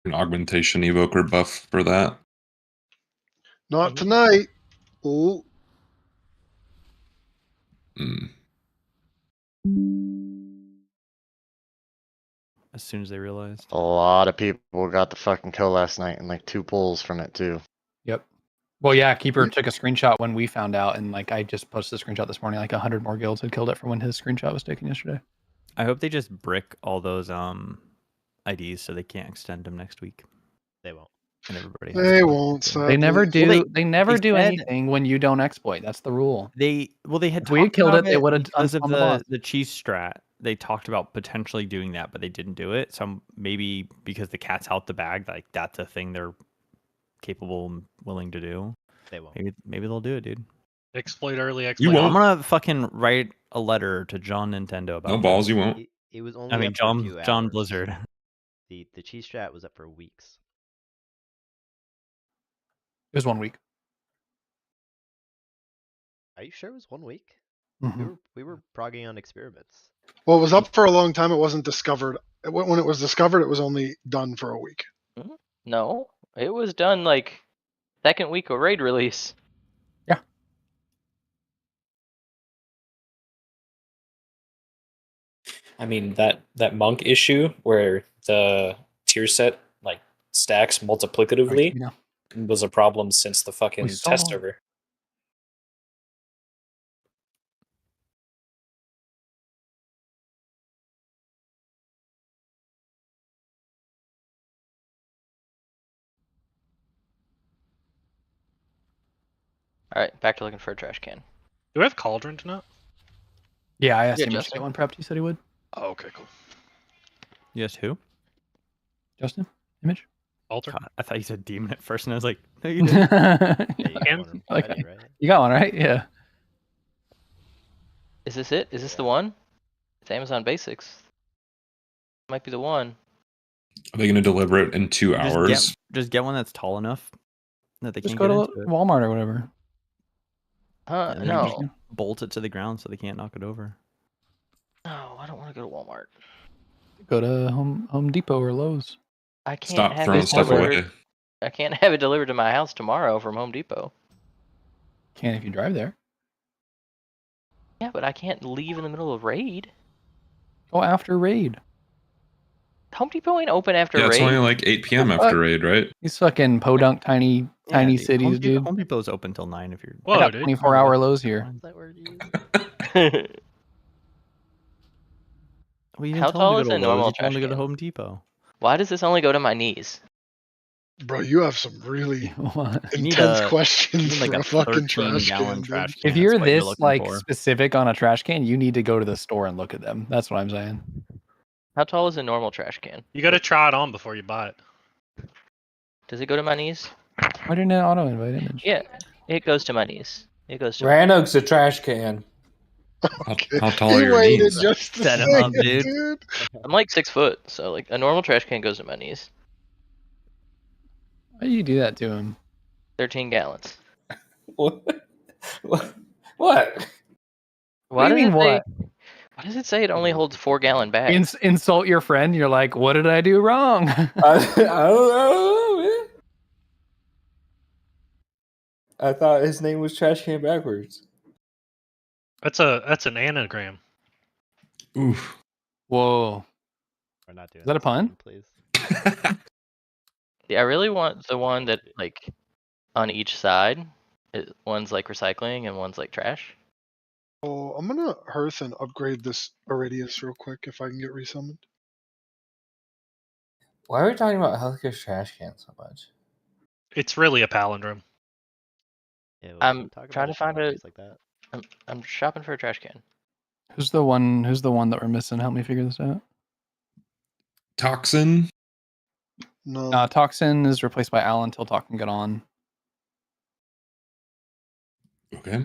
An augmentation evoker buff for that. Not tonight. Ooh. As soon as they realized. A lot of people got the fucking kill last night and like 2 pulls from it too. Yep. Well, yeah, Keeper took a screenshot when we found out, and like I just posted a screenshot this morning. Like 100 more guilds had killed it from when his screenshot was taken yesterday. I hope they just brick all those IDs so they can't extend them next week. They won't. And everybody. They won't. They never do. Well, they never they do said- anything when you don't exploit. That's the rule. They had If we had talked killed about it, they would have because of on the boss. the cheese strat. They talked about potentially doing that, but they didn't do it. So maybe because the cat's out the bag, like that's a thing they're capable and willing to do. They won't. Maybe they'll do it, dude. Exploit early. Exploit. You won't. I'm gonna fucking write a letter to John Nintendo about. No balls, you won't. It was only. I mean, up for a few John hours. Blizzard. The cheese strat was up for weeks. It was 1 week. Are you sure it was 1 week? Mhm. We were progging on experiments. Well, it was up for a long time. It wasn't discovered. When it was discovered, it was only done for a week. No, it was done like second week of raid release. Yeah. I mean that monk issue where the tier set like stacks multiplicatively Yeah. was a problem since the fucking We saw- test over. All right, back to looking for a trash can. Do we have Cauldron tonight? Yeah, I asked Yeah, him to Justin. get one prepped. He said he would. Oh, okay, cool. Yes, who? Justin, image. Alter. God, I thought you said demon at first, and I was like, no, you didn't. Yeah, you got And- one Okay. already, right? You got one, right? Yeah. Is this it? Is this the one? It's Amazon Basics. Might be the one. Are they going to deliver it in 2 hours? Just get one that's tall enough that they Just can't go get to into it. Walmart or whatever. Huh? And then No. just bolt it to the ground so they can't knock it over. No, I don't want to go to Walmart. Go to Home Depot or Lowe's. I can't Stop have throwing it stuff delivered. away. I can't have it delivered to my house tomorrow from Home Depot. Can if you drive there. Yeah, but I can't leave in the middle of raid. Go after raid. Home Depot ain't open after Yeah, it's raid. only like 8 p.m. after raid, right? These fucking podunk tiny Yeah, dude, cities, dude. Home Depot's open till 9 if you're. I Whoa, got dude. 24-hour Lowe's here. Is that word you use? Well, you didn't How tell tall them is to a go to normal Lowe's, you told them trash to go to can? Home Depot. Why does this only go to my knees? Bro, you have some really What? You need intense a- You questions need like for a a fucking 13 trash gallon can. trash Dude. can. If That's you're what this looking like for. specific on a trash can, you need to go to the store and look at them. That's what I'm saying. How tall is a normal trash can? You got to try it on before you buy it. Does it go to my knees? Why didn't it auto invite image? Yeah, it goes to my knees. It goes to. Ranog's a trash can. How tall are He your waited knees? just to Set him say up, it, dude. dude. I'm like 6 foot, so like a normal trash can goes to my knees. Why do you do that to him? 13 gallons. What? What? What Why do you does mean it say? what? Why does it say it only holds 4-gallon bags? Insult your friend. You're like, what did I do wrong? I don't know, man. I thought his name was Trash Can backwards. That's an anagram. Oof. Whoa. We're not doing Is that a this pun? again, please. Yeah, I really want the one that like on each side, one's like recycling and one's like trash. Oh, I'm gonna hearth and upgrade this Iridius real quick if I can get resummoned. Why are we talking about healthcare trash cans so much? It's really a palindrome. Yeah, well, I'm we talk about trying to it, shut find up, a- things like that. I'm shopping for a trash can. Who's the one that we're missing? Help me figure this out. Toxin. No. Toxin is replaced by Alan until Talk can get on. Okay.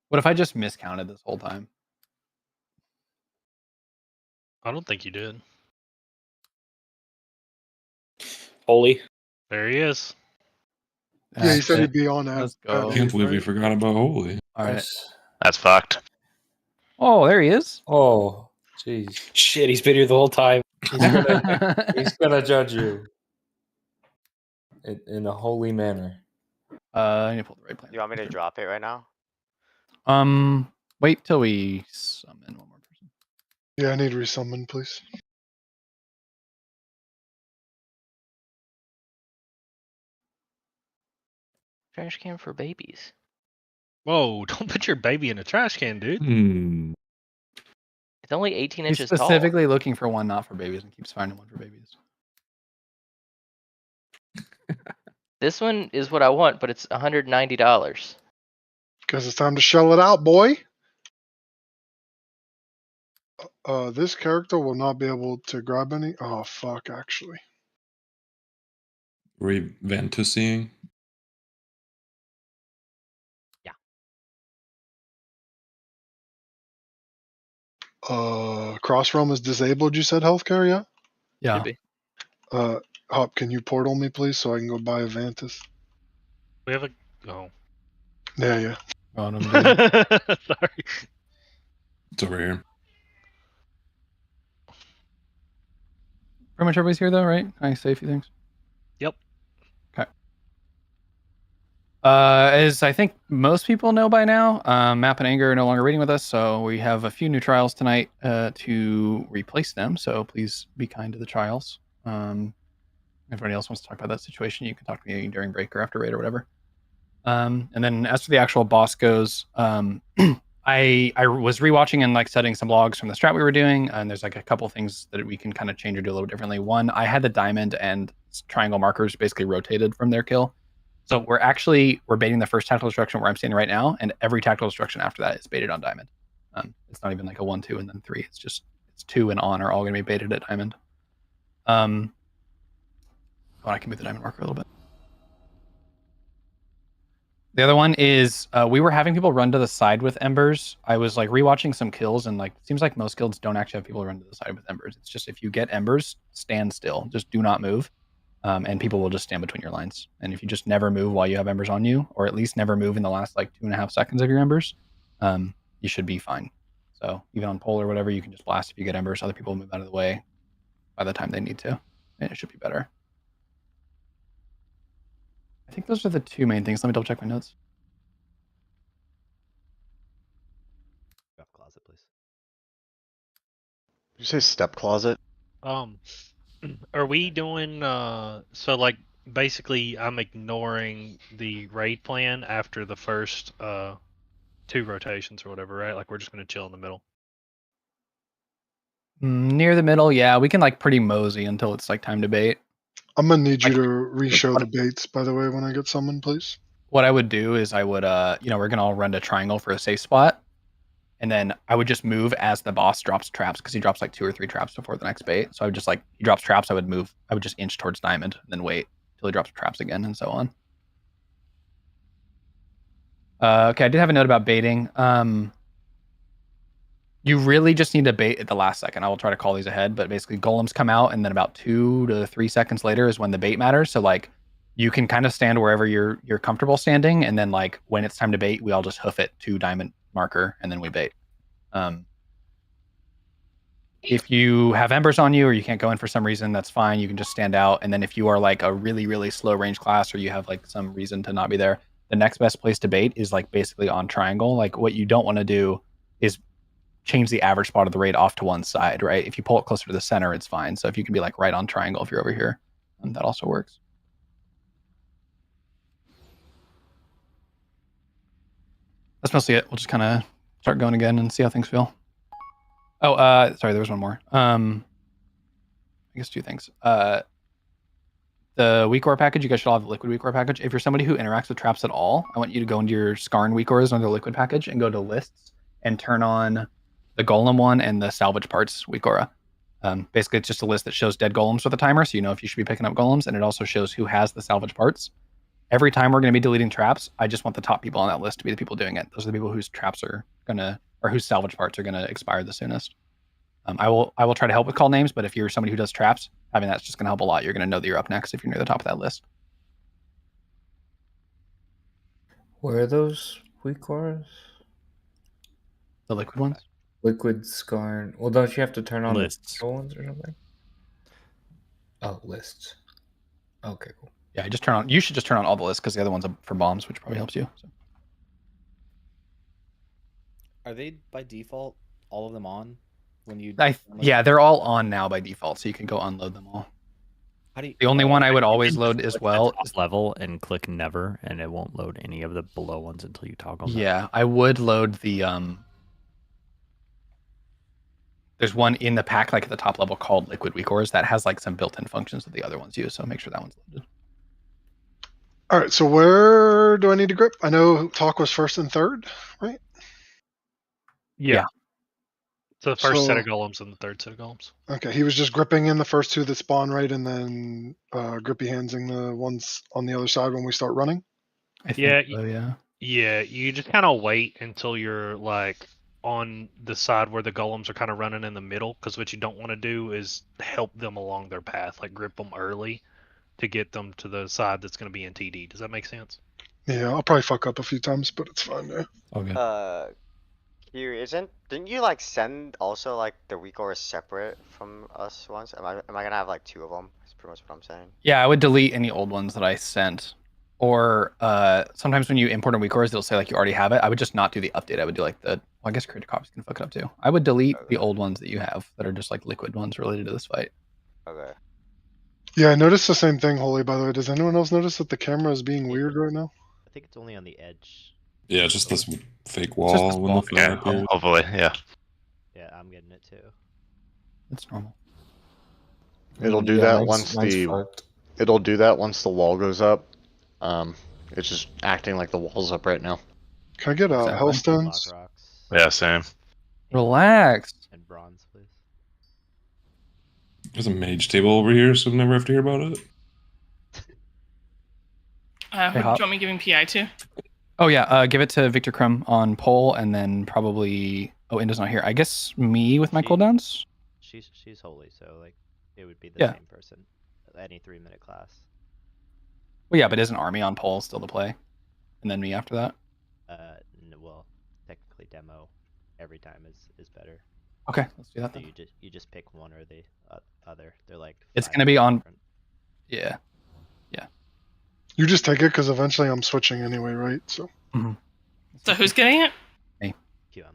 What if I just miscounted this whole time? I don't think you did. Holy. There he is. Yeah, he said That's he'd be on that. Let's go. I can't believe we forgot about Holy. All right. Nice. That's fucked. Oh, there he is. Oh, jeez. Shit, he's been here the whole time. He's gonna judge you. in a holy manner. I need to pull the right plan. You want me to drop it right now? Wait till we summon one more person. Yeah, I need to resummon, please. Trash can for babies. Whoa! Don't put your baby in a trash can, dude. Hmm. It's only 18 He's inches tall. specifically looking for one not for babies and keeps finding one for babies. This one is what I want, but it's $190. Because it's time to shell it out, boy. This character will not be able to grab any. Oh, fuck, actually. Were you Ventusing? Cross Realm is disabled, you said, healthcare, yeah? Yeah. Should be. Hop, can you portal me, please, so I can go buy a Vantus? We have a. Oh. Yeah, yeah. Oh, no, I'm good. Sorry. It's over here. Pretty much everybody's here though, right? Can I say a few things? Yep. Okay. As I think most people know by now, Map and Anger are no longer reading with us, so we have a few new trials tonight to replace them. So please be kind to the trials. If anybody else wants to talk about that situation, you can talk to me during break or after raid or whatever. And then as for the actual boss goes, I was rewatching and like setting some logs from the strat we were doing, and there's like a couple things that we can kind of change or do a little differently. One, I had the diamond and triangle markers basically rotated from their kill. So we're baiting the first tactical destruction where I'm standing right now, and every tactical destruction after that is baited on diamond. It's not even like a 1, 2, and then 3. It's 2 and on are all going to be baited at diamond. I can move the diamond marker a little bit. The other one is we were having people run to the side with embers. I was like rewatching some kills, and like it seems like most guilds don't actually have people run to the side with embers. It's just if you get embers, stand still, just do not move, and people will just stand between your lines. And if you just never move while you have embers on you, or at least never move in the last like 2.5 seconds of your embers, you should be fine. So even on pole or whatever, you can just blast if you get embers. Other people will move out of the way by the time they need to, and it should be better. I think those are the two main things. Let me double check my notes. Drop closet, please. Did you say step closet? Are we doing so like basically I'm ignoring the raid plan after the first 2 rotations or whatever, right? Like we're just gonna chill in the middle. Near the middle, yeah, we can like pretty mosey until it's like time to bait. I'm gonna need you to re-show the baits, by the way, when I get summoned, please. What I would do is I would, we're gonna all run to triangle for a safe spot, and then I would just move as the boss drops traps because he drops like 2 or 3 traps before the next bait. So I would just like he drops traps, I would just inch towards diamond, and then wait till he drops traps again, and so on. Okay, I did have a note about baiting. You really just need to bait at the last second. I will try to call these ahead, but basically golems come out, and then about 2 to 3 seconds later is when the bait matters. So like you can kind of stand wherever you're comfortable standing, and then like when it's time to bait, we all just hoof it to diamond marker, and then we bait. If you have embers on you or you can't go in for some reason, that's fine. You can just stand out. And then if you are like a really, really slow range class, or you have like some reason to not be there, the next best place to bait is like basically on triangle. Like what you don't want to do is change the average spot of the raid off to one side, right? If you pull it closer to the center, it's fine. So if you can be like right on triangle if you're over here, that also works. That's mostly it. We'll just kind of start going again and see how things feel. Oh, sorry, there was one more. I guess 2 things. The weak ore package, you guys should all have the liquid weak ore package. If you're somebody who interacts with traps at all, I want you to go into your Zskarn weak ores under the liquid package and go to lists and turn on the golem one and the salvage parts weak aura. Basically, it's just a list that shows dead golems with a timer, so you know if you should be picking up golems, and it also shows who has the salvage parts. Every time we're going to be deleting traps, I just want the top people on that list to be the people doing it. Those are the people whose traps are gonna, or whose salvage parts are gonna expire the soonest. I will try to help with call names, but if you're somebody who does traps, having that's just gonna help a lot. You're gonna know that you're up next if you're near the top of that list. Where are those weak cores? The liquid ones? Liquid Zskarn. Well, don't you have to turn on Lists. the ones or something? Oh, lists. Okay, cool. Yeah, just turn on. You should just turn on all the lists because the other ones are for bombs, which probably helps you. So. Are they by default all of them on when you? Yeah, they're all on now by default, so you can go unload them all. How do you? The only one I would You always can load just as click the well. top level and click never, and it won't load any of the below ones until you toggle. Yeah, I would load the There's one in the pack, like at the top level, called Liquid Weak Ores that has like some built-in functions that the other ones use. So make sure that one's loaded. All right, so where do I need to grip? I know talk was first and third, right? Yeah. So the first set So- of golems and the third set of golems. Okay, he was just gripping in the first two that spawn right, and then grippy handsing the ones on the other side when we start running. I think Yeah, so, yeah. Yeah, you just kind of wait until you're like on the side where the golems are kind of running in the middle, because what you don't want to do is help them along their path, like grip them early to get them to the side that's going to be in TD. Does that make sense? Yeah, I'll probably fuck up a few times, but it's fine. Yeah. Okay. Here didn't you like send also like the weak ores separate from us once? Am I gonna have like two of them? That's pretty much what I'm saying. Yeah, I would delete any old ones that I sent. Or sometimes when you import a weak ores, it'll say like you already have it. I would just not do the update. I would do like the. Well, I guess creator copies can fuck it up too. I would delete the old ones that you have that are just like liquid ones related to this fight. Okay. Yeah, I noticed the same thing, Holy, by the way. Does anyone else notice that the camera is being weird right now? I think it's only on the edge. Yeah, just this fake just wall this when wall. the flag Yeah, appears. hopefully, yeah. Yeah, I'm getting it too. That's normal. It'll do Yeah, that mine's fucked. It'll do that once the wall goes up. It's just acting like the wall's up right now. Can I get Exactly. Hellstones? Block rocks Yeah, same. Relax. and bronze, please. There's a mage table over here, so we never have to hear about it. Hey, Who do Hop. you want me giving PI to? Oh yeah, give it to Victor Krum on pole, and then probably. Oh, Inda's not here. I guess me with my She- cooldowns. She's holy, so like it would be the Yeah. same person. Any 3-minute class. Well, yeah, but isn't army on pole still to play? And then me after that. Well, technically demo every time is better. Okay, let's do that So then. you just pick one or the other. They're like. It's 5 gonna be on- different. Yeah. You just take it because eventually I'm switching anyway, right? So So who's getting it? QM.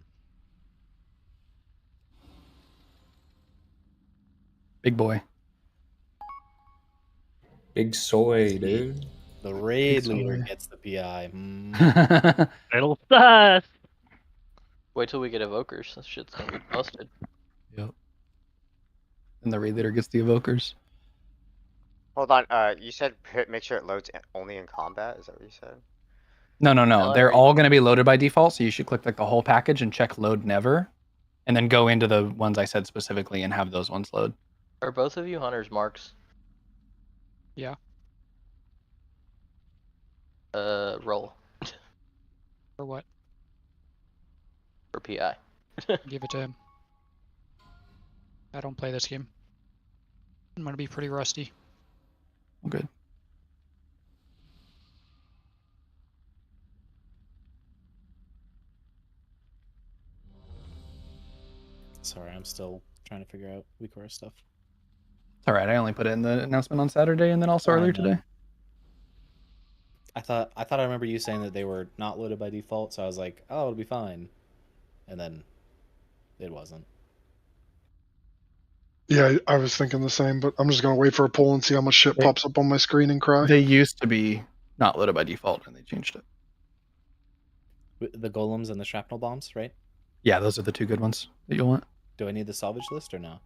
Big boy. Big soy, dude. The raid Sorry. leader gets the PI. Mm. It'll sus. Wait till we get evokers. This shit's gonna be busted. Yep. And the raid leader gets the evokers. Hold on. You said make sure it loads only in combat. Is that what you said? No. No, They're I- all going to be loaded by default, so you should click like the whole package and check load never, and then go into the ones I said specifically and have those ones load. Are both of you hunters marks? Yeah. Roll For what? for PI. Give it to him. I don't play this game. I'm gonna be pretty rusty. Oh, good. Sorry, I'm still trying to figure out WeakOra stuff. It's all right. I only put it in the announcement on Saturday and then also earlier know. today. I thought I remember you saying that they were not loaded by default, so I was like, oh, it'll be fine. And then it wasn't. yeah, I was thinking the same, but I'm just gonna wait for a poll and see how much shit They- pops up on my screen and cry. They used to be not loaded by default, and they changed it. The golems and the shrapnel bombs, right? Yeah, those are the two good ones that you'll want. Do I need the salvage list or no?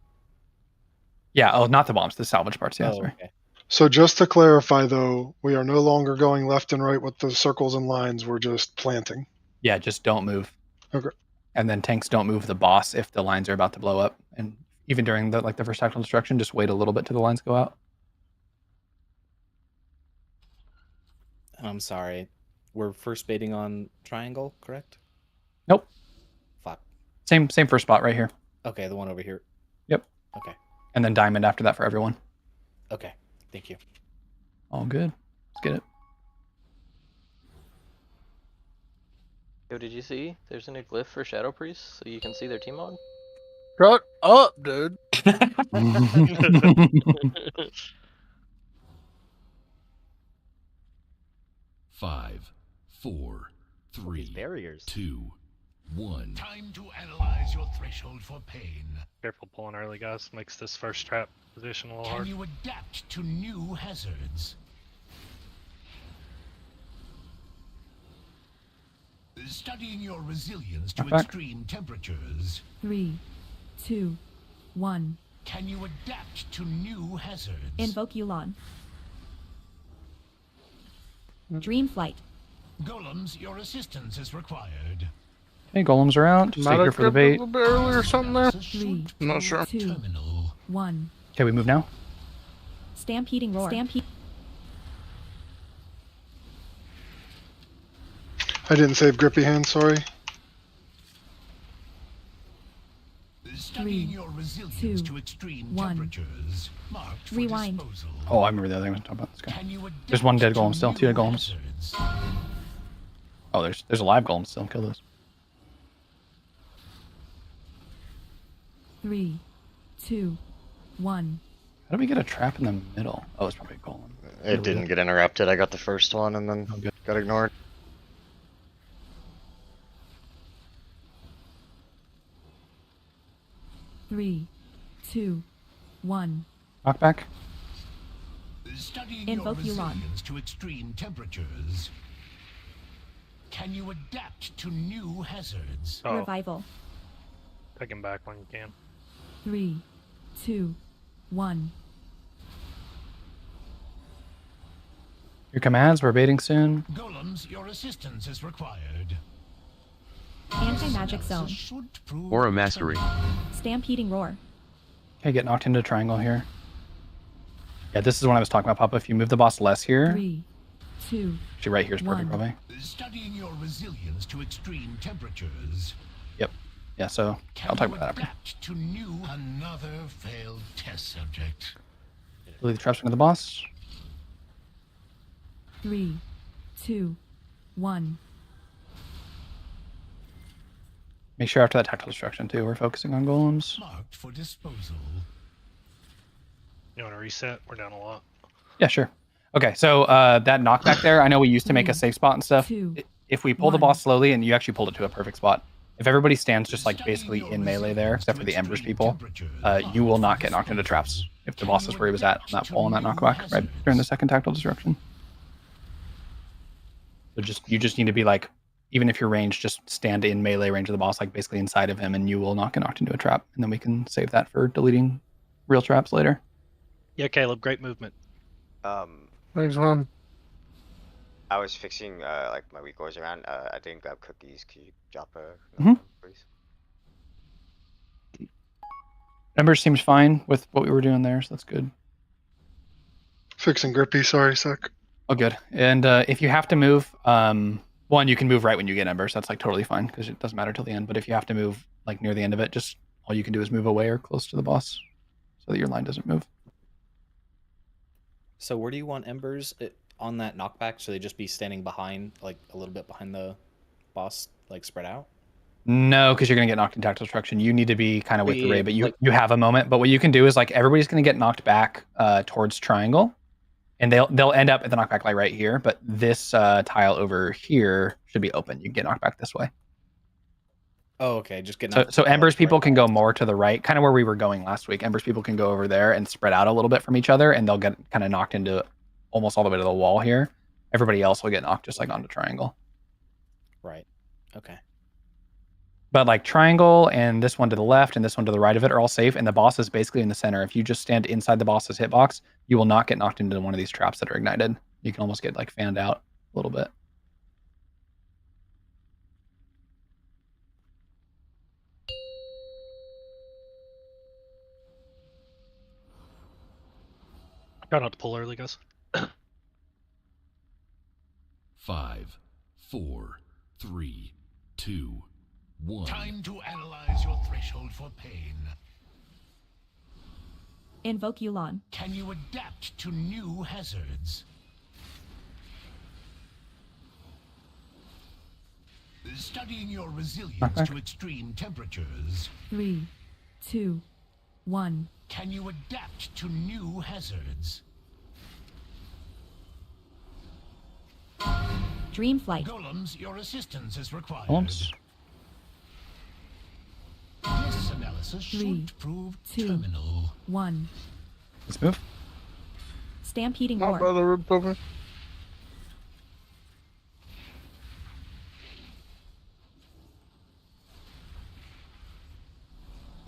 Yeah. Oh, not the bombs. The salvage parts. Yeah. oh, Sorry. okay. So just to clarify, though, we are no longer going left and right with the circles and lines. We're just planting. Yeah. Just don't move. Okay. And then tanks don't move the boss if the lines are about to blow up. And even during the first tactical destruction, just wait a little bit till the lines go out. I'm sorry. We're first baiting on triangle, correct? Nope. Fuck. Same first spot right here, Okay, the one over here. Yep. Okay. and then diamond after that for everyone. Okay. Thank you. All good. Let's get it. Yo, did you see? There's a new glyph for Shadow Priests, so you can see their team on. Shut up, dude. 5, 4, 3, barriers. 2, 1. Time to analyze your threshold for pain. Careful pulling early, guys. Makes this first trap position a little hard. Can you adapt to new hazards? Studying your resilience to extreme temperatures. 3, 2, 1. Can you adapt to new hazards? Invoke Yulon. Dream Flight. Golems, your assistance is required. Okay, golems are out. Just here for the bait. A little bit early or something there. 3, I'm not sure. 2, 1. Okay, we move now. Stampeding Roar. I didn't save grippy hand, sorry. Studying your resilience to extreme temperatures. Marked for Rewind. disposal. Oh, I remember the other thing I was talking about. This guy. There's one dead golem still. 2 dead golems. Oh, there's a live golem still. Kill those. 3, 2, 1. How do we get a trap in the middle? Oh, it's probably a golem. It didn't get interrupted. I got the first one and then got ignored. Three, 2, 1. Knockback. Studying Invoke your Yulon. resilience to extreme temperatures. Can you adapt to new hazards? Oh. Revival. Take him back when you can. 3, 2, 1. Your commands. We're baiting soon. Golems, your assistance is required. Anti-magic zone. Aura Mastery. Stampeding Roar. Okay, get knocked into triangle here. Yeah, this is what I was talking about, Papa. If you move the boss less here, 3, 2. actually right here is perfect, 1. probably. Studying your resilience to extreme temperatures. Yep. Yeah, so I'll talk about that after. Adapt to new. Another failed test subject. Leave the traps into the boss. 3, 2, 1. Make sure after that tactile destruction too, we're focusing on golems. Marked for disposal. You want to reset? We're down a lot. Yeah, sure. Okay, so that knockback there, I know we used to make a safe spot and stuff. If we pull the boss slowly, and you actually pulled it to a perfect spot, if everybody stands just like basically in melee there, except for the Embers people, you will not get knocked into traps if the boss is where he was at on that pull and that knockback right during the second tactile destruction. So you just need to be like, even if you're ranged, just stand in melee range of the boss, like basically inside of him, and you will not get knocked into a trap. And then we can save that for deleting real traps later. Yeah, Caleb, great movement. Thanks, man. I was fixing like my weak cores around. I didn't grab cookies. Could you drop a Mhm. please? Embers seems fine with what we were doing there, so that's good. Fixing grippy, sorry, sec. Oh, good. And if you have to move, one, you can move right when you get Embers. That's like totally fine because it doesn't matter till the end. But if you have to move like near the end of it, just all you can do is move away or close to the boss so that your line doesn't move. So where do you want Embers on that knockback? Should they just be standing behind, like a little bit behind the boss, like spread out? No, because you're going to get knocked in tactile destruction. You need to be kind of with the Yeah, ray, but you like- you have a moment. But what you can do is like everybody's going to get knocked back towards triangle, and they'll end up at the knockback like right here. But this tile over here should be open. You can get knocked back this way. Oh, okay. Just get So, knocked. so Embers people can go more to the right, kind of where we were going last week. Embers people can go over there and spread out a little bit from each other, and they'll get kind of knocked into almost all the way to the wall here. Everybody else will get knocked just like onto triangle. Right. Okay. But like triangle and this one to the left and this one to the right of it are all safe, and the boss is basically in the center. If you just stand inside the boss's hitbox, you will not get knocked into one of these traps that are ignited. You can almost get like fanned out a little bit. Try not to pull early, guys. 5, 4, 3, 2, 1. Time to analyze your threshold for pain. Invoke Yulon. Can you adapt to new hazards? Studying your resilience to extreme temperatures. 3, 2, 1. Can you adapt to new hazards? Dream flight. Golems, your assistance is required. Golems. This analysis 3, should prove 2, terminal. 1. Let's move. Stampeding Not roar. by the rib cover.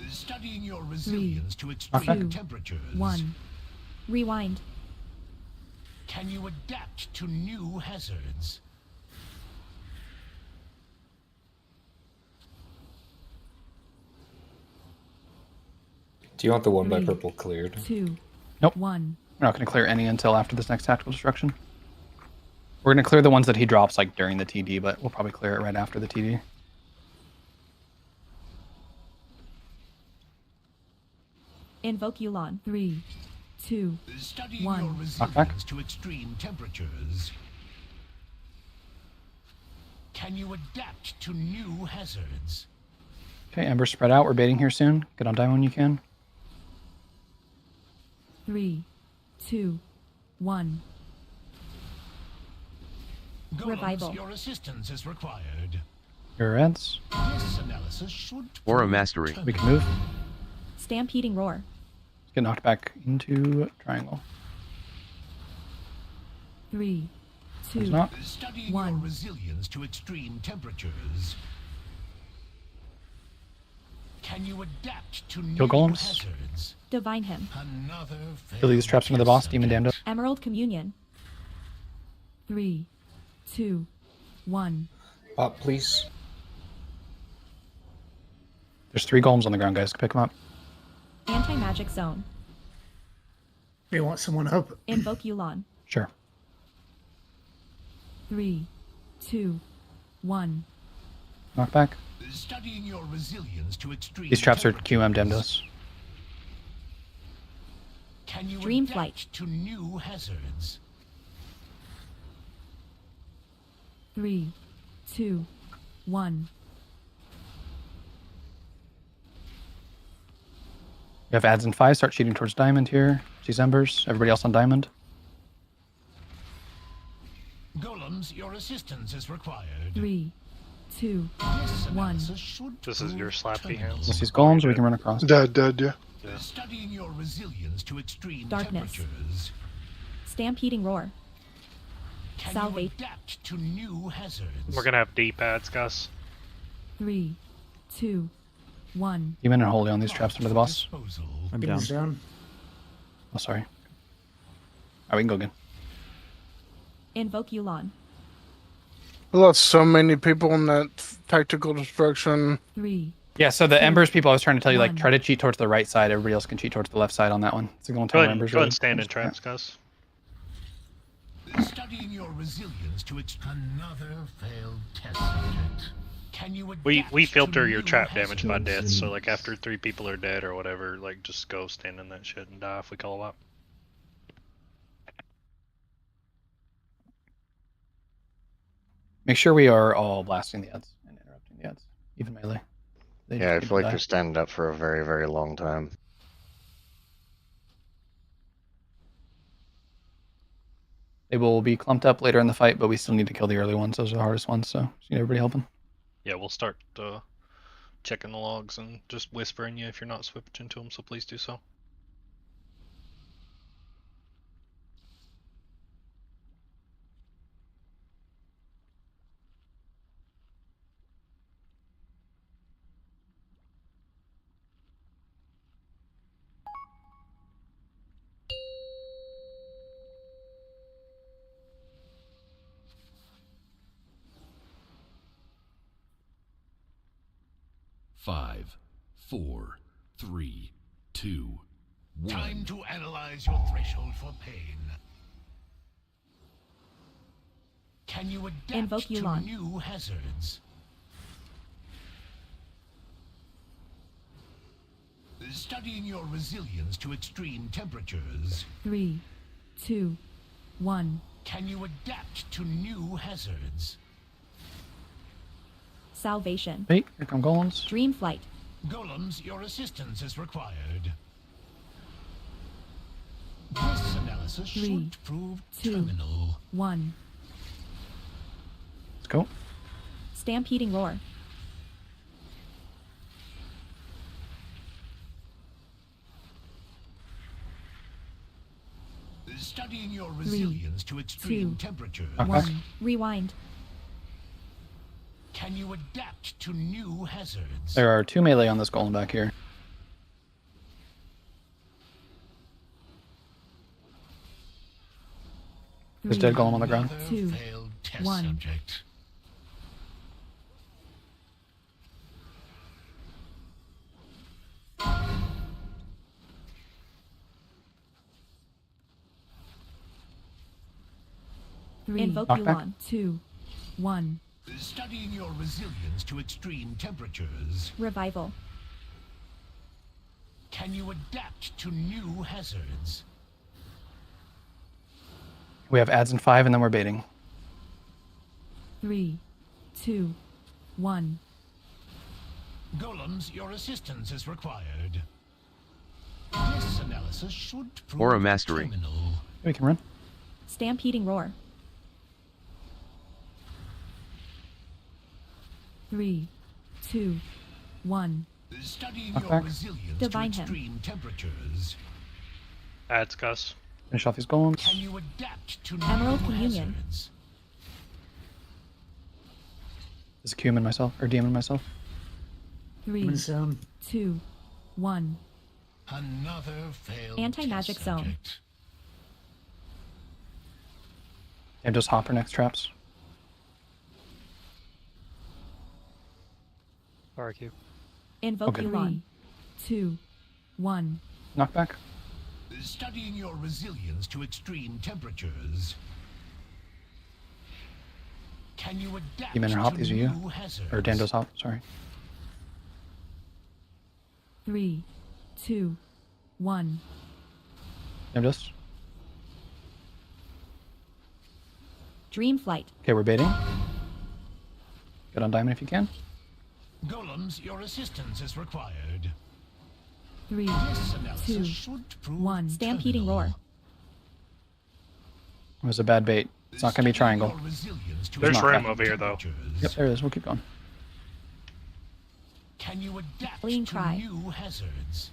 Studying your resilience to Okay. extreme temperatures. 1. Rewind. Can you adapt to new hazards? Do you want the one by 3, purple cleared? 2. Nope. 1. We're not going to clear any until after this next tactical destruction. We're going to clear the ones that he drops like during the TD, but we'll probably clear it right after the TD. Invoke Yulon. 3, 2, Studying 1. your back. resilience to extreme temperatures. Can you adapt to new hazards? Okay, Ember spread out. We're baiting here soon. Get on die when you can. 3, 2, 1. Golems, Revival. your assistance is required. Your reds. This analysis should Aura prove Mastery. We can terminal. move. Stampeding roar. Get knocked back into triangle. 3, There's 2, not. Studying 1. your resilience to extreme temperatures. Can you adapt to new Kill golems. hazards? Divine him. Another Kill these traps into the boss. Demon Damned. Emerald Communion. 3, 2, 1. Pop, please. There's 3 golems on the ground, guys. Pick them up. Anti-magic zone. You want someone up? Invoke Yulon. Sure. 3, 2, 1. Knock back. Studying your resilience to extreme These traps are temperatures. QM Demdos. Can you Dream adapt flight. to new hazards? 3, 2, 1. You have ads in 5. Start cheating towards diamond here. These embers. Everybody else on diamond. Golems, your assistance is required. 3, 2, This 1. analysis should This is your prove slappy terminal. hands. Let's use golems. We can run across. Dead, yeah. Yeah. Studying your resilience to extreme Darkness. temperatures. Stampeding roar. Can Salvate. you adapt to new hazards? We're gonna have D-pads, guys. 3, 2, 1. Demon and holy on these traps under the boss. Disposal. I'm down. Down. Oh, sorry. Alright, we can go again. Invoke Yulon. I lost so many people in that tactical destruction. 3, Yeah, so the embers people, I was trying to tell you, like, 1. try to cheat towards the right side. Everybody else can cheat towards the left side on that one. So go and Go tell ahead, embers. go ahead really- and stand in traps, guys. Studying your resilience to another failed test subject. Can you We adapt filter to your new trap damage by hazards? death, so like after 3 people are dead or whatever, like just go stand in that shit and die if we call up. Make sure we are all blasting the ads and interrupting the ads. Even melee. They Yeah, I just feel like die. they're standing up for a very, very long time. They will be clumped up later in the fight, but we still need to kill the early ones. Those are the hardest ones, so just need everybody helping. Yeah, we'll start checking the logs and just whispering you if you're not switching to them, so please do so. Five, 4, 3, 2, 1. Time to analyze your threshold for pain. Can you adapt Invoke to Yulon. new hazards? Studying your resilience to extreme temperatures. 3, 2, 1. Can you adapt to new hazards? Salvation. Wait, here come golems. Dream flight. Golems, your assistance is required. This analysis 3, should prove 2, terminal. 1. Let's go. Stampeding roar. Studying your 3, resilience to extreme 2, temperatures. 1. Rewind. Can you adapt to new hazards? There are 2 melee on this golem back here. There's dead golem on the ground. 2, 1. Subject. Invoke Knockback. Yuan. 2, 1. Studying your resilience to extreme temperatures. Revival. Can you adapt to new hazards? We have adds in 5, and then we're baiting. 3, 2, 1. Golems, your assistance is required. This analysis should prove Aura mastery. terminal. We can run. Stampeding roar. 3, 2, 1. Studying Knock your back. resilience Divine to him. extreme temperatures. Adds cuss. Finish off these golems. Can you adapt to Emerald new Communion. hazards? This is a QM and myself, or DM and myself. 3, Human sound. 2, 1. Another failed Anti-magic test zone. subject. And just hopper next traps. RQ. Invoke Okay. Yuan. 2, 1. Knockback. Studying your resilience to extreme temperatures. Can you adapt Demon or to hop, these are you. new hazards? Or Dando's hop, sorry. 3, 2, 1. Dando's. Dream flight. Okay, we're baiting. Get on diamond if you can. Golems, your assistance is required. 3, This analysis 2, should prove 1. Stampeding roar. It was a bad bait. It's not going to be triangle. your resilience to There's extreme room over here, though. temperatures. Yep, there it is. We'll keep going. Can you adapt Clean to cry. new hazards?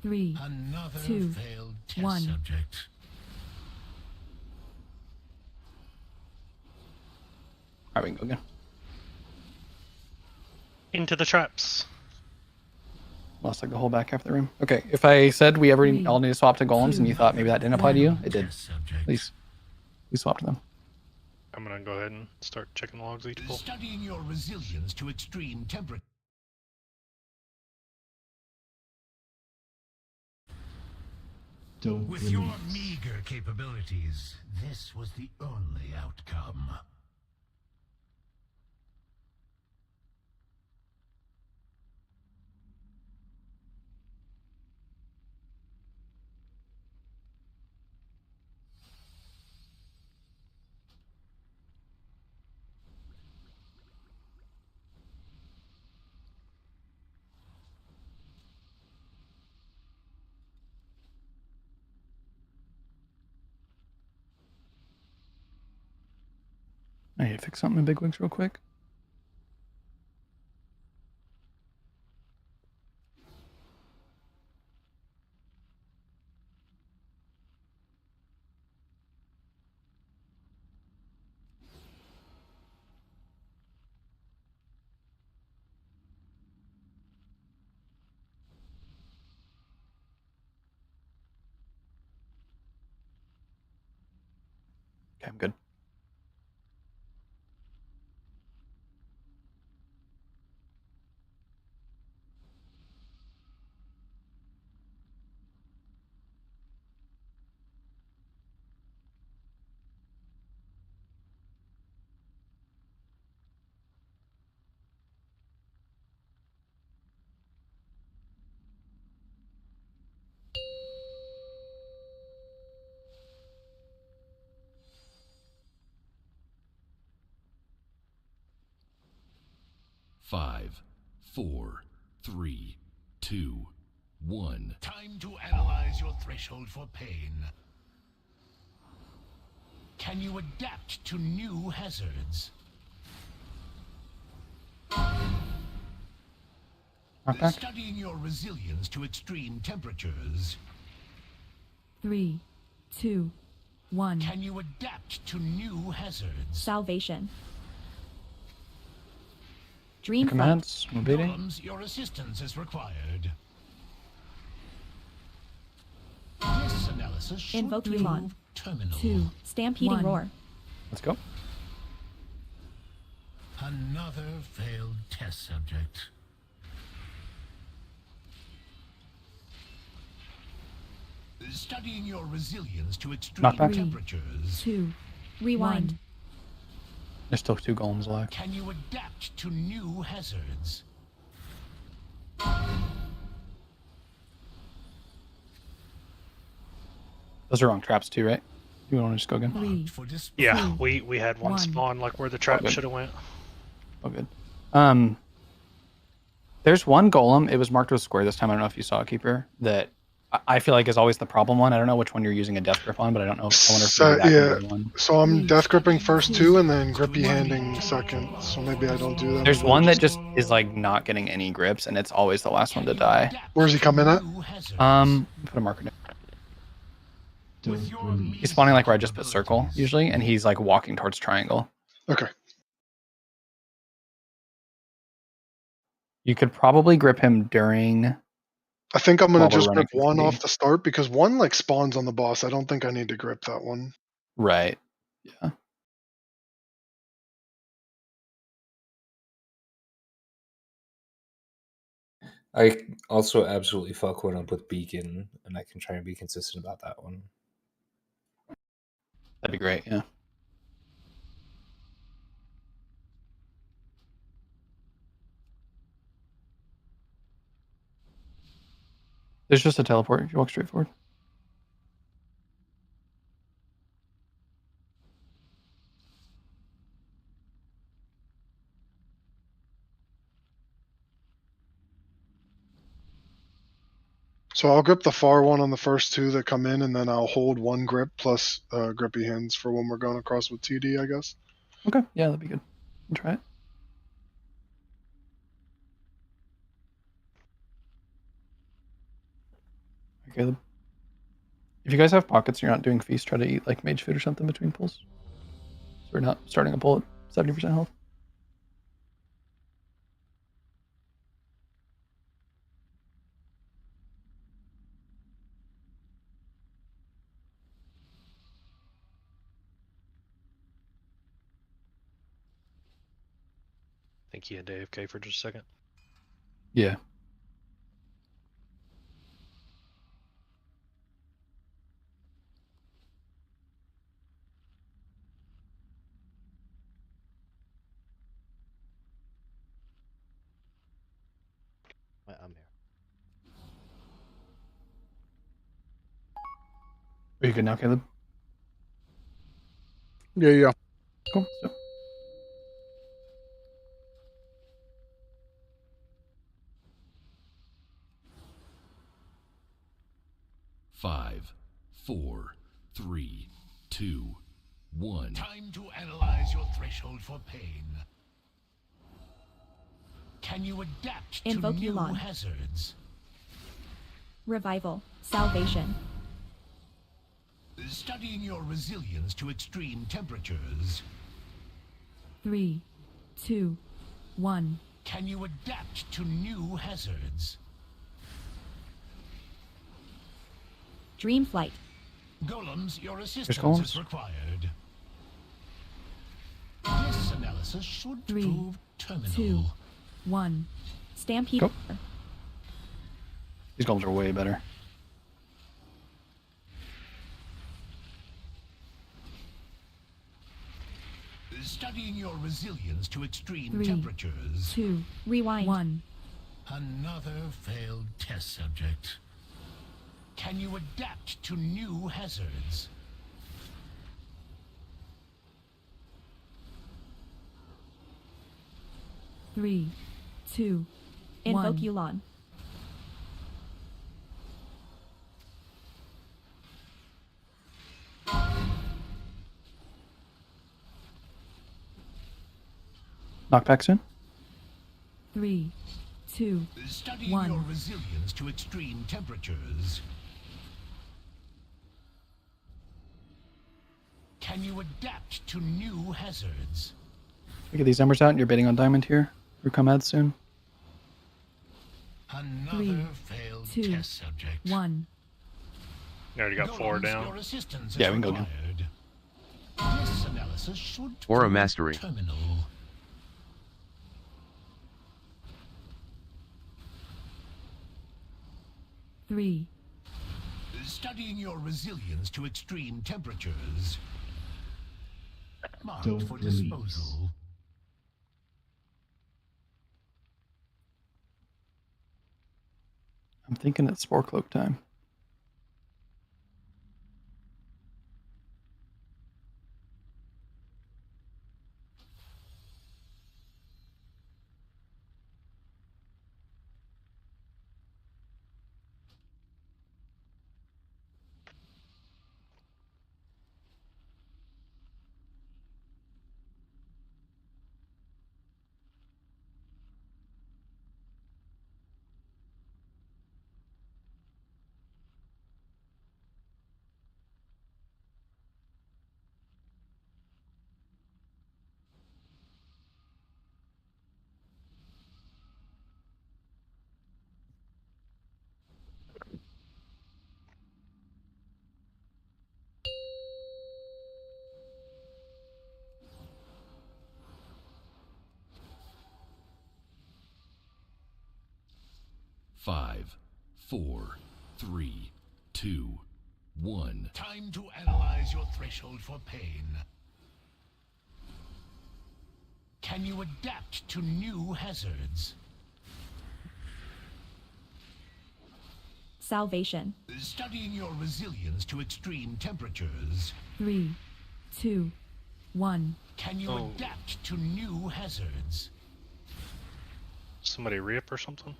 3, Another 2, failed test 1. subject. Alright, we can go again. Into the traps. Lost like the whole back half of the room. Okay, if I said we ever all need to swap to golems and you thought maybe that didn't apply to you, it did. Please. We swapped them. I'm gonna go ahead and start checking the logs each pull. Studying your resilience to extreme temperatures. With your meager capabilities, this was the only outcome. I need to fix something in Big Wigs real quick. Okay, I'm good. Five, four, three, two, one. Time to analyze your threshold for pain. Can you adapt to new hazards? Knockback. Studying your resilience to extreme temperatures. 3, 2, 1. Can you adapt to new hazards? Salvation. Dream flight. Commands. Mobility. Golems, your assistance is required. This analysis should Invoke prove Yulon. terminal. 2. Stampeding 1. roar. Let's go. Another failed test subject. Studying your resilience to extreme Knockback. temperatures. 2. Rewind. There's still 2 golems left. Can you adapt to new hazards? Those are wrong traps too, right? You want to just go again? 3. Yeah, we had one 1. spawn like where the trap good. should have went. Oh, good. There's one golem. It was marked with square this time. I don't know if you saw it, Keeper. That I feel like is always the problem one. I don't know which one you're using a death grip on, but I don't know. I wonder if So, maybe that yeah, could be one. so I'm death gripping first 2 and then grippy handing second. So maybe I don't do that. There's one that just is like not getting any grips, and it's always the last one to die. Where's he coming at? Put a marker down. He's spawning like where I just put circle usually, and he's like walking towards triangle. Okay. You could probably grip him during. I think I'm gonna While we're just running grip 1 50. off the start because 1 like spawns on the boss. I don't think I need to grip that one. Right. Yeah. I also absolutely fuck one up with Beacon, and I can try and be consistent about that one. That'd be great. Yeah. There's just a teleport if you walk straight forward. So I'll grip the far one on the first 2 that come in, and then I'll hold 1 grip plus grippy hands for when we're going across with TD, I guess. Okay. Yeah, that'd be good. I'll try it. Okay. If you guys have pockets and you're not doing feast, try to eat like mage food or something between pulls. So we're not starting a pull at 70% health. I think he had AFK for just a second. Yeah. I'm here. Are you good now, Caleb? Yeah. Cool. So, Five, 4, 3, 2, 1. Time to analyze your threshold for pain. Can you adapt Invoke to new Yulon. hazards? Revival. Salvation. Studying your resilience to extreme temperatures. 3, 2, 1. Can you adapt to new hazards? Dream flight. Golems, your assistance golems. is required. This analysis should 3, prove terminal. 2, 1. Stampede. Go. These golems are way better. Studying your resilience to extreme 3, temperatures. 2. Rewind. 1. Another failed test subject. Can you adapt to new hazards? Three, 2, Invoke 1. Yulon. Knockback soon. 3, 2, Studying 1. your resilience to extreme temperatures. Can you adapt to new hazards? We get these numbers out, and you're bidding on diamond here. Through Comad soon. Another 3, failed 2, test subject. 1. You already got 4 Golems, down. your assistance is Yeah, we can go again. required. This analysis should Aura prove mastery. terminal. 3, Studying your resilience to extreme temperatures. Marked Don't for release. disposal. I'm thinking it's Spore Cloak time. Five, 4, 3, 2, 1. Time to analyze your threshold for pain. Can you adapt to new hazards? Salvation. Studying your resilience to extreme temperatures. 3, 2, 1. Can you adapt to new hazards? Somebody rip or something?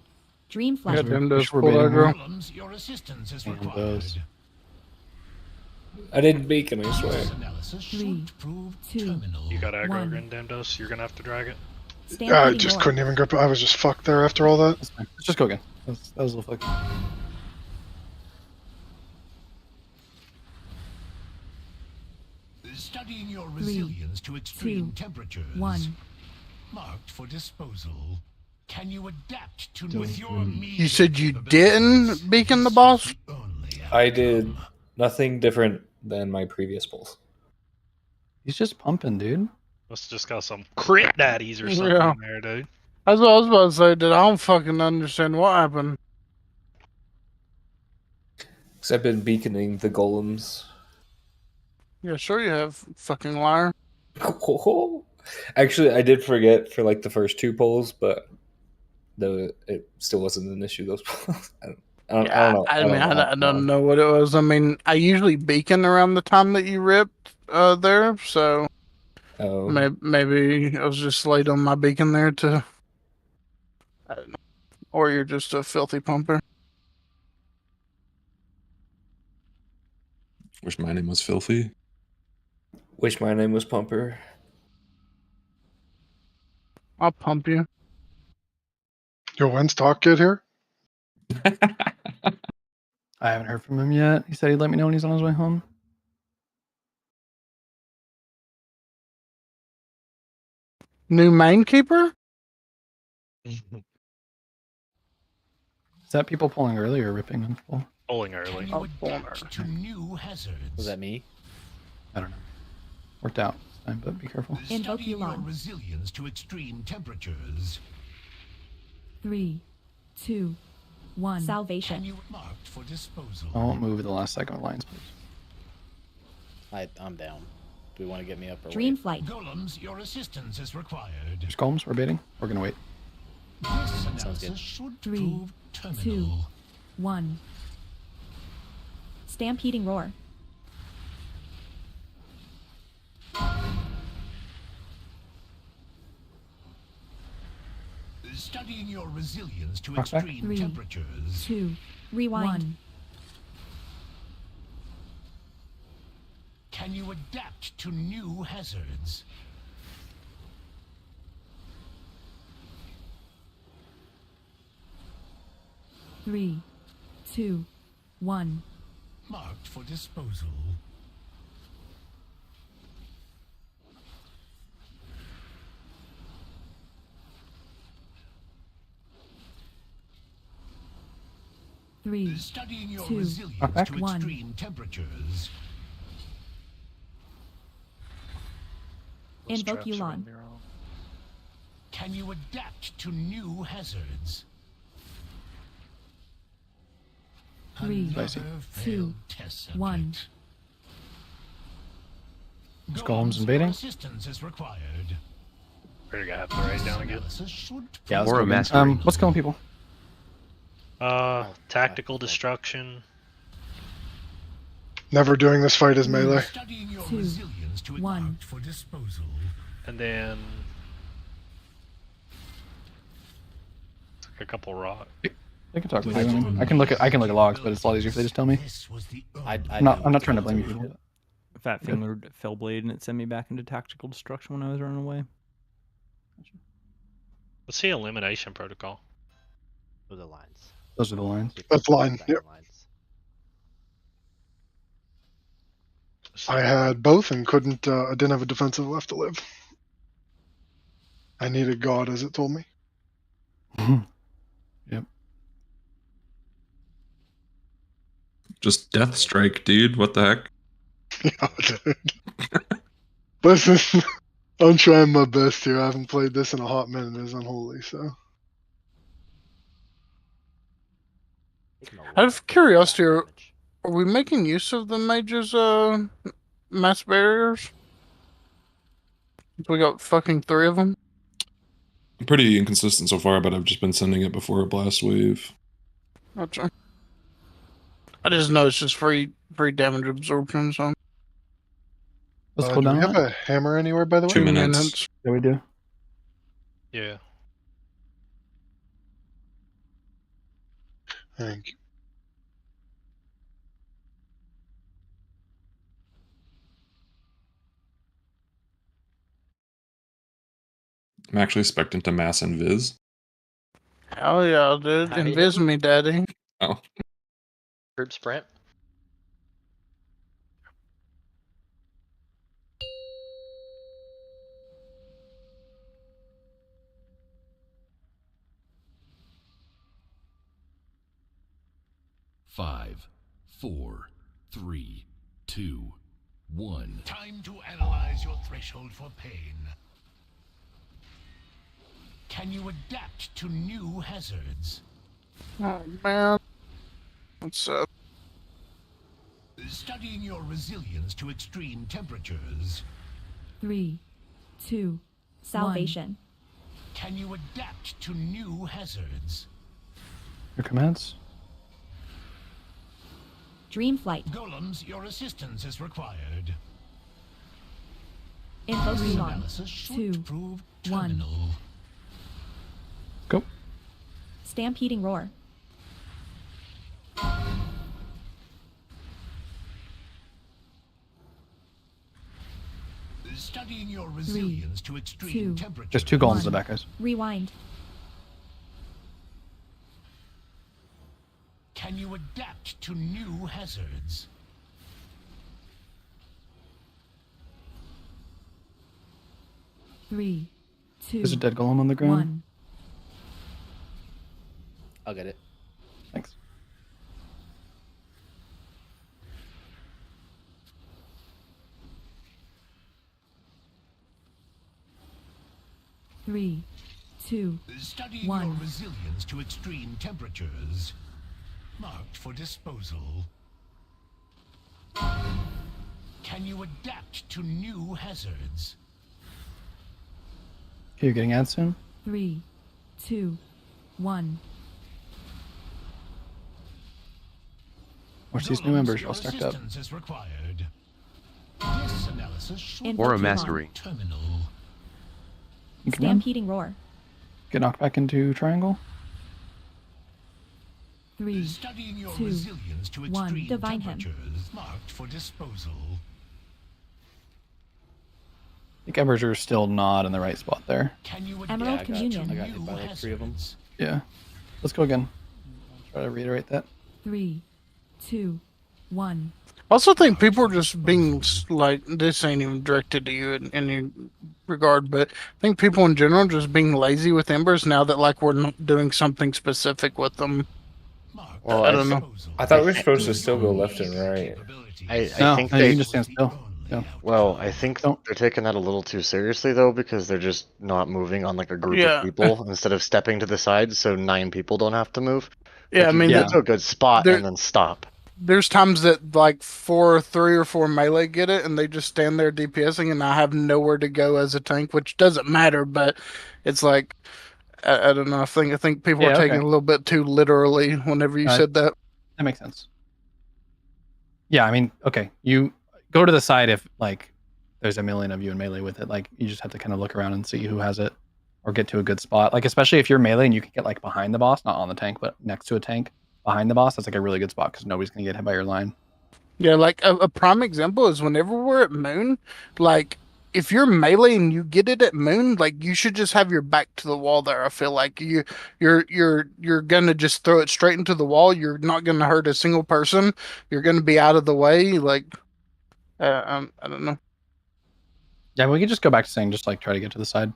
Dream Yeah, Flash. them does full aggro. Golems, your assistance is And required. those. I didn't beacon, I swear. This analysis 3, should prove 2, terminal. You got aggro One. again, Damdos. You're gonna have to drag it. I just couldn't even grip it. I was just fucked there after all that. That's fine. Let's just go again. That was a little fuck. Studying your resilience to extreme 2, temperatures. 1. Marked for disposal. Can you adapt to with your You said you didn't beacon the boss? I did nothing different than my previous pulls. He's just pumping, dude. Must have just got some crit daddies or something Yeah. in there, dude. That's what I was about to say, dude. I don't fucking understand what happened. Because I've been beaconing the golems. Yeah, sure you have, fucking liar. Actually, I did forget for like the first 2 pulls, but it still wasn't an issue. Those pulls. I don't know. I don't know what it was. I mean, I usually beacon around the time that you ripped there, so Oh. maybe I was just late on my beacon there to. I don't know. Or you're just a filthy pumper. Wish my name was Filthy. Wish my name was Pumper. I'll pump you. Yo, when's Talk get here? I haven't heard from him yet. He said he'd let me know when he's on his way home. New main keeper? Is that people pulling early or ripping in full? Pulling early. Can you adapt to new hazards? Was that me? I don't know. Worked out this time, but be careful. Invoke Studying your Elon. resilience to extreme temperatures. 3, 2, 1. Can Salvation. you marked for disposal? I won't move at the last second of lines, please. I'm down. Do we want to get me up or Dream wait? Flight. Golems, your assistance is required. There's columns. We're baiting. We're gonna wait. This Sounds analysis good. should 3, prove 2, terminal. 1. Stampeding Roar. Studying your resilience to Rock back. extreme 3, temperatures. 2, Rewind. 1. Can you adapt to new hazards? 3, 2, 1. Marked for disposal. Three, Studying your 2, resilience to 1. extreme temperatures. Invoke Yulon. Can you adapt to new hazards? 3, Another 2, failed test 1. Golems Your invading. assistance is required. We're gonna have to write down again. Yeah, Or a mastery. what's killing people? Tactical destruction. Never doing this fight as melee. Studying your 2, resilience to 1. marked for disposal. And then a couple rock. They can talk with you. I can look at logs, but it's a lot easier if they just tell me. I'm not trying to blame you. People. Fat fingered fell blade and it sent me back into tactical destruction when I was running away. What's the elimination protocol? Those are lines. Those are the lines. That's line. Yep. Lines. I had both and couldn't. I didn't have a defensive left to live. I needed God, as it told me. Yep. Just death strike, dude. What the heck? Yeah, dude. Listen, I'm trying my best here. I haven't played this in a hot minute. It's unholy, so. Out of curiosity, are we making use of the mage's mass barriers? We got fucking 3 of them. Pretty inconsistent so far, but I've just been sending it before a blast wave. Gotcha. I just know it's just free damage absorption. So. Let's Do go down. we have a hammer anywhere, by the way? 2 minutes. Yeah, we do. Yeah. Thank you. I'm actually expecting to mass invis. Hell yeah, dude. Invis me, daddy. Oh. Group sprint. Five, 4, 3, 2, 1. Time to analyze your threshold for pain. Can you adapt to new hazards? Oh man. What's up? Studying your resilience to extreme temperatures. 3, 2, Salvation. Can you adapt to new hazards? Your commands. Dreamflight. Golems, your assistance is required. Invoke This Yulon. analysis should 2, prove 1. terminal. Go. Stampeding Roar. Studying your resilience to extreme 2, temperatures. Just 2 golems in the back, guys. Rewind. Can you adapt to new hazards? Three, 2. There's a dead golem on the ground. 1. I'll get it. Thanks. Three, 2, Studying 1. your resilience to extreme temperatures. Marked for disposal. Can you adapt to new hazards? Okay, you're getting ads soon. 3, 2, 1. Watch these new embers all stacked up. Assistance is required. This analysis should Or a Invoke mastery. terminal. You can run. Stampeding Roar. Get knocked back into triangle. 3, Studying your 2, resilience to 1. extreme Divine Him. temperatures. Marked for disposal. I think embers are still not in the right spot there. Can you Emerald I got Communion. hit by like 3 of them. Yeah. Let's go again. try to reiterate that. 3, 2, 1. I also think people are just being like, this ain't even directed to you in any regard, but I think people in general just being lazy with embers now that like we're not doing something specific with them. Well, I don't know. I thought we were supposed to still go left and right. I No, think no, they. you can just stand still. Yeah. Well, I think Don't. they're taking that a little too seriously though, because they're just not moving on like a group Yeah. of people instead of stepping to the side, so 9 people don't have to move. Yeah, Like, I you mean, get to a good spot there- and then stop. There's times that like 3 or 4 melee get it, and they just stand there DPSing, and I have nowhere to go as a tank, which doesn't matter. But it's like I don't know. I think people are taking it a little bit too literally whenever you said that. That makes sense. Yeah, I mean, okay, you go to the side if like there's a million of you in melee with it. Like you just have to kind of look around and see who has it, or get to a good spot. Like especially if you're melee and you can get like behind the boss, not on the tank, but next to a tank behind the boss. That's like a really good spot because nobody's gonna get hit by your line. Yeah, like a prime example is whenever we're at Moon, like if you're melee and you get it at Moon, like you should just have your back to the wall there. I feel like you're gonna just throw it straight into the wall. You're not gonna hurt a single person. You're gonna be out of the way. Like, I don't know. Yeah, we could just go back to saying just like try to get to the side.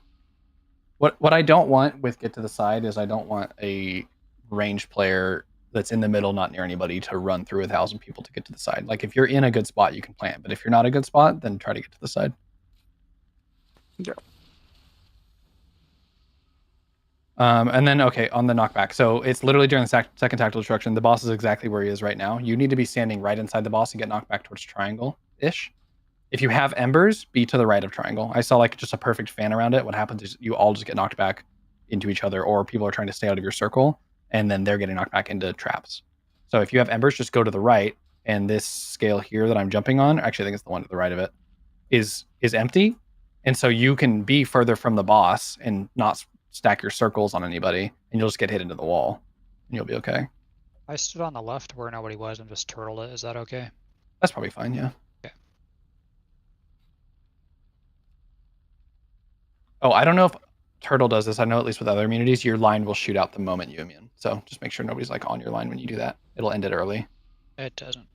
What I don't want with get to the side is I don't want a ranged player that's in the middle, not near anybody, to run through 1,000 people to get to the side. Like if you're in a good spot, you can plant, but if you're not a good spot, then try to get to the side. Yeah. And then okay, on the knockback. So it's literally during the second tactical destruction. The boss is exactly where he is right now. You need to be standing right inside the boss and get knocked back towards triangle-ish. If you have embers, be to the right of triangle. I saw like just a perfect fan around it. What happens is you all just get knocked back into each other, or people are trying to stay out of your circle, and then they're getting knocked back into traps. So if you have embers, just go to the right, and this scale here that I'm jumping on, actually I think it's the one to the right of it, is empty. And so you can be further from the boss and not stack your circles on anybody, and you'll just get hit into the wall, and you'll be okay. I stood on the left where nobody was and just turtled it. Is that okay? That's probably fine, yeah. Okay. Oh, I don't know if Turtle does this. I know at least with other immunities, your line will shoot out the moment you immune. So just make sure nobody's like on your line when you do that. It'll end it early. It doesn't.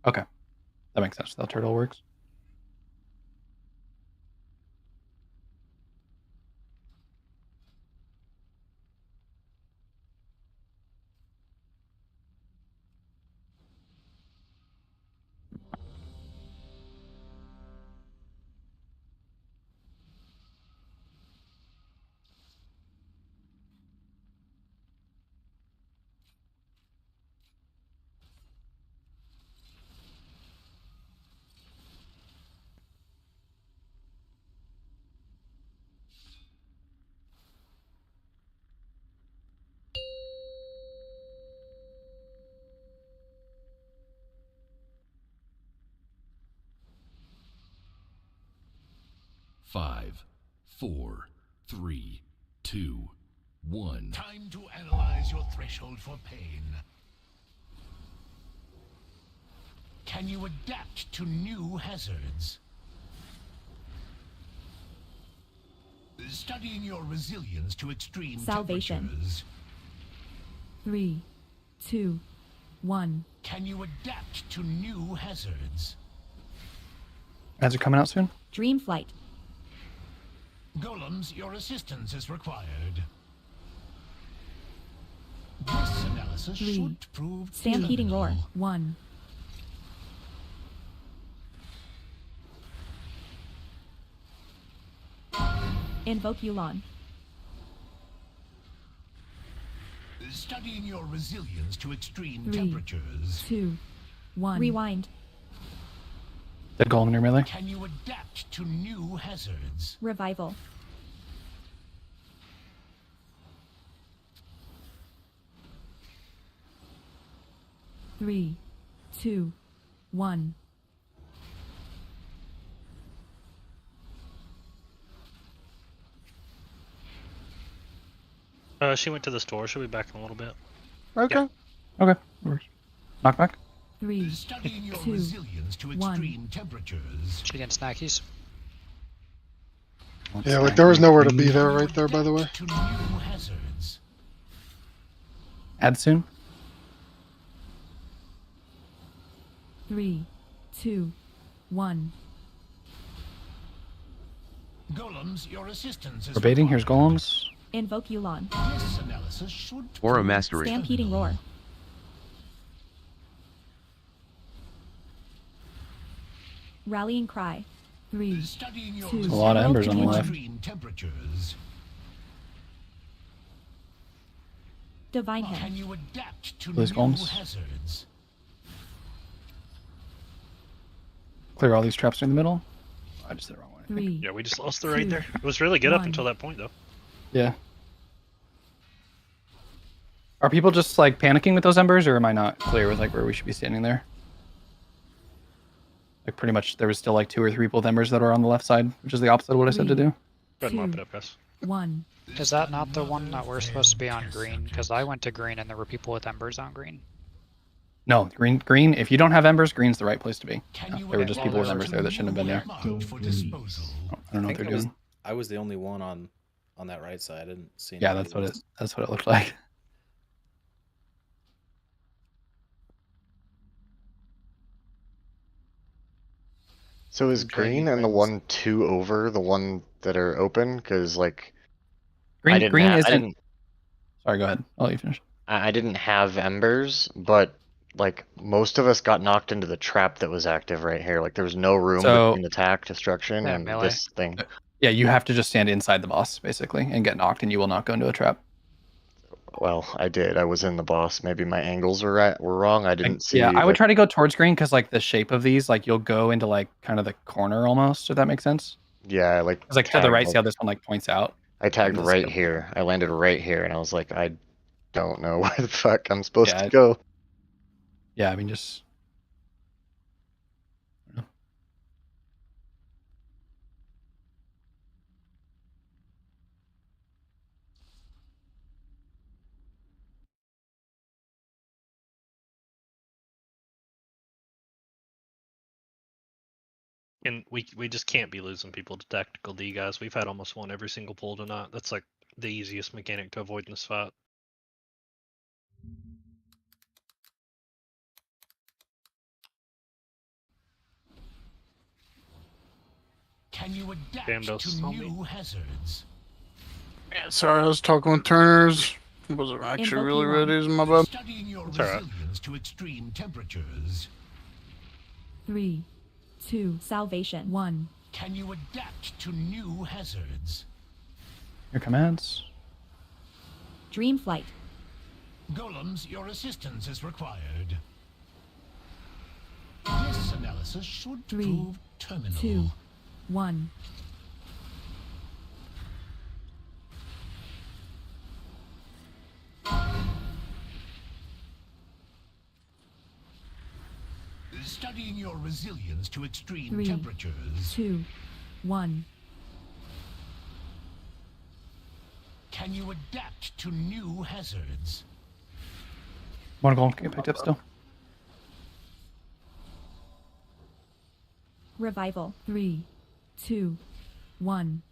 Okay. That makes sense. That Turtle works. Five, four, three, two, one. Time to analyze your threshold for pain. Can you adapt to new hazards? Studying your resilience to extreme Salvation. temperatures. 3, 2, 1. Can you adapt to new hazards? Ads are coming out soon? Dream flight. Golems, your assistance is required. This analysis 3. should prove Stampeding roar. terminal. 1. Invoke Yulon. Studying your resilience to extreme 3, temperatures. 2, 1. Rewind. Dead golem in your melee. Can you adapt to new hazards? Revival. Three, 2, 1. She went to the store. She'll be back in a little bit. Okay. Okay. Works. Knockback. 3, Studying your 2, resilience to 1. extreme temperatures. She getting snackies. Yeah, like there was nowhere to be there right there, by the way. To new hazards. Add soon. 3, 2, 1. Golems, your assistance is We're baiting. Here's required. golems. Invoke Yulon. This analysis should Aura prove Mastery. Stampeding Roar. Rallying Cry. 3, Studying your 2, A lot of embers on the left. extreme temperatures. Divine Can Hand. you adapt to Those new golems. hazards? Clear all these traps in the middle. I just did the wrong one. 3. Yeah, we just lost the raid there. It was really good up until that point, though. Yeah. Are people just like panicking with those embers, or am I not clear with like where we should be standing there? Like pretty much, there was still like 2 or 3 people with embers that are on the left side, which is the opposite of what I said to do. Go ahead and mop it up, guys. 1. Is that not the one that we're supposed to be on green? Because I went to green and there were people with embers on green. No, green. If you don't have embers, green's the right place to be. Can No, you there were just adapt people with to embers there that shouldn't have been there. marked for disposal? I don't know what they're doing. I was the only one on that right side. I didn't see. Yeah, anybody that's else. what it looked like. So is I'm trying to green get and the rings. 1-2 over the one that are open? Because like Green didn't green ha- I isn't. didn't Sorry, go ahead. I'll let you finish. I didn't have embers, but like most of us got knocked into the trap that was active right here. Like there was no room So- between attack, destruction, Yeah, and melee. this thing. Yeah, you have to just stand inside the boss basically and get knocked, and you will not go into a trap. Well, I did. I was in the boss. Maybe my angles were wrong. I didn't see. Yeah, I would like- try to go towards green because like the shape of these, like you'll go into like kind of the corner almost. If that makes sense. Yeah, like. Because like to the tagged, right, see how this one like points out. I tagged this right guy. here. I landed right here, and I was like, I don't know where the fuck I'm supposed Yeah, to go. Yeah, I mean just. And we just can't be losing people to tactical D, guys. We've had almost won every single pull tonight. That's like the easiest mechanic to avoid in this fight. Can you adapt Damndos to saw me. new hazards? Yeah, sorry, I was talking with Turners. Wasn't actually really ready. My bad. Studying your It's all right. resilience to extreme temperatures. 3, 2, Salvation. 1. Can you adapt to new hazards? Your commands. Dream Flight. Golems, your assistance is required. This analysis should 3, prove terminal. 2, 1. Studying your resilience to extreme 3, temperatures. 2, 1. Can you adapt to new hazards? One golem can get picked up still. Revival. 3, 2, 1.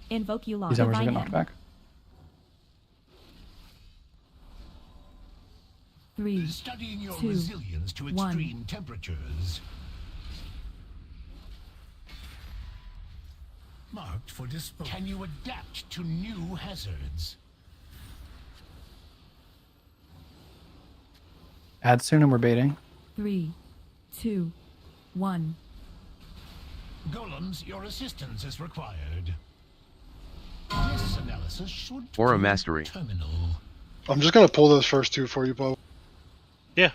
Invoke Yulon. These embers will Divine get knocked Hand. back. 3, Studying your 2, resilience to 1. extreme temperatures. Marked for disposal. Can you adapt to new hazards? Add soon and we're baiting. 3, 2, 1. Golems, your assistance is required. This analysis should Aura prove Mastery. terminal. I'm just gonna pull those first 2 for you, Bob. Yeah.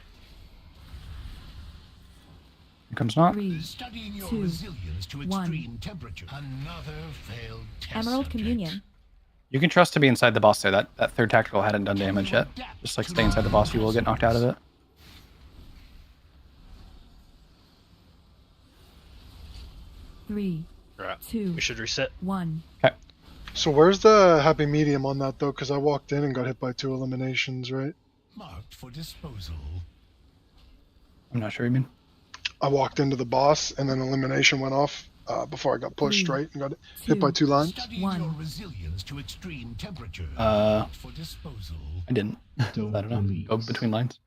Here comes not. 3, Studying your 2, resilience to 1. extreme temperature. Another failed test Emerald subject. Communion. You can trust to be inside the boss there. That third tactical hadn't done damage yet. Just like stay inside the boss, you will get knocked out of it. Three, Right. 2, We should reset. 1. Okay. So where's the happy medium on that though? Because I walked in and got hit by 2 eliminations, right? Marked for disposal. I'm not sure you mean. I walked into the boss and then elimination went off before I got pushed, 3, right? And got hit by 2 lines. Studying your resilience to extreme temperatures for disposal. I didn't. I don't know. Go between lines.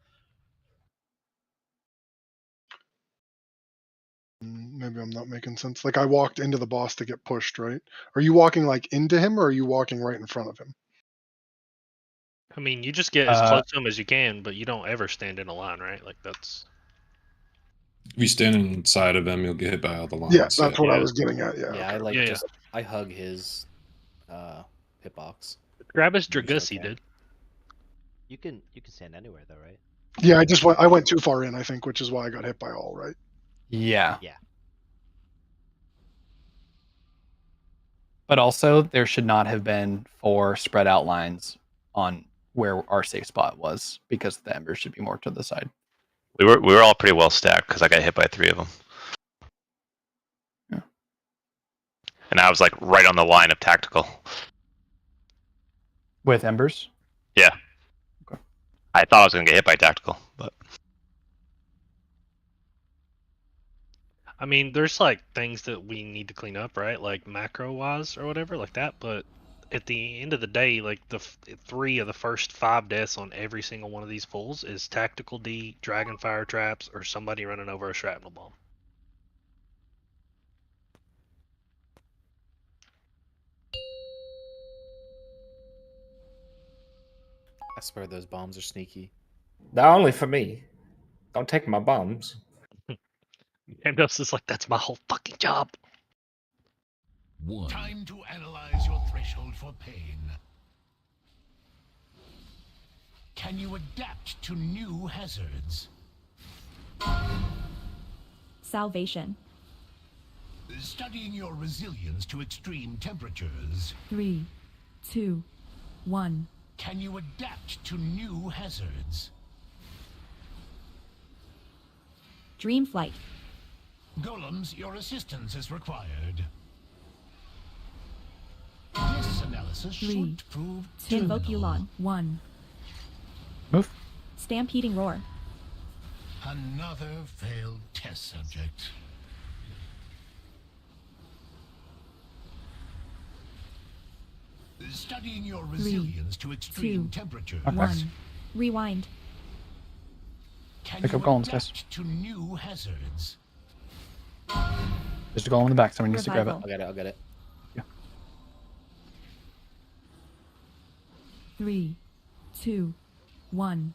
Maybe I'm not making sense. Like I walked into the boss to get pushed, right? Are you walking like into him, or are you walking right in front of him? I mean, you just get as close to him as you can, but you don't ever stand in a line, right? Like that's. If you stand inside of him, you'll get hit by all the lines. Yeah, that's what I was getting at. Yeah. Yeah, I okay. like Yeah, just I hug his hitbox. Grab his Dragussi, dude. You can stand anywhere though, right? Yeah, I went too far in, I think, which is why I got hit by all, right? Yeah. Yeah. But also, there should not have been 4 spread out lines on where our safe spot was, because the embers should be more to the side. We were all pretty well stacked because I got hit by 3 of them. Yeah. And I was like right on the line of tactical. With embers? Yeah. Okay. I thought I was gonna get hit by tactical, but I mean, there's like things that we need to clean up, right? Like macro wise or whatever, like that. But at the end of the day, like the 3 of the first 5 deaths on every single one of these pulls is tactical D, dragon fire traps, or somebody running over a shrapnel bomb. I swear those bombs are sneaky. They're only for me. Don't take my bombs. Amdos is like, that's my whole fucking job. Time to analyze your threshold for pain. Can you adapt to new hazards? Salvation. Studying your resilience to extreme temperatures. 3, 2, 1. Can you adapt to new hazards? Dream flight. Golems, your assistance is required. This analysis 3, should prove 2. Invoke terminal. Yulon. 1. Move. Stampeding roar. Another failed test subject. Studying your resilience to extreme 2, temperatures. 1. Rewind. Can Pick you up golems, guys. adapt to new hazards? There's a golem in the back. Someone needs to grab it. I'll get it. Yeah. 3, 2, 1.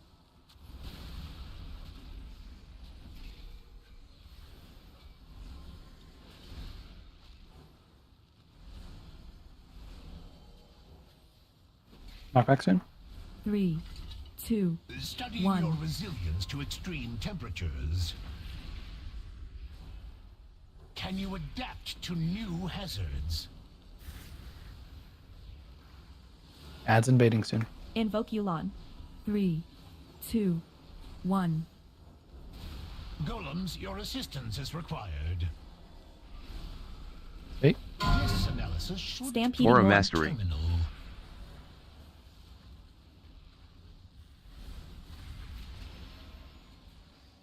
Knockback soon. 3, 2, Studying 1. your resilience to extreme temperatures. Can you adapt to new hazards? Ads and baiting soon. Invoke Yulon. 3, 2, 1. Golems, your assistance is required. Wait. This analysis should Stampede prove roar. terminal.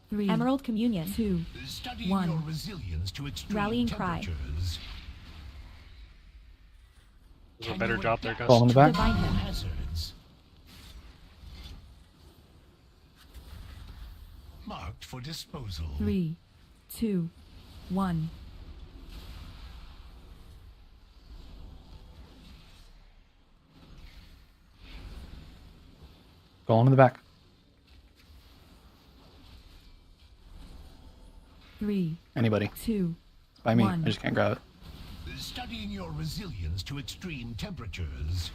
3. Emerald Communion. 2, Studying 1. your resilience to extreme Rallying cry. temperatures. Is there a better job there, guys? Golem in the back. Divine Hit. Hazards. Marked for disposal. 3, 2, 1. Golem in the back. 3, Anybody. 2, It's by me. 1. I just can't grab it. Studying your resilience to extreme temperatures.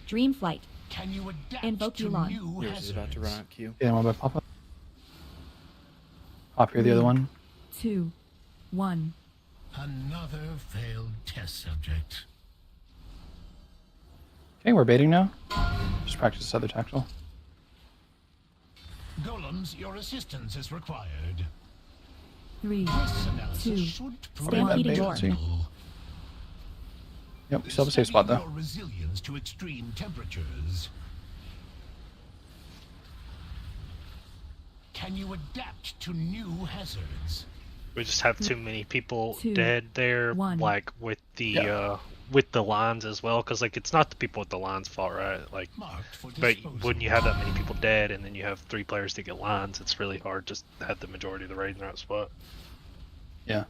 Dream flight. Can you adapt Invoke to Yulon. new Yours is about to run hazards? out Q. Yeah, one by pop up. Pop here, the other one. 2, 1. Another failed test subject. Okay, we're baiting now. Just practice this other tactical. Golems, your assistance is required. 3, This analysis 2. should prove Stampeding bait, roar. see? Yep, we still have a safe spot Studying though. your resilience to extreme temperatures. Can you adapt to new hazards? We just have too many people Two, dead there, one. like with the lines as well, because like it's not the people with the lines' fault, right? Like, but when you have that many people dead and then you have 3 players to get lines, it's really hard to have the majority of the raid in that spot. Yeah.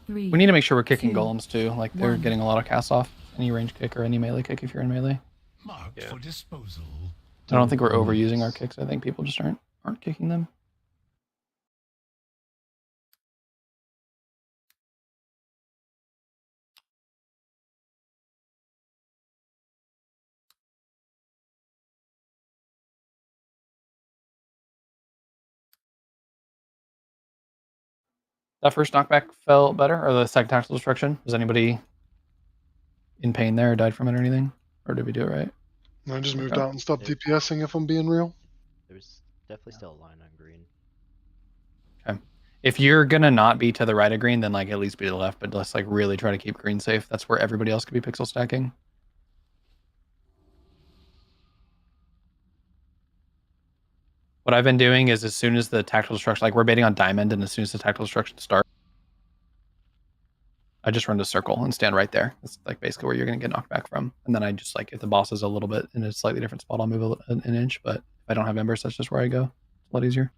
Three, we need to make sure we're kicking two, golems too. Like they're one. getting a lot of cast off. Any range kick or any melee kick if you're in melee. Marked for disposal. I don't think we're overusing our kicks. I think people just aren't kicking them. That first knockback felt better, or the second tactical destruction? Was anybody in pain there or died from it or anything? Or did we do it right? I just moved Okay. out and stopped DPSing if I'm being real. There's definitely still a line on green. Okay. If you're gonna not be to the right of green, then like at least be to the left, but let's like really try to keep green safe. That's where everybody else could be pixel stacking. What I've been doing is as soon as the tactical destruction, like we're baiting on diamond, and as soon as the tactical destruction starts, I just run to circle and stand right there. That's like basically where you're going to get knocked back from. And then I just like, if the boss is a little bit in a slightly different spot, I'll move an inch. But if I don't have embers, that's just where I go. It's a lot easier.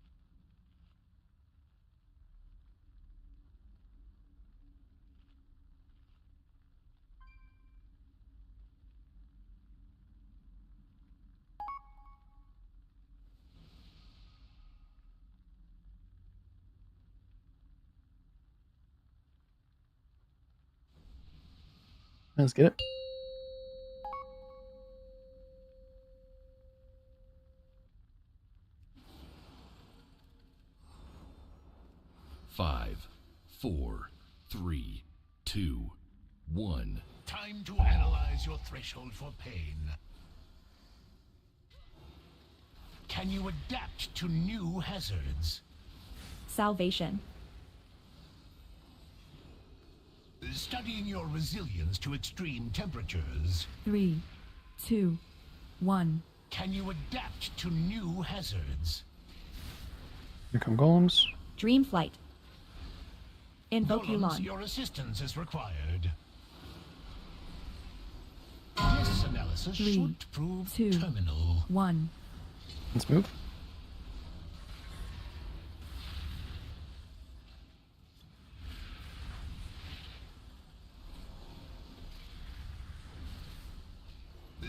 Let's get it. Five, four, three, two, one. Time to analyze your threshold for pain. Can you adapt to new hazards? Salvation. Studying your resilience to extreme temperatures. 3, 2, 1. Can you adapt to new hazards? Here come golems. Dream flight. Invoke Golems, Yulon. your assistance is required. This analysis 3, should prove 2, terminal. 1. Let's move.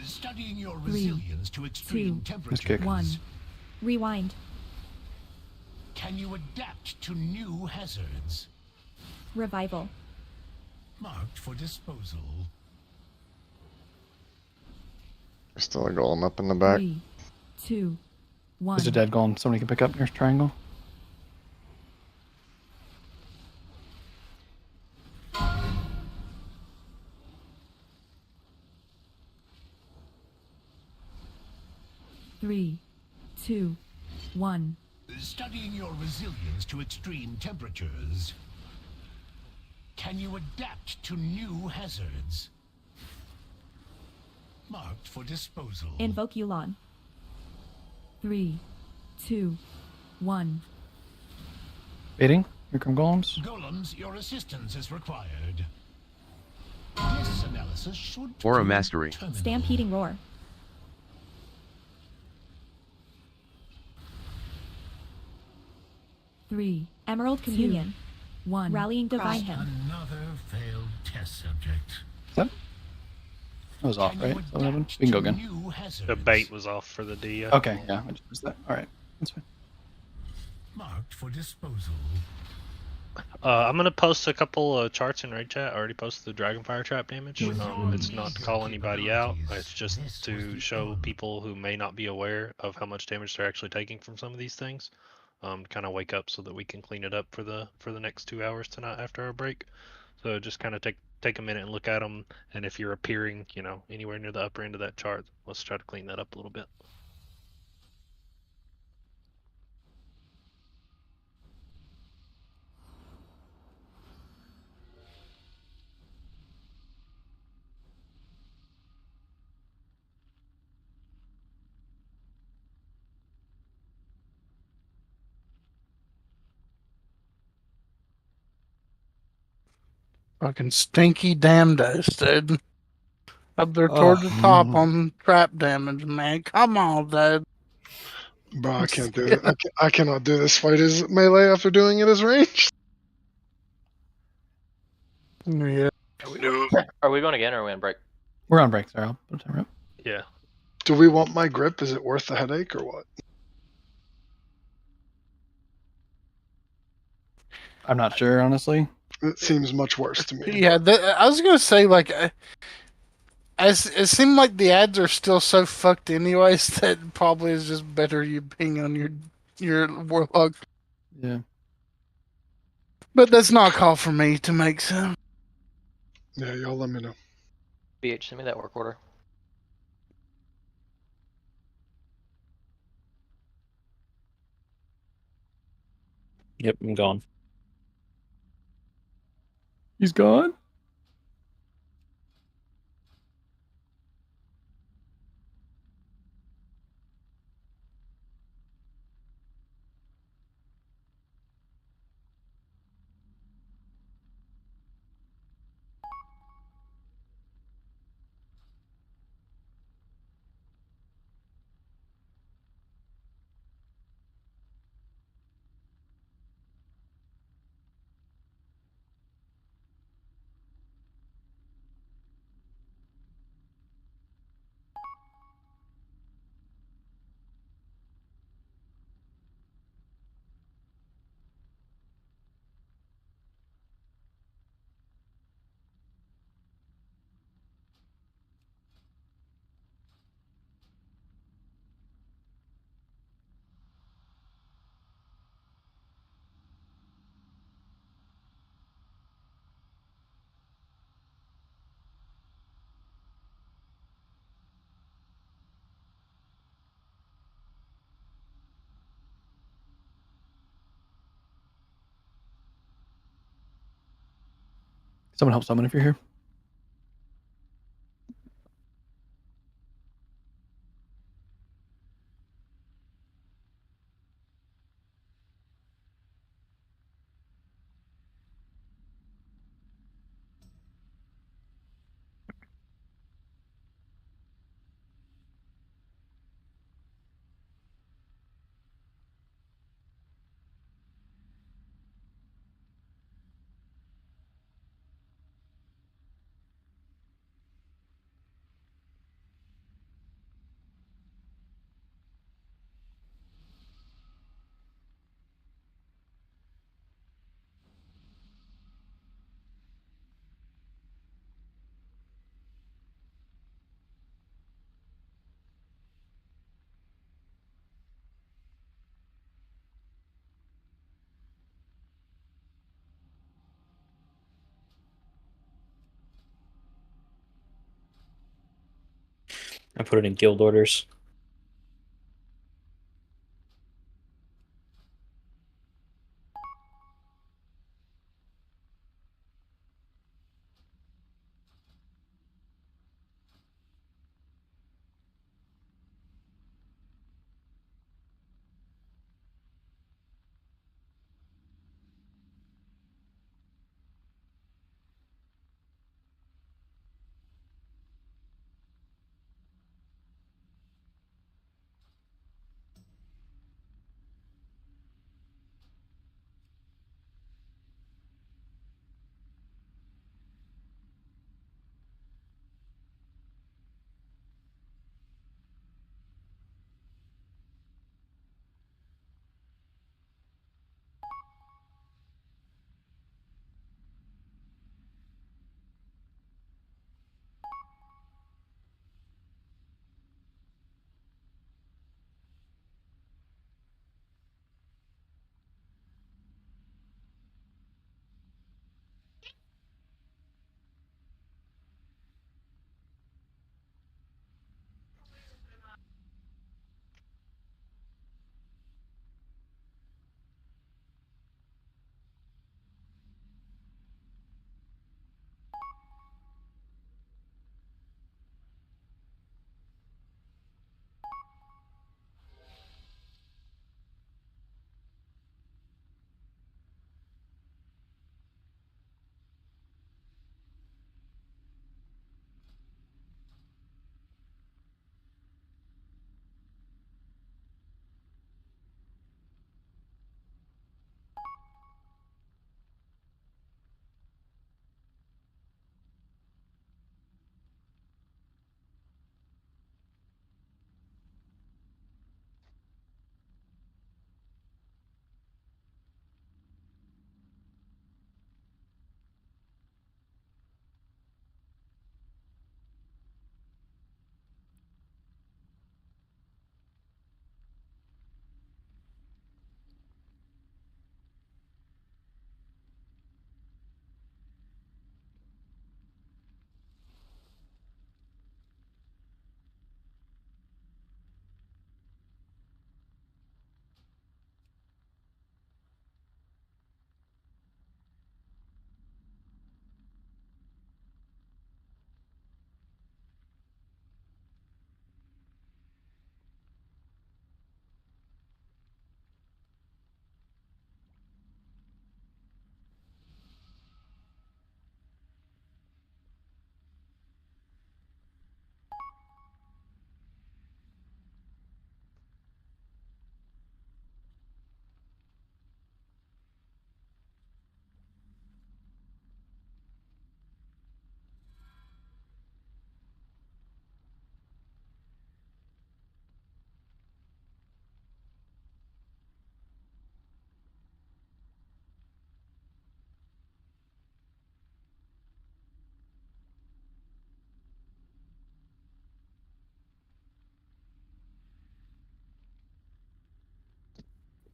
Studying your 3, resilience to extreme 2, temperatures. 1. Rewind. Can you adapt to new hazards? Revival. Marked for disposal. There's still a golem up in the back. 3, 2, 1. There's a dead golem. Somebody can pick up near triangle. Three, 2, 1. Studying your resilience to extreme temperatures. Can you adapt to new hazards? Marked for disposal. Invoke Yulon. 3, 2, 1. Baiting. Here come golems. Golems, your assistance is required. This analysis should Aura mastery. Stampeding roar. Three. Emerald Communion. 1. Rallying Divine Hymn. Another failed test subject. That was off, right? Is that what happened? We can go again. The bait was off for the D. Okay, yeah, I just missed that. All right, that's fine. Marked for disposal. I'm gonna post a couple of charts in raid chat. I already posted the Dragonfire trap damage. It's not to call anybody out. It's just to show people who may not be aware of how much damage they're actually taking from some of these things. Kind of wake up so that we can clean it up for the next 2 hours tonight after our break. So just kind of take a minute and look at them. And if you're appearing, anywhere near the upper end of that chart, let's try to clean that up a little bit. Fucking stinky damnedest, dude. Up there toward the top on trap damage, man. Come on, dude. Bro, I can't do it. I cannot do this fight as melee after doing it as ranged. Yeah. Are we going again or are we on break? We're on break, sorry. I'll put a timer up. Yeah. Do we want my grip? Is it worth the headache or what? I'm not sure, honestly. It seems much worse to me. Yeah, I was gonna say like, as it seemed like the ads are still so fucked anyways that probably is just better you being on your warlock. Yeah. But that's not a call for me to make. So Yeah, y'all let me know. BH, send me that work order. Yep, I'm gone. He's gone? Someone help someone if you're here. I put it in guild orders.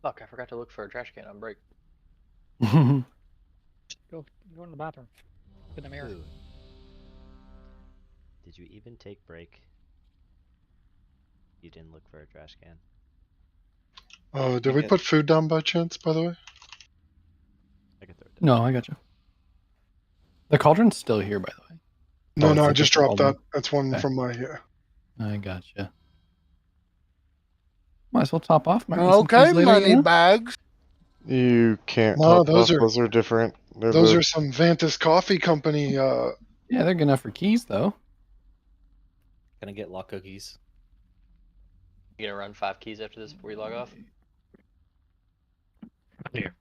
Fuck, I forgot to look for a trash can on break. Go in the bathroom. In the mirror. Ooh. Did you even take break? You didn't look for a trash can. Did we put food down by chance, by the way? I can throw it down. No, I got you. The cauldron's still here, by the way. No, Oh, no, it's I a just different dropped that. cauldron. That's one Okay. from my, yeah. I gotcha. Might as well top off. Might need some Okay, keys later, money you know? bags. You can't No, top those off. are- Those are different. Those are some Vantis Coffee Company. Yeah, they're good enough for keys, though. Gonna get lock cookies. You gonna run 5 keys after this before you log off? Here.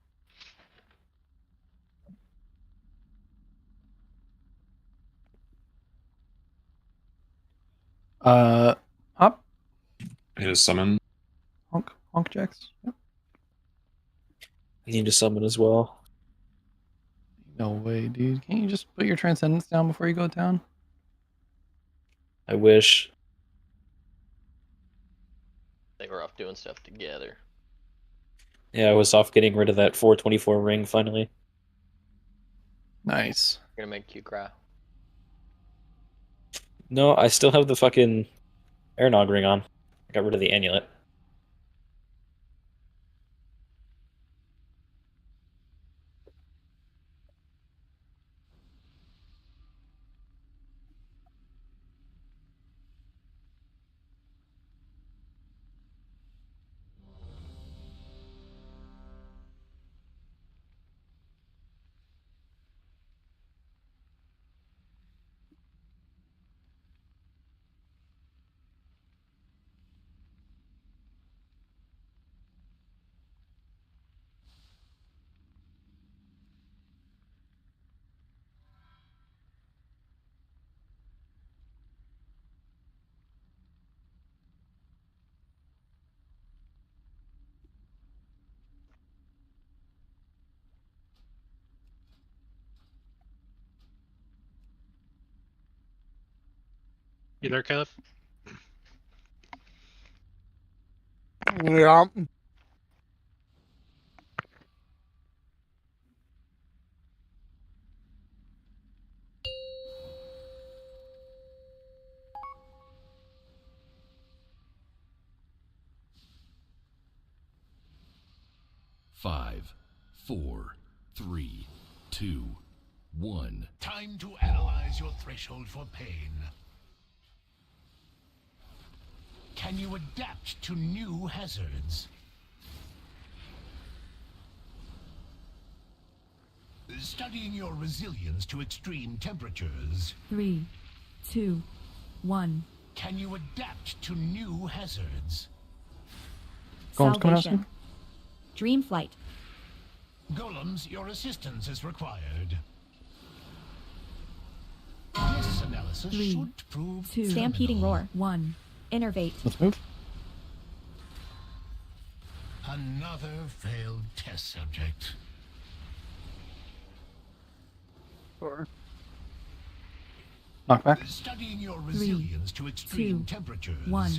Hop, I need a summon. honk jacks. Yep. I need to summon as well. No way, dude. Can't you just put your transcendence down before you go down? I wish. They were off doing stuff together. Yeah, I was off getting rid of that 424 ring finally. Nice. You're gonna make Q cry. No, I still have the fucking Airnog ring on. I got rid of the amulet. You there, Kev? Yeah. Five, four, three, two, one. Time to analyze your threshold for pain. Can you adapt to new hazards? Studying your resilience to extreme temperatures. 3, 2, 1. Can you adapt to new hazards? Golem's coming out Salvation. soon. Dream flight. Golems, your assistance is required. This analysis 3, should prove 2, stampeding roar. 1. Innervate. Let's move. Another failed test subject. Knockback. Studying your 3, resilience to extreme 2, temperatures. 1.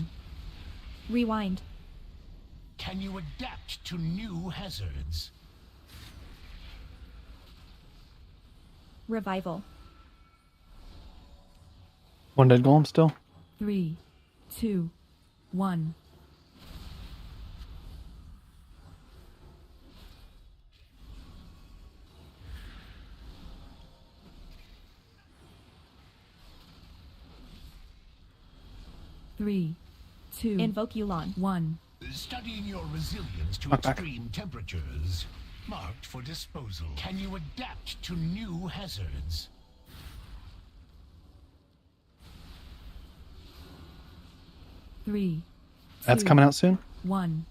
Rewind. Can you adapt to new hazards? Revival. One dead golem still. 3, 2, 1. Three, 2. Invoke Yulon. 1. Studying your resilience to Knock back. extreme temperatures. Marked for disposal. Can you adapt to new hazards? Three. That's 2, coming out soon. 1.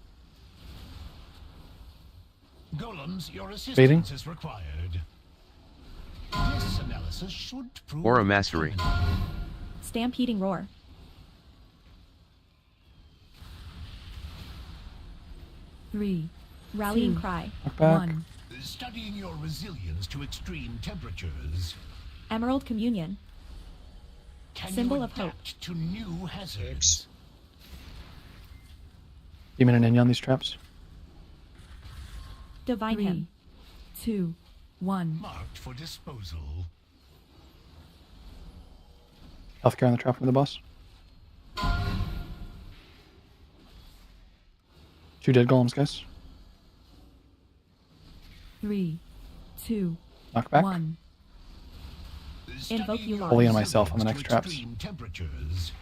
Golems, your assistance Baiting. is required. This analysis should prove Aura Mastery. Stampeding roar. 3. Rallying 2, cry. Knock back. 1. Studying your resilience to extreme temperatures. Emerald communion. Can Symbol you of hope. adapt to new hazards? Demon and Inyo on these traps. Divine him. 3, 2, 1. Marked for disposal. Healthcare on the trap from the boss. 2 dead golems, guys. 3, 2, Knockback. 1. Invoke you, Lord. Fully on myself on the next traps. Extreme temperatures.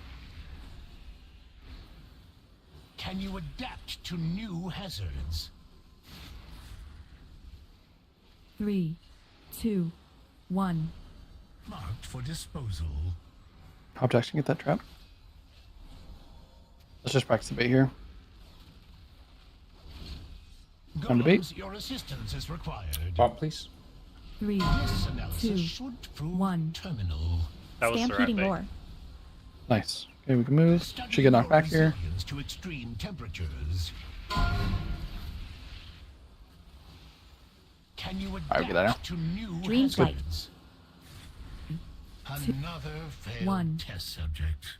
Can you adapt to new hazards? 3, 2, 1. Marked for disposal. Objects can get that trap. Let's just practice the bait here. Time to bait. Golems, your assistance is required. Pop, please. 3, This analysis 2, should prove 1. terminal. That was the rat Stampeding bait. roar. Nice. Okay, we can move. Should get knocked back here. Resilience to extreme temperatures. Can you Alright, we get that out. adapt to new Dream flight. hazards? Another failed 1. test subject.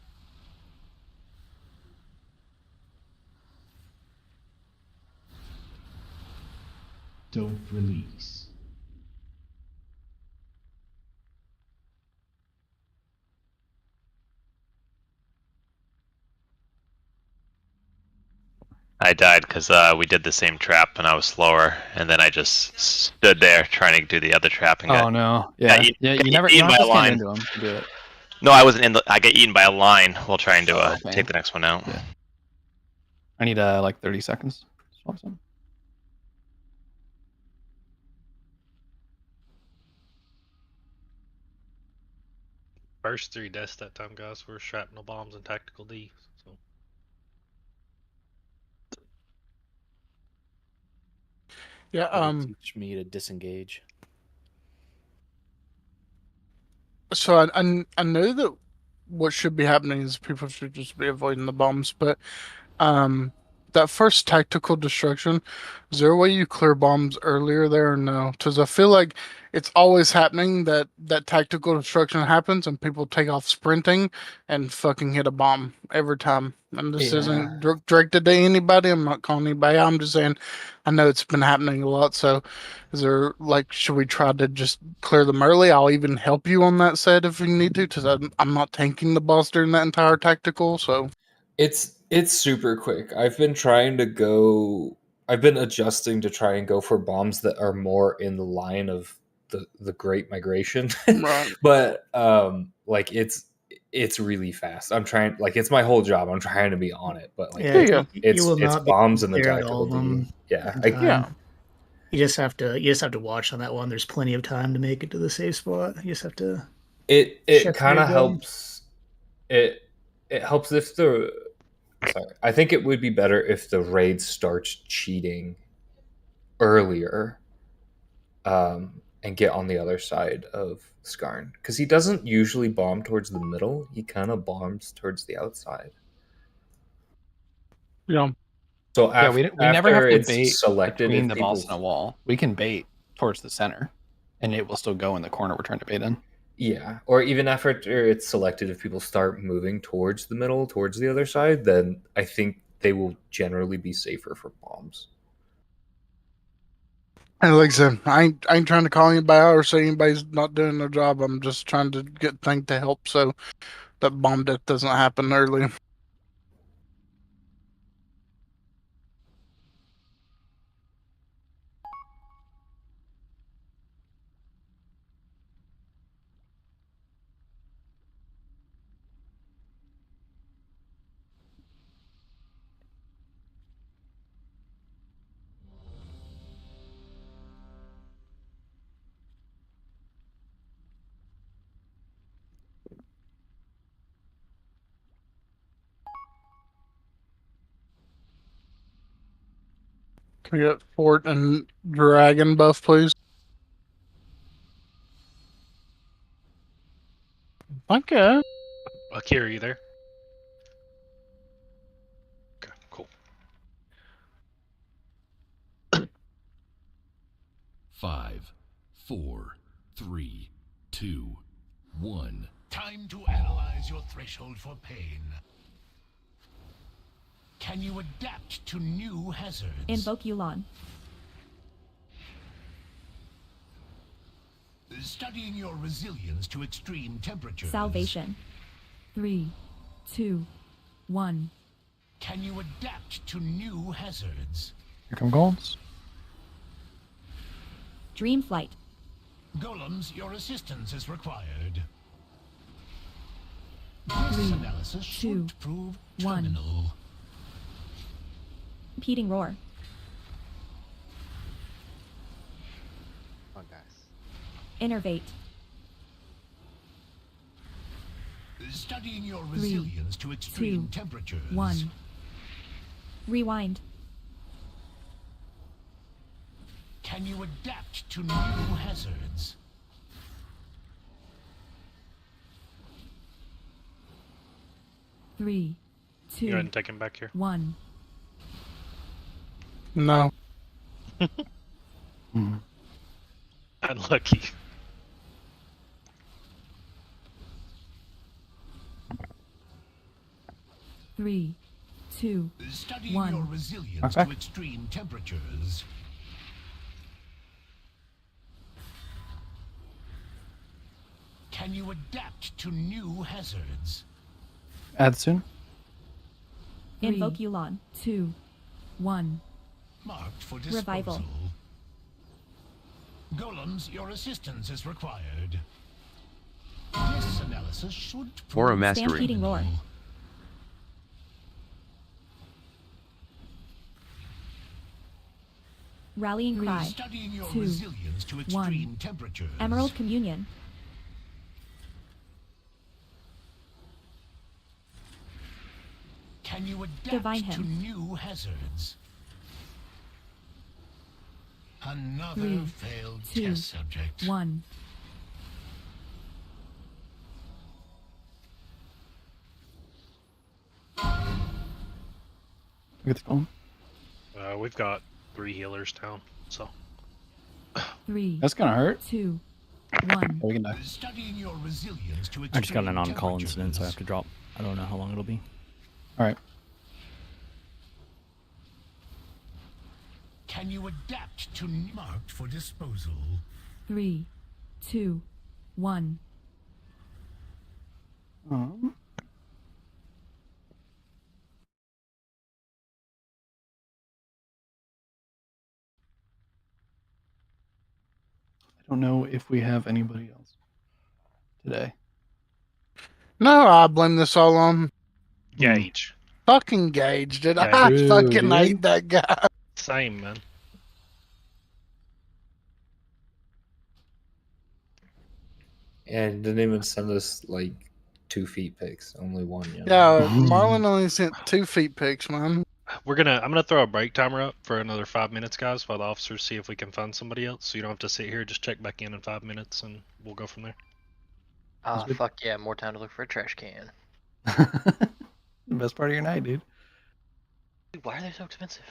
Don't release. I died because we did the same trap and I was slower, and then I just stood there trying to do the other trap and Oh got, no. Yeah. got Yeah, got you never eaten by a just get line. into them to do it. No, I wasn't in the. I got eaten by a line while trying to Oh, okay. take the next one out. Yeah. I need like 30 seconds. Swap some. First 3 deaths that time, guys, were shrapnel bombs and tactical D. So Yeah. Teach me to disengage. So I know that what should be happening is people should just be avoiding the bombs, but that first tactical destruction, is there a way you clear bombs earlier there or no? Because I feel like it's always happening that tactical destruction happens and people take off sprinting and fucking hit a bomb every time. And this Yeah. isn't directed to anybody. I'm not calling anybody out. I'm just saying I know it's been happening a lot. So is there like, should we try to just clear them early? I'll even help you on that set if you need to, because I'm not tanking the boss during that entire tactical. So It's super quick. I've been trying to go. I've been adjusting to try and go for bombs that are more in the line of the Great Migration. Right. But like it's really fast. I'm trying, like, it's my whole job. I'm trying to be on it, but like Yeah, Yeah. it's you will it's not be bombs and the clear at all tactical of D. them Yeah, in time. Yeah. You just have to watch on that one. There's plenty of time to make it to the safe spot. You just have to. it Shepherd kind of them. helps. It helps if the. Sorry, I think it would be better if the raid starts cheating earlier, and get on the other side of Zskarn, because he doesn't usually bomb towards the middle. He kind of bombs towards the outside. Yeah. So Yeah, we never have after to it's bait selected, between if the people, boss and a wall. We can bait towards the center, and it will still go in the corner we're trying to bait in. yeah, or even after it's selected, if people start moving towards the middle, towards the other side, then I think they will generally be safer for bombs. And like I said, I ain't trying to call anybody out or say anybody's not doing their job. I'm just trying to get things to help so that bomb death doesn't happen early. Can we get Fort and Dragon buff, please? Okay. Akira, you there? Okay, cool. 5, 4, 3, 2, 1. Time to analyze your threshold for pain. Can you adapt to new hazards? Invoke Yulon. Studying your resilience to extreme temperatures. Salvation. 3, 2, 1. Can you adapt to new hazards? Here come golds. Dream flight. Golems, your assistance is required. 3, This analysis 2, should prove 1. terminal. Impeding roar. Oh, nice. Innervate. Studying your 3, resilience to extreme 2, temperatures. 1. Rewind. Can you adapt to new hazards? Three, two, Go ahead and take him back here. 1. No. Unlucky. Three, two, Studying 1. your resilience to extreme temperatures. Can you adapt to new hazards? Add soon. Invoke Yulon. 2, 1. Marked for disposal. Revival. Golems, your assistance is required. This analysis should Aura mastery. Stampeding roar. Rallying cry. Studying your 2, resilience to 1. extreme temperatures. Emerald communion. Can you adapt Divine to hymn. new hazards? Another 3, failed 2, test subject. 1. Get the phone. We've got 3 healers down, so. 3. That's gonna hurt. 2, 1. We can die. Studying your resilience to I just got an extreme on-call incident, so I have temperatures. to drop. I don't know how long it'll be. All right. Can you adapt to marked for disposal? 3, 2, 1. I don't know if we have anybody else today. No, I blame this all on Gage. fucking Gage, dude. Yeah, I True, fucking dude. hate that guy. Same, man. And didn't even send us like 2 feet pics, only one. You know? Yeah, Marlon only sent 2 feet pics, man. I'm gonna throw a break timer up for another 5 minutes, guys, while the officers see if we can find somebody else. So you don't have to sit here. Just check back in 5 minutes, and we'll go from there. Ah, fuck yeah, more time to look for a trash can. The best part of your night, dude. Dude, why are they so expensive?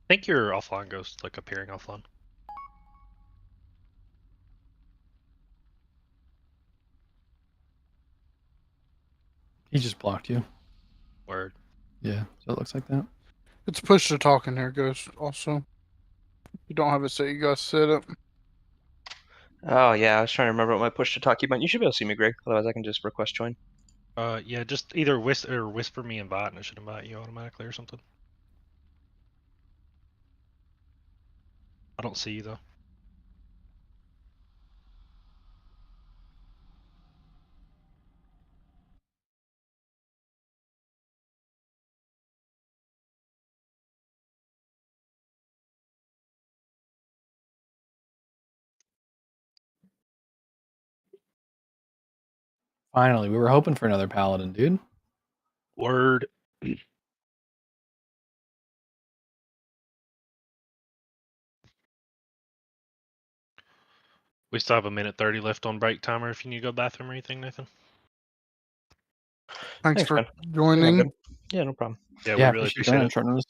think your offline ghost like appearing offline. He just blocked you. Word. Yeah, so it looks like that. It's push to talk in here, Ghost. Also, you don't have it set. You guys set it. Oh yeah, I was trying to remember what my push to talk you meant. You should be able to see me, Greg. Otherwise, I can just request join. Yeah, just either whisper me invite, and it should invite you automatically or something. I don't see you though. Finally, we were hoping for another paladin, dude. Word. We still have a minute 30 left on break timer. If you need to go bathroom or anything, Nathan. Thanks for man. joining. Yeah, no problem. Yeah, we really appreciate it. Short notice.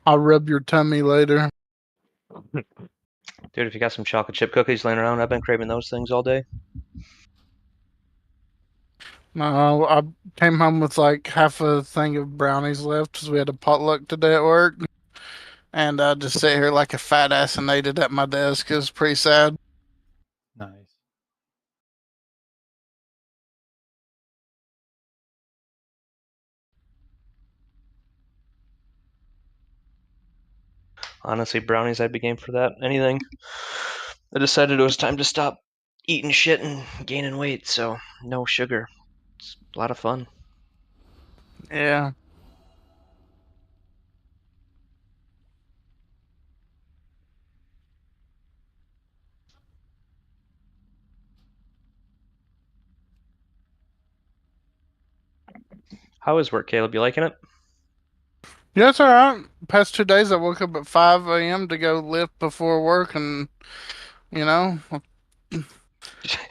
I'll rub your tummy later. Dude, if you got some chocolate chip cookies laying around, I've been craving those things all day. No, I came home with like half a thing of brownies left because we had a potluck today at work. And I just sit here like a fat ass and ate it at my desk. It was pretty sad. Nice. Honestly, brownies, I'd be game for that. Anything. I decided it was time to stop eating shit and gaining weight, so no sugar. It's a lot of fun. Yeah. How is work, Caleb? You liking it? Yeah, it's all right. Past 2 days, I woke up at 5 a.m. to go lift before work, and you know,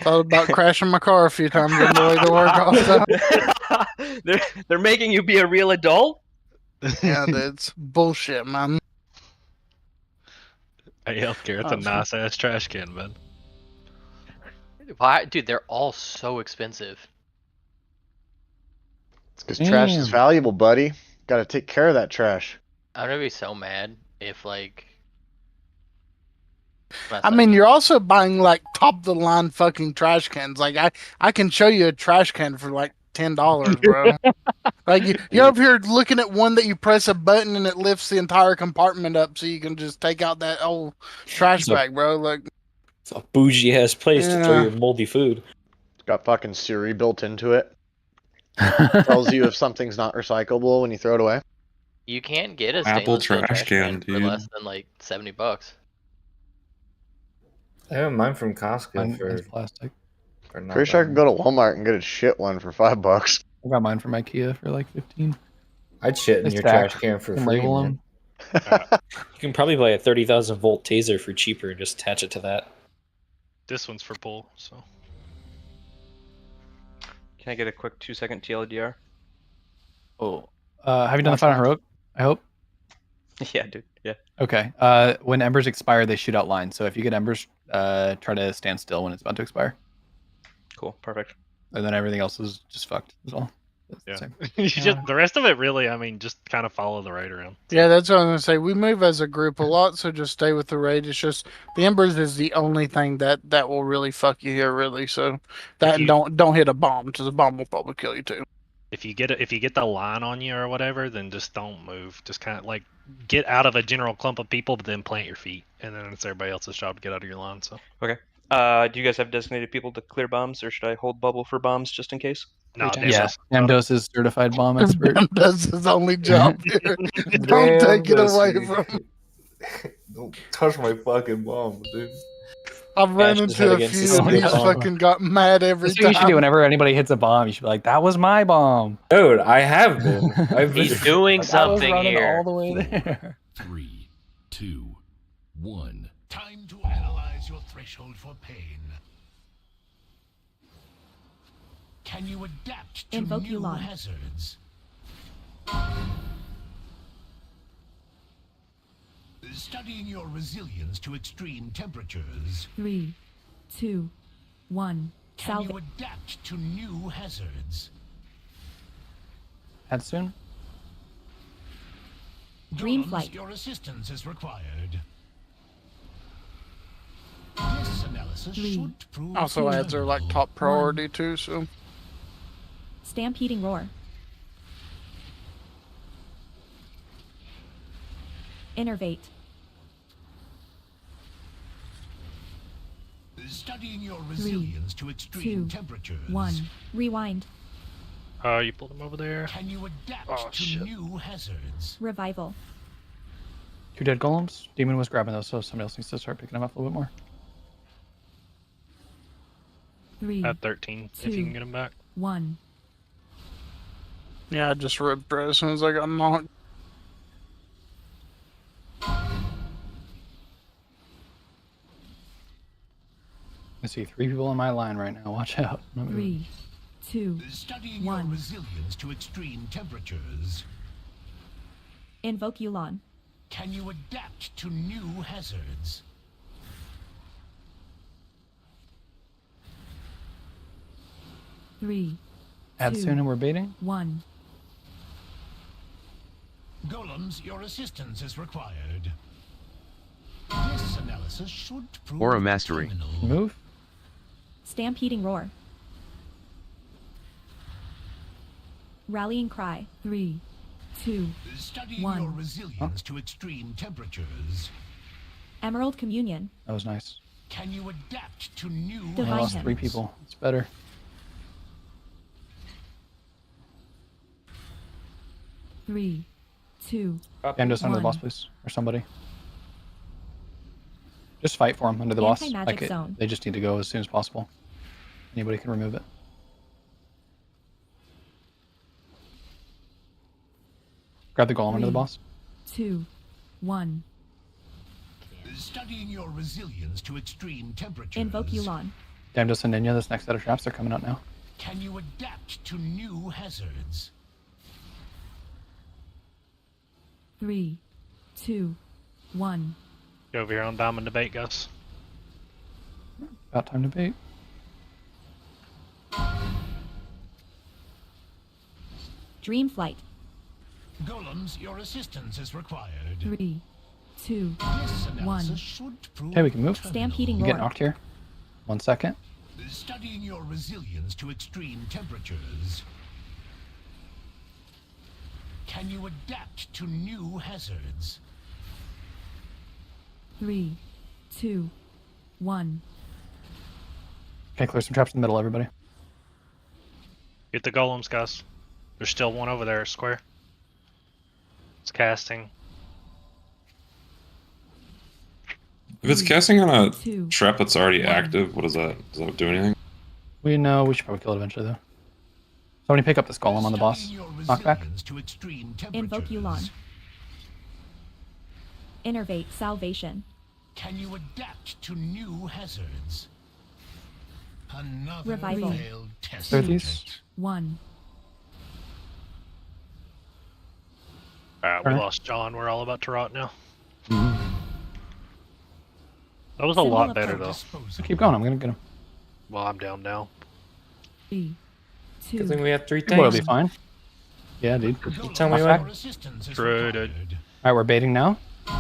thought about crashing my car a few times on the way to work. Also, they're making you be a real adult. Yeah, it's bullshit, man. Hey, healthcare. That's a nice ass trash can, man. Why, dude? They're all so expensive. It's because trash is valuable, buddy. Got to take care of that trash. I'm gonna be so mad if like. I mean, you're also buying like top of the line fucking trash cans. Like I can show you a trash can for like $10, bro. Like you're up here looking at one that you press a button and it lifts the entire compartment up, so you can just take out that old trash bag, bro. Like it's a bougie ass place to throw Yeah. your moldy food. It's got fucking Siri built into it. Tells you if something's not recyclable when you throw it away. You can't get a Apple stainless steel trash can, for dude. less than like $70. I have mine from Costco Mine for is plastic. for not Pretty sure I that can go to Walmart and get a shit one for $5. I got mine from IKEA for like 15. I'd shit in They your stack trash can for and free, label man. You can probably buy a 30,000 volt taser for cheaper and just attach it to that. This one's for pull, so. Can I get a quick 2-second TLDR? Oh, have you done the final heroic? I hope. Yeah, dude. Yeah. Okay. When embers expire, they shoot out lines. So if you get embers, try to stand still when it's about to expire. Cool. Perfect. And then everything else is just fucked as well. It's the Yeah. same. You just, the rest of it really, I mean, just kind of follow the raid around. Yeah, that's what I was gonna say. We move as a group a lot, so just stay with the raid. It's just the embers is the only thing that will really fuck you here, really. So that and don't hit a bomb, because a bomb will probably kill you too. If you get the line on you or whatever, then just don't move. Just kind of like get out of a general clump of people, but then plant your feet, and then it's everybody else's job to get out of your line. So. Okay. Do you guys have designated people to clear bombs, or should I hold bubble for bombs just in case? No, Yeah, Namdos is certified bomb expert. That's his only job here. Don't take it away from him. Don't touch my fucking bomb, dude. I've ran Ash his into head a against few the and he's bomb. fucking got mad every That's what you should do time. whenever anybody hits a bomb. You should be like, "That was my bomb." Dude, I have been. I've been. He's doing Like, I was something running here. all the way there. 3, 2, 1. Time to analyze your threshold for pain. Can you adapt to Invoke new Yulon. hazards? Studying your resilience to extreme temperatures. 3, 2, 1. Can you adapt to new hazards? Head soon. Dream Golems, flight. Your assistance is required. This analysis 3, should prove Also, ads are like top priority too. So Stampeding roar. Innervate. Studying your 3, resilience to extreme 2, temperatures. 1. Rewind. You pulled him over there. Can you adapt Oh, to shit. new hazards? Revival. 2 dead golems. Demon was grabbing those, so somebody else needs to start picking them up a little bit more. 3, At 13, if you 2, can get him back. 1. yeah, I just ripped through as soon as I got knocked. I see 3 people on my line right now. Watch out. 3, 2, Studying 1. your resilience to extreme temperatures. Invoke Yulon. Can you adapt to new hazards? 3, Add 2, soon and we're baiting. 1. Golems, your assistance is required. This analysis should prove Aura mastery. terminal. Move. Stampeding roar. Rallying cry. 3, 2, Studying 1. your resilience to extreme temperatures. Emerald communion. That was nice. Can you adapt to new I Divine lost him. 3 people. It's better. 3, 2, Just under the boss, 1. please, or somebody. Just fight for him under the boss. Anti-magic zone. They just need to go as soon as possible. Anybody can remove it. Grab the golem under the 3, boss. 2, 1. Studying your resilience to extreme temperatures. Invoke Yulon. Damnedust and Ninja, this next set of traps are coming out now. Can you adapt to new hazards? 3, 2, 1. Go over here on Diamond Debate, Gus. About time to bait. Dream flight. Golems, your assistance is required. 3, 2, This 1. analysis should prove Okay, we can move. Stampeding You roar. get knocked here. 1 second. Studying your resilience to extreme temperatures. Can you adapt to new hazards? 3, 2, 1. Okay, clear some traps in the middle, everybody. Get the golems, Gus. There's still one over there, square. It's casting. If it's casting on a 2, trap that's already 1. active, what is that? Does that do anything? We know we should probably kill it eventually, though. Somebody pick up this golem on the boss. Studying your Knockback. resilience to extreme Invoke temperatures. Yulon. Innervate salvation. Can you adapt to new hazards? Another Revival. failed test. Clear these. 1. Alright, we Alright. lost John. We're all about to rot now. Mhm. That was a Symbol lot of better, hope. though. Keep going, I'm gonna get him. Well, I'm down now. 3, Good 2, thing we have 3 Your boy will things. be fine. Yeah, dude. You tell me Knockback. what. Assistance is Traded. required. Alright, we're baiting now.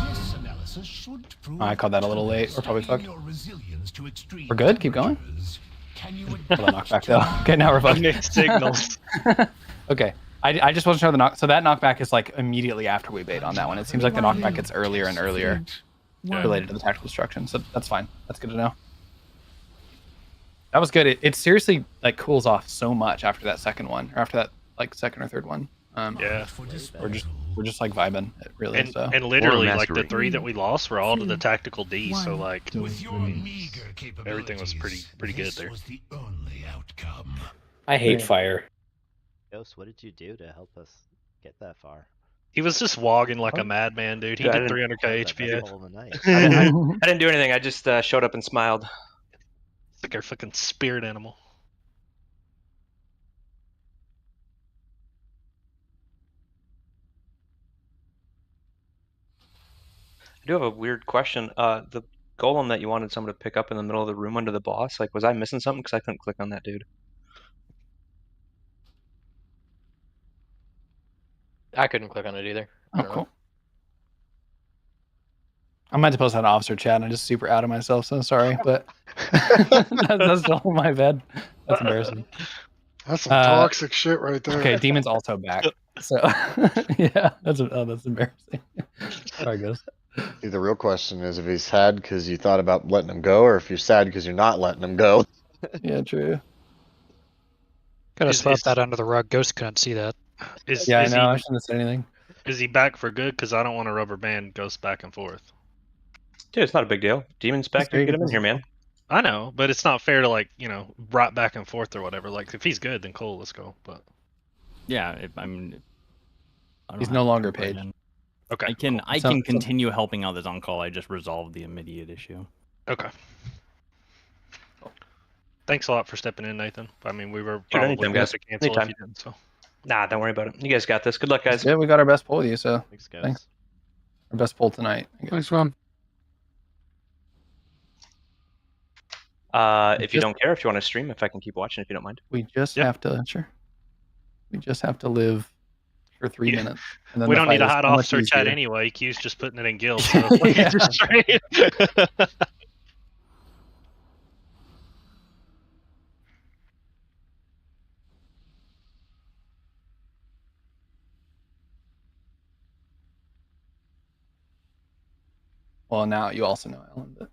This analysis should prove I called that a little late. We're probably studying fucked. your resilience to extreme We're good? Keep going? temperatures. Can you Hold on, adapt knockback to though. Okay, now we're fucked. Mixed signals. Okay. I just wasn't sure the knock. So that knockback is like immediately after we bait on that one. It seems like the knockback gets earlier and earlier Yeah. related to the tactical destruction. So that's fine. That's good to know. That was good. It seriously like cools off so much after that second one, or after that like second or third one. Yeah. We're just like vibing. It really is. And literally, Aura like the mastery. 3 that we lost were all to the tactical D. So 1. like With your meager everything was capabilities, pretty good this there. was the only outcome. I hate fire. Ghost, what did you do to help us get that far? He was just wogging like a madman, dude. He Yeah, I did didn't- 300k That was the HP. best hole in the night. I didn't do anything. I just showed up and smiled. It's like our fucking spirit animal. I do have a weird question. The golem that you wanted someone to pick up in the middle of the room under the boss, like, was I missing something? Because I couldn't click on that dude. I couldn't click on it either. I Oh, don't cool. know. I meant to post that officer chat, and I'm just super out of myself, so sorry, but that's all my bad. That's embarrassing. That's some toxic shit right there. Okay, Demon's also back. So yeah, that's embarrassing. Sorry, guys. See, the real question is if he's sad because you thought about letting him go, or if you're sad because you're not letting him go. Yeah, true. Gotta sweep that under the rug. Ghost couldn't see that. Yeah, I know. I shouldn't have said anything. Is he back for good? Because I don't want to rubber band Ghost back and forth. Dude, it's not a big deal. Demon's back here. Get him in here, man. I know, but it's not fair to like right back and forth or whatever. Like if he's good, then cool, let's go. But Yeah, I mean, I don't He's have no to longer jump right paid. in. Okay, I can cool. I can continue helping others on call. I just resolved the immediate issue. Okay. Thanks a lot for stepping in, Nathan. I mean, we were Dude, probably anytime, going to guys. have to cancel Anytime. if you didn't. So. Nah, don't worry about it. You guys got this. Good luck, guys. Yeah, we got our best pull with you, so Thanks, guys. thanks. Our best pull tonight. I guess. Thanks, man. If you don't care, if you want to stream, if I can keep watching, if you don't mind. We just have to, sure. We just have to live for 3 minutes. And then We the don't need fight a is hot so much officer chat easier. anyway. Q's just putting it in guild. So we Yeah. can just trade. Well, now you also know Alan, but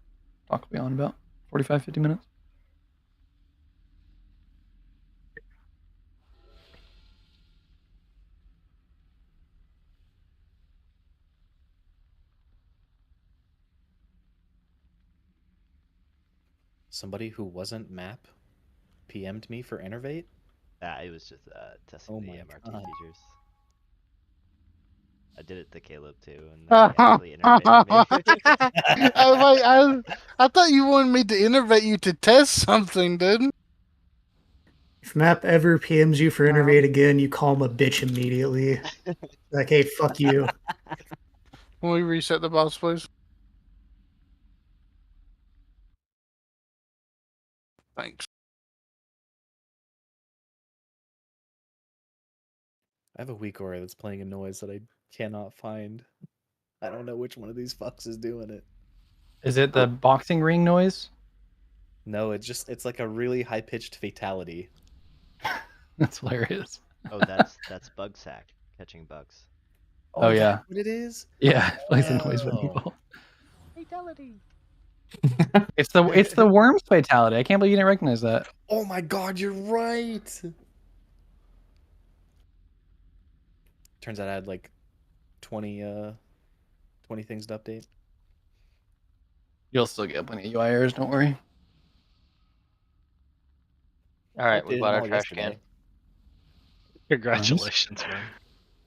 talk will be on about 45, 50 minutes. Somebody who wasn't map PM'd me for Innervate. It was just testing the MRT features. I did it to Caleb too, and then he actually innervated me. I thought you wanted me to innervate you to test something, dude. If Map ever PMs you for Innervate again, you call him a bitch immediately. Like, hey, fuck you. Can we reset the boss, please? Thanks. I have a weak aura that's playing a noise that I cannot find. I don't know which one of these fucks is doing it. Is it the boxing ring noise? No, it's like a really high pitched fatality. That's hilarious. Oh, that's bug sack catching bugs. Oh, is yeah. that what it is? Yeah, it plays a noise when people. Fatality. It's the worm's fatality. I can't believe you didn't recognize that. Oh my god, you're right. Turns out I had like 20 things to update. You'll still get plenty of UI errors, don't worry. All right, I we did bought them our all trash yesterday. can. Congratulations, man.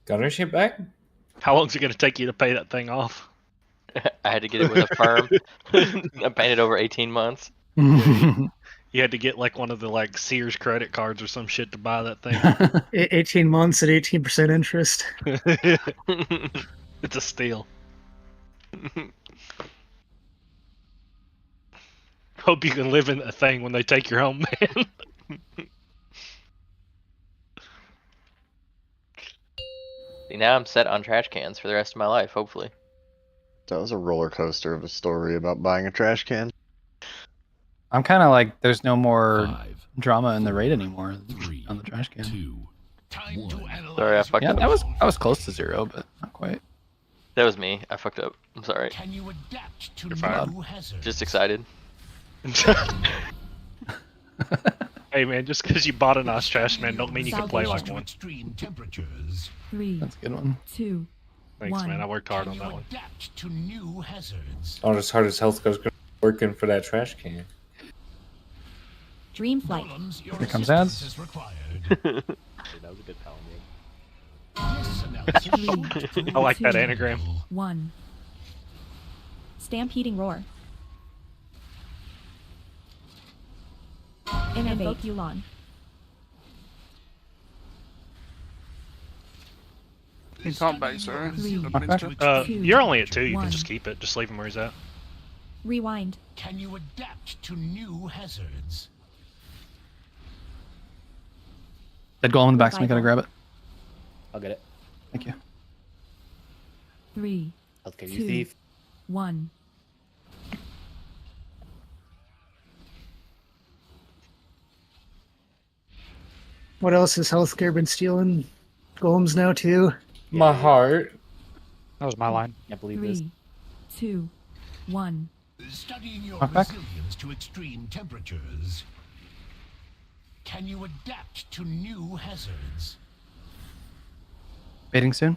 Gunner ship back? How long is it going to take you to pay that thing off? I had to get it with a firm. I painted over 18 months. You had to get like one of the like Sears credit cards or some shit to buy that thing. 18 months at 18% interest. It's a steal. Hope you can live in that thing when they take your home, man. See, now I'm set on trash cans for the rest of my life, hopefully. That was a roller coaster of a story about buying a trash can. I'm kind of like, there's no more drama in the raid anymore on the trash can. Sorry, I fucked Yeah, up. that was close to 0, but not quite. That was me. I fucked up. I'm sorry. Can you adapt to You're fine. new hazards? Just excited. Hey man, just because you bought a nice trash man don't mean you can play like one. Extreme temperatures. 3, That's a good one. 2, Thanks, 1. man. I worked hard on that one. Adapt to new hazards. Not as hard as health goes working for that trash can. Dream Flight. Here comes ads. Dude, that was a good palm game. I like that anagram. 1. Stampeding Roar. Innovate Yulon. You can't base her. You're only at 2. You can just keep it. Just leave him where he's at. Rewind. Can you adapt to new hazards? Dead golem in the back, so we gotta grab it. I'll get it. Thank you. 3, Healthcare, you 2, thief. 1. What else has healthcare been stealing? Golems now too. My heart. That was my line. Can't believe this. 3, 2, 1. Studying your Knock back. resilience to extreme temperatures. Can you adapt to new hazards? Baiting soon.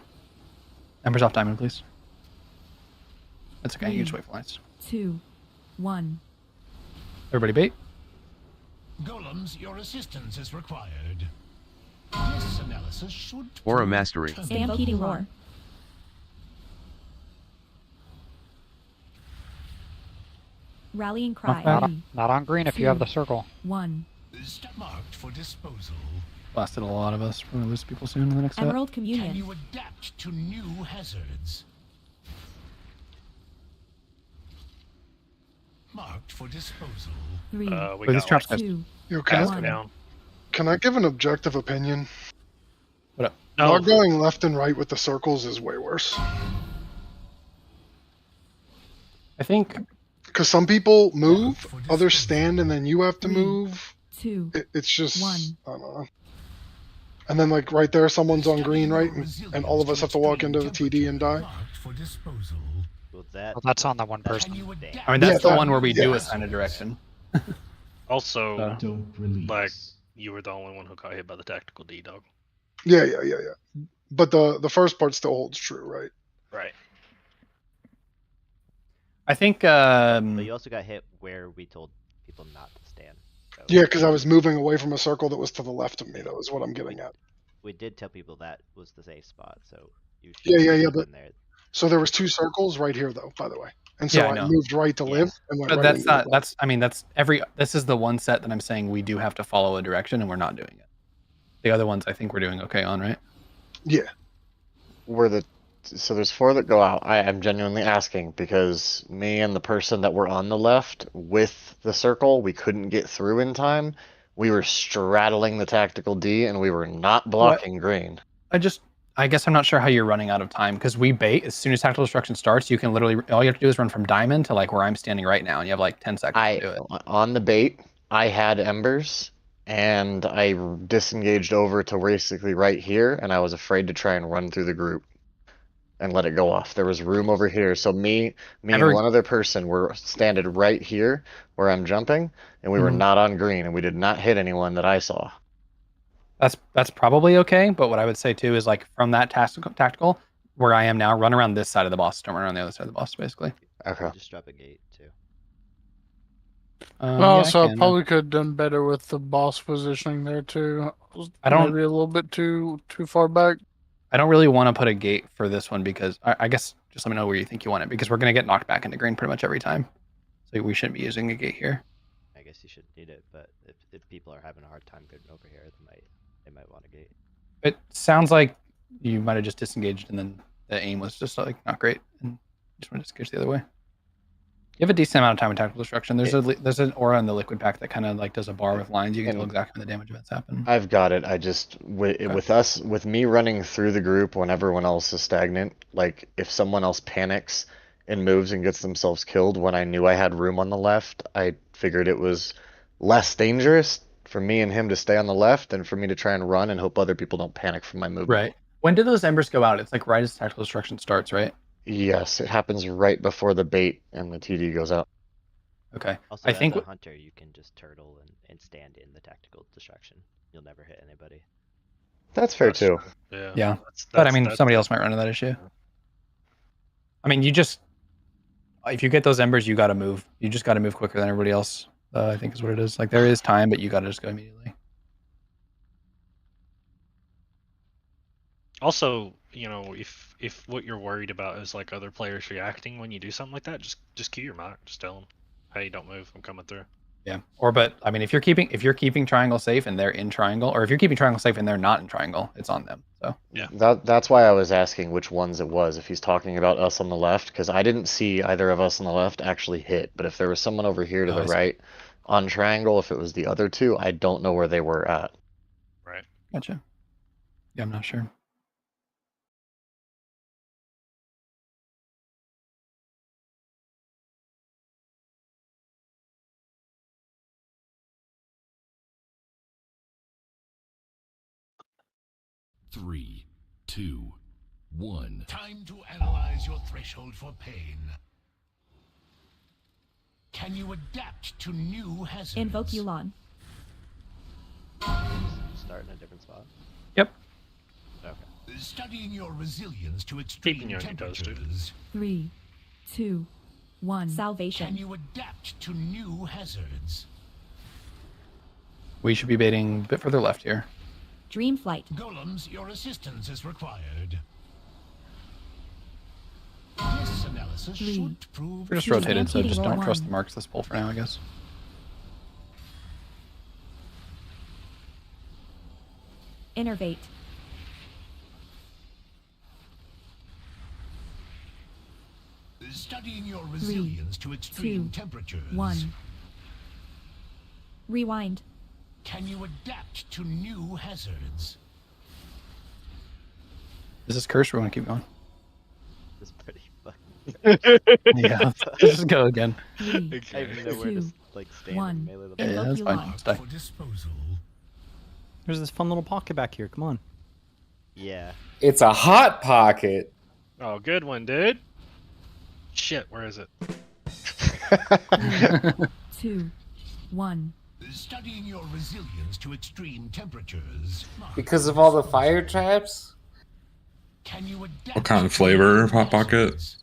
Embers off diamond, please. That's okay. You can just wait for lines. 2, 1. Everybody bait. Golems, your assistance is required. This analysis should Aura mastery. Stampeding roar. Rallying cry. Not on green if you have the circle. 1. marked for disposal. Blasted a lot of us. We're gonna lose people soon in the next set. Emerald Communion. Can you adapt to new hazards? Marked for disposal. 3, We these got traps, like guys. Yo, cats can, go down. can I give an objective opinion? What up? No. Not going left and right with the circles is way worse. I think Because some people move, others stand, and then you have to 3, move. 2, It's just, 1. I don't know. And then, like, right there, someone's on green, right? And all of us have to walk into the TD and die. Marked for disposal. Well, that, Well, that's on the one person. I mean that's Yeah, the one where we do yeah. assign a direction. Also, Don't release. like, you were the only one who got hit by the tactical D, dog. Yeah. But the first part still holds true, right? Right. I think But you also got hit where we told people not to stand. So Yeah, because I was moving away from a circle that was to the left of me. That was what I'm getting at. we did tell people that was the safe spot, so you should Yeah, have but been there. so there was 2 circles right here, though. By the way, and so Yeah, I I know. moved right to live and went But right that's into not the that's I mean that's every this is the one set that I'm saying we do have to follow a direction and we're not doing it. The other ones I think we're doing okay on, right? Yeah. So there's 4 that go out. I am genuinely asking because me and the person that were on the left with the circle, we couldn't get through in time. We were straddling the tactical D and we were not blocking green. I guess I'm not sure how you're running out of time because we bait as soon as tactical destruction starts. You can literally all you have to do is run from diamond to like where I'm standing right now, and you have like 10 seconds to do it. On the bait, I had embers and I disengaged over to basically right here, and I was afraid to try and run through the group and let it go off. There was room over here, so me and one other person were standing right here where I'm jumping, and we were not on green, and we did not hit anyone that I saw. That's probably okay, but what I would say too is like from that tactical where I am now, run around this side of the boss. Don't run around the other side of the boss, basically. Okay. Just drop a gate too. So I probably could have done better with the boss positioning there too. I don't- Maybe a little bit too far back. I don't really want to put a gate for this one because I guess just let me know where you think you want it because we're gonna get knocked back into green pretty much every time, so we shouldn't be using a gate here. I guess you should need it, but if people are having a hard time getting over here, they might want a gate. It sounds like you might have just disengaged and then the aim was just like not great and just want to disengage the other way. You have a decent amount of time in tactical destruction. There's an aura in the liquid pack that kind of like does a bar with lines. You can tell exactly when the damage events happen. I've got it. I just with me running through the group when everyone else is stagnant, like if someone else panics and moves and gets themselves killed when I knew I had room on the left, I figured it was less dangerous for me and him to stay on the left than for me to try and run and hope other people don't panic from my movement. Right. When do those embers go out? It's like right as tactical destruction starts, right? Yes, it happens right before the bait and the TD goes out. Okay. Also, I think as a hunter, you can just turtle and stand in the tactical destruction. You'll never hit anybody. That's fair too. Yeah. But I mean, somebody else might run into that issue. I mean, if you get those embers, you got to move. You just got to move quicker than everybody else. I think is what it is. Like there is time, but you got to just go immediately. Also, you know, if what you're worried about is like other players reacting when you do something like that, just cue your mic. Just tell them, "Hey, don't move. I'm coming through." Yeah. But I mean, if you're keeping triangle safe and they're in triangle, or if you're keeping triangle safe and they're not in triangle, it's on them. So yeah, that's why I was asking which ones it was. If he's talking about us on the left, because I didn't see either of us on the left actually hit. But if there was someone over here to the right on triangle, if it was the other two, I don't know where they were at. Right. Gotcha. Yeah, I'm not sure. Three, two, one. Time to analyze your threshold for pain. Can you adapt to new hazards? Invoke Yulon. Start in a different spot. Yep. Okay. Studying your resilience to extreme temperatures. 3, 2, 1. Salvation. Can you adapt to new hazards? We should be baiting a bit further left here. Dream flight. Golems, your assistance is required. This analysis should prove. We're just rotated, so just don't trust the marks this pull for now, I guess. Innervate. Studying your resilience to extreme temperatures. 1. Rewind. Can you adapt to new hazards? Is this cursed? Or we want to keep going? This is pretty fucking. Yeah, let's just go again. I don't even know where to like stand and melee the Yeah, that's fine. Stay. For disposal. There's this fun little pocket back here. Come on. Yeah. It's a hot pocket. Oh, good one, dude. Shit, where is it? 2, 1. Studying your resilience to extreme temperatures. Because of all the fire traps? Can you adapt? What kind of flavor Hot Pocket?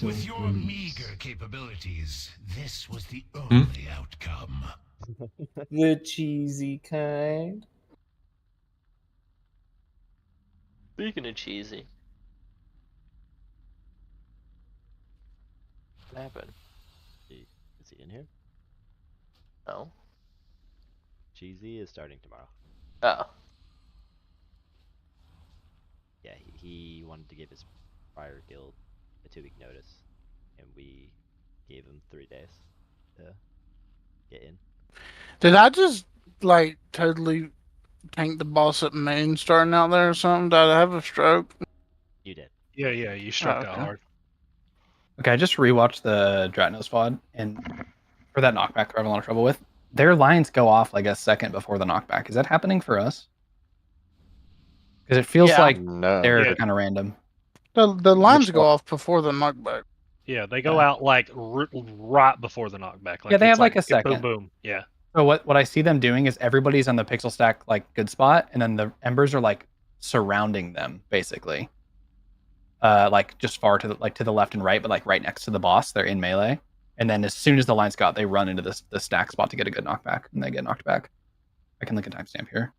With your meager capabilities, this was the only outcome. The cheesy kind. Speaking of cheesy. What happened? Is he in here? No. Cheesy is starting tomorrow. Oh. Yeah, he wanted to give his prior guild a 2-week notice, and we gave him 3 days to get in. Did I just like totally tank the boss at main starting out there or something? Did I have a stroke? You did. Yeah, you struck out okay. hard. Okay, I just rewatched the Dratnos VOD, and for that knockback they're having a lot of trouble with, their lines go off like a second before the knockback. Is that happening for us? Because it feels like they're kind of random. The lines go off before the knockback. Yeah, they go out like right before the knockback. Like, Yeah, they it's have like a boom, second. boom. Yeah. So what I see them doing is everybody's on the pixel stack like good spot, and then the embers are like surrounding them basically. Like just far to the left and right, but like right next to the boss, they're in melee. And then as soon as the lines go out, they run into the stack spot to get a good knockback, and they get knocked back. I can link a timestamp here.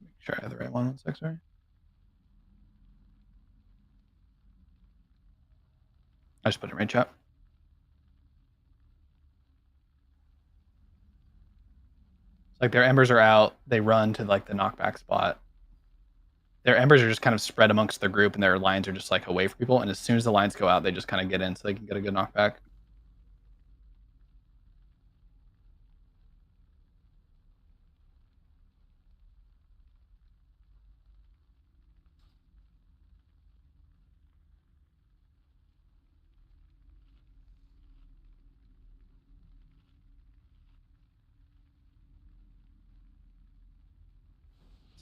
Make sure I have the right one. 1 sec, sorry. I just put it in right chat. Like their embers are out, they run to like the knockback spot. Their embers are just kind of spread amongst their group, and their lines are just like away from people. And as soon as the lines go out, they just kind of get in so they can get a good knockback.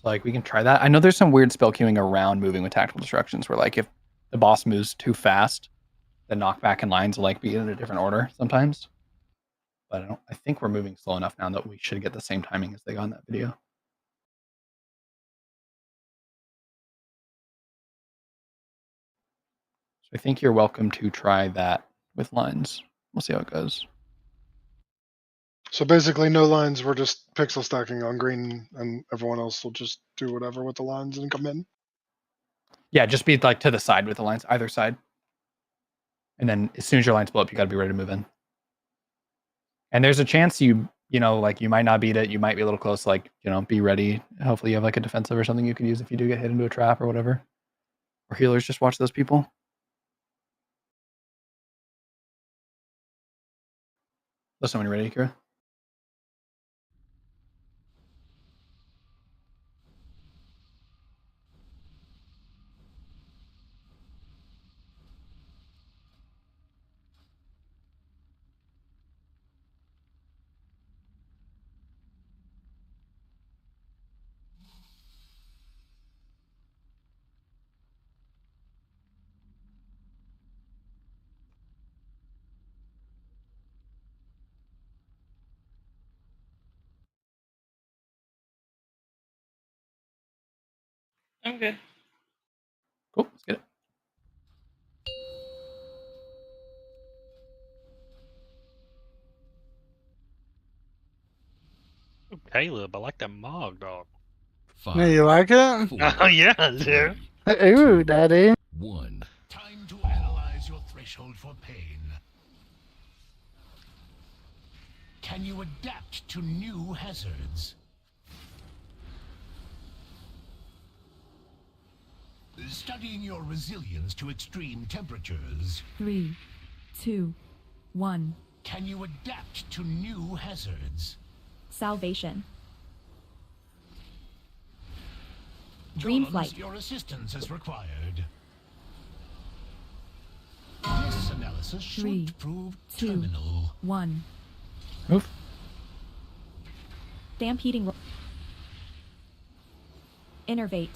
So like we can try that. I know there's some weird spell queuing around moving with tactical destructions where like if the boss moves too fast, the knockback and lines will like be in a different order sometimes. But I think we're moving slow enough now that we should get the same timing as they got in that video. So I think you're welcome to try that with lines. We'll see how it goes. So basically, no lines. We're just pixel stacking on green, and everyone else will just do whatever with the lines and come in. Yeah, just be like to the side with the lines, either side. And then as soon as your lines blow up, you got to be ready to move in. And there's a chance you know, like you might not beat it. You might be a little close. Like, you know, be ready. Hopefully you have like a defensive or something you could use if you do get hit into a trap or whatever. Or healers, just watch those people. Listen when you're ready, Kira. I'm good. Cool, let's get it. Ooh, Caleb, I like that Mog dog. Yeah, you like it? Oh yeah, dude. Ooh, daddy. 1. Time to analyze your threshold for pain. Can you adapt to new hazards? Studying your resilience to extreme temperatures. 3, 2, 1. Can you adapt to new hazards? Salvation. Dream Golems, flight. your assistance is required. This analysis should 3, prove 2, terminal. 1. Move. Stampeding. Innervate.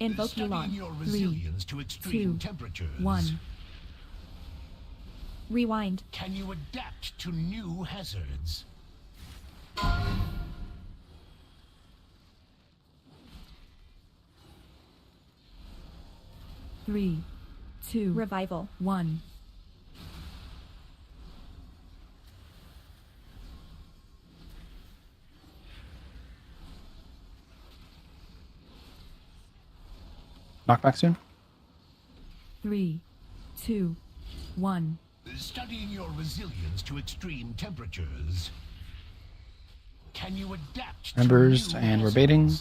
Invoke Studying Yulon. your 3, resilience to extreme 2, temperatures. 1. Rewind. Can you adapt to new hazards? Three, 2. Revival. 1. Knockback soon. 3, 2, 1. Studying your resilience to extreme temperatures. Can you adapt Embers, to new and we're hazards? baiting.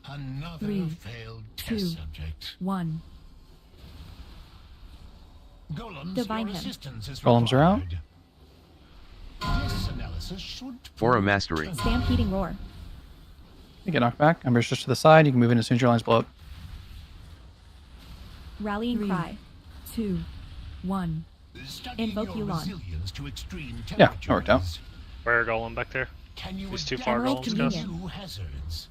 'Another 3, failed 2, test subject. 1. Golems, Divine your him. assistance is Golems are out. required. This analysis should Aura prove Mastery. terminal. Stampeding roar. You get knocked back. Embers just to the side. You can move in as soon as your lines blow up. Rallying 3, cry. 2, 1. Studying Invoke your Yulon. resilience to extreme Yeah, that worked out. temperatures. Where golem back there? Can you These two adapt far Emerald golems, Communion. Gus? to new hazards?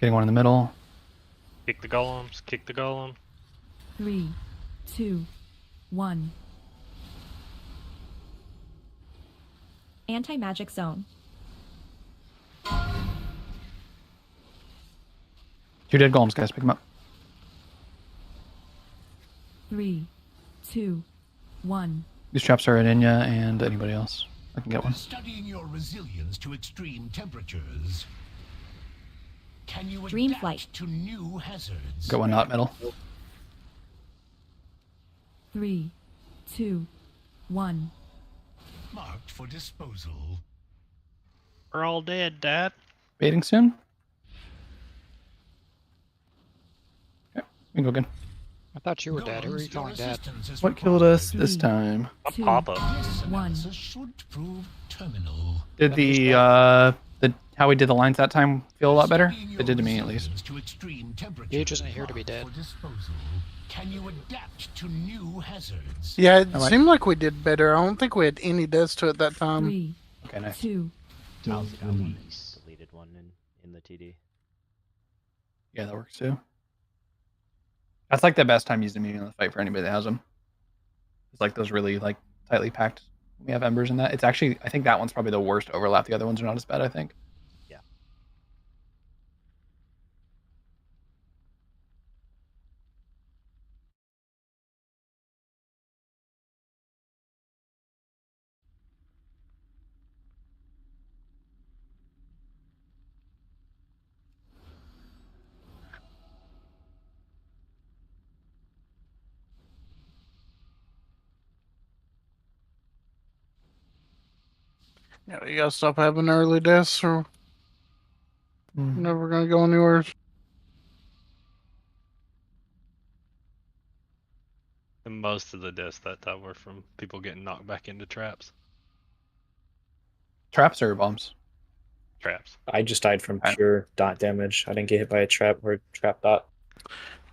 Getting one in the middle. Kick the golems. Kick the golem. 3, 2, 1. Anti-magic zone. 2 dead golems, guys. Pick them up. 3, 2, 1. These traps are at Inya and anybody else. I can get one. Studying your resilience to extreme temperatures. Can you Dream adapt flight. to new hazards? Got one not middle. 3, 2, 1. Marked for disposal. We're all dead, Dad. Baiting soon. Okay, we can go again. I thought you were dead. Who are you Golems, your calling dad? assistance is What killed us required. this time? I'm 2, Papa. This 1. analysis should prove terminal. Did the how we did the lines that time feel a lot better? It did to me at least. Resilience to extreme temperatures. Gage isn't here to be Marked dead. for disposal. Can you adapt to new hazards? Yeah, it I like- seemed like we did better. I don't think we had any deaths to it that time. 3, Okay, nice. 2, I also got one deleted one in the TD. Yeah, that works too. That's like the best time used immune in the fight for anybody that has them. It's like those really like tightly packed. We have embers in that. It's actually, I think that one's probably the worst overlap. The other ones are not as bad, I think. Yeah. Yeah, you gotta stop having early deaths, or Mm. never gonna go anywhere. And most of the deaths that time were from people getting knocked back into traps. Traps or bombs? Traps. I just died from pure dot damage. I didn't get hit by a trap or trap dot.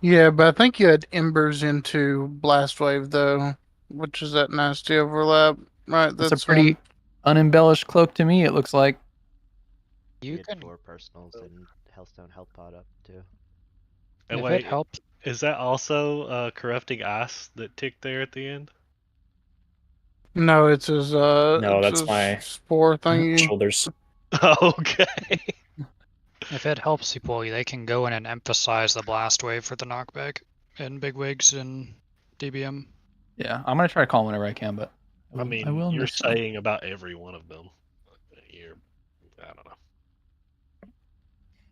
Yeah, but I think you had embers into blast wave though, which is that nasty overlap, right? That's a pretty unembellished cloak to me. It looks like. You You had can. 4 personals and Hellstone health pot up too. And If wait, it helps, is that also corrupting ice that ticked there at the end? No, it's his No, it's that's his my spore thingy. shoulders. Okay. if it helps people, they can go in and emphasize the blast wave for the knockback in big wigs and DBM. Yeah, I'm gonna try to call whenever I can, but I mean, will you're miss some. saying about every one of them. I don't know.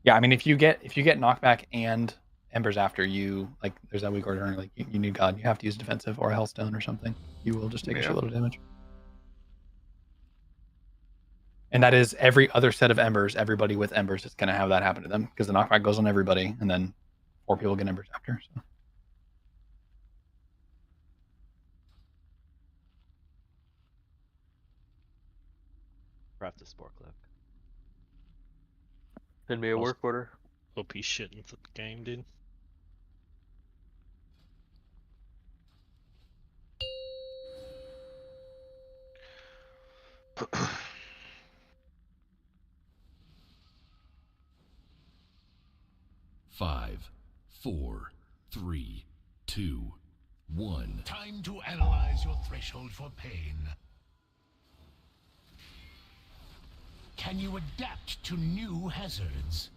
Yeah, I mean, if you get knockback and embers after you, like, there's that weak order, like you need God, you have to use defensive or a hellstone or something. You will just take a Yeah. shitload of damage. And that is every other set of embers. Everybody with embers is going to have that happen to them because the knockback goes on everybody, and then 4 people get embers after. So. Craft a spore cloak. Send me a work order. OP shit in the game, dude. Five, four, three, two, one. Time to analyze your threshold for pain. Can you adapt to new hazards?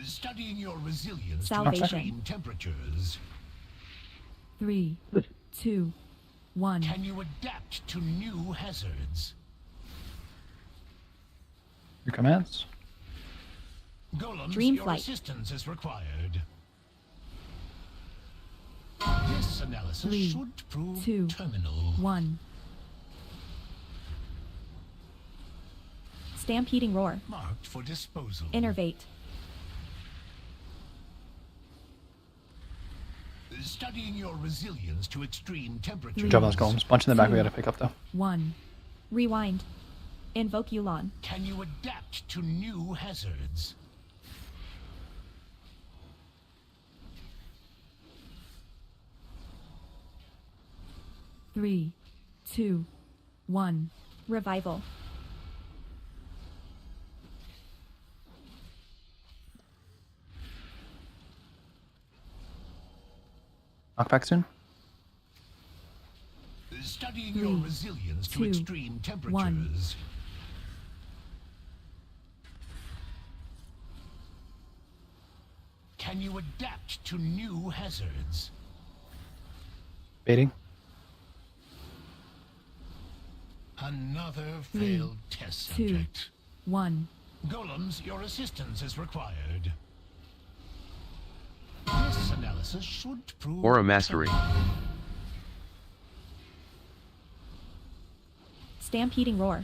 Studying your resilience Salvation. to extreme temperatures. 3, 2, 1. Can you adapt to new hazards? Your commands. Golems, Dream your flight. assistance is required. This analysis 3, should prove 2, terminal. 1. Stampeding roar. Marked for disposal. Innervate. Studying your resilience to extreme temperatures. Good job on those golems. Bunch in the back we 2, got to pick up though. 1. Rewind. Invoke Yulon. Can you adapt to new hazards? Three, 2, 1. Revival. Knockback soon. Studying your 3, resilience to 2, extreme temperatures. 1. Can you adapt to new hazards? Baiting. Another 3, failed test 2, subject. 1. Golems, your assistance is required. This analysis should prove Aura mastery. Stampeding roar.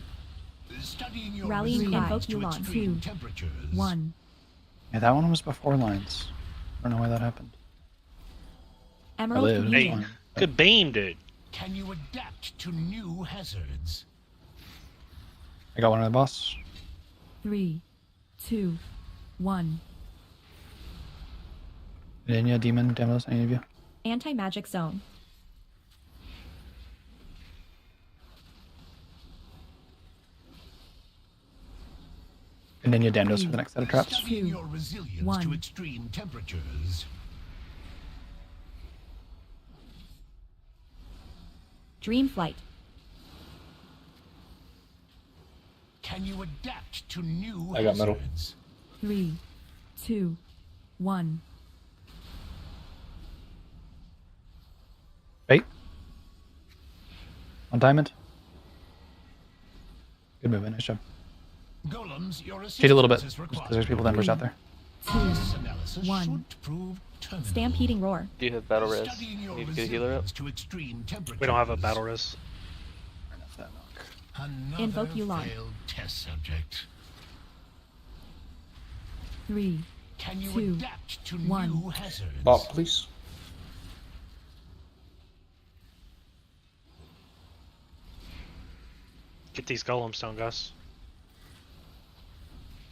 Studying your Rallying resilience cry. to Invoke Yulon. extreme 2, temperatures. 1. Yeah, that one was before lines. I don't know why that happened. I Emerald lived. Communion. Fine. Good beam, dude. Can you adapt to new hazards? I got one on the boss. 3, 2, 1. Denya, Demon, Demos, any of you? Anti-magic zone. And Denya, Dandos for the next set of traps. Studying your resilience 1. to extreme temperatures. Dream flight. Can you adapt to new I got metal. hazards? 3, 2, 1. Bait. On diamond. Good movement, nice job. Golems, your Cheat a little bit, assistance just is because there's people with embers out there. 2, This analysis 1. should prove terminal. Stampeding roar. Do you have battle res? Studying your Need to get a healer up? resilience to extreme temperatures. We don't have a battle res. Invoke Yulon. Failed test subject. 3, Can you 2, adapt to 1. new hazards? Bot, please. Get these golems down, guys.